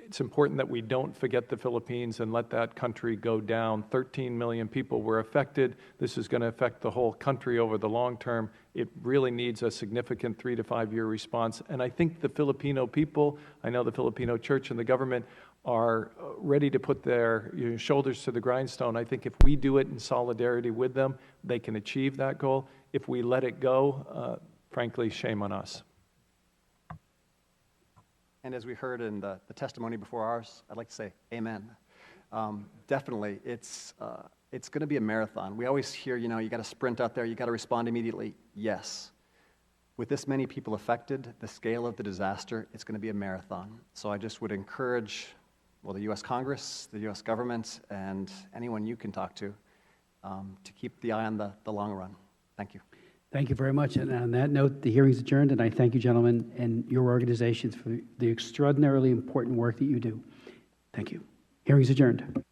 It's important that we don't forget the Philippines and let that country go down. 13 million people were affected. This is going to affect the whole country over the long term. It really needs a significant 3 to 5 year response. And I think the Filipino people, I know the Filipino church and the government are ready to put their shoulders to the grindstone. I think if we do it in solidarity with them, they can achieve that goal. If we let it go, frankly, shame on us. And as we heard in the testimony before ours, I'd like to say amen. Definitely, it's going to be a marathon. We always hear, you got to sprint out there, you got to respond immediately. Yes. With this many people affected, the scale of the disaster, it's going to be a marathon. So I just would encourage, the U.S. Congress, the U.S. government, and anyone you can talk to keep the eye on the long run. Thank you. Thank you very much. And on that note, the hearing is adjourned, and I thank you, gentlemen, and your organizations for the extraordinarily important work that you do. Thank you. Hearing is adjourned.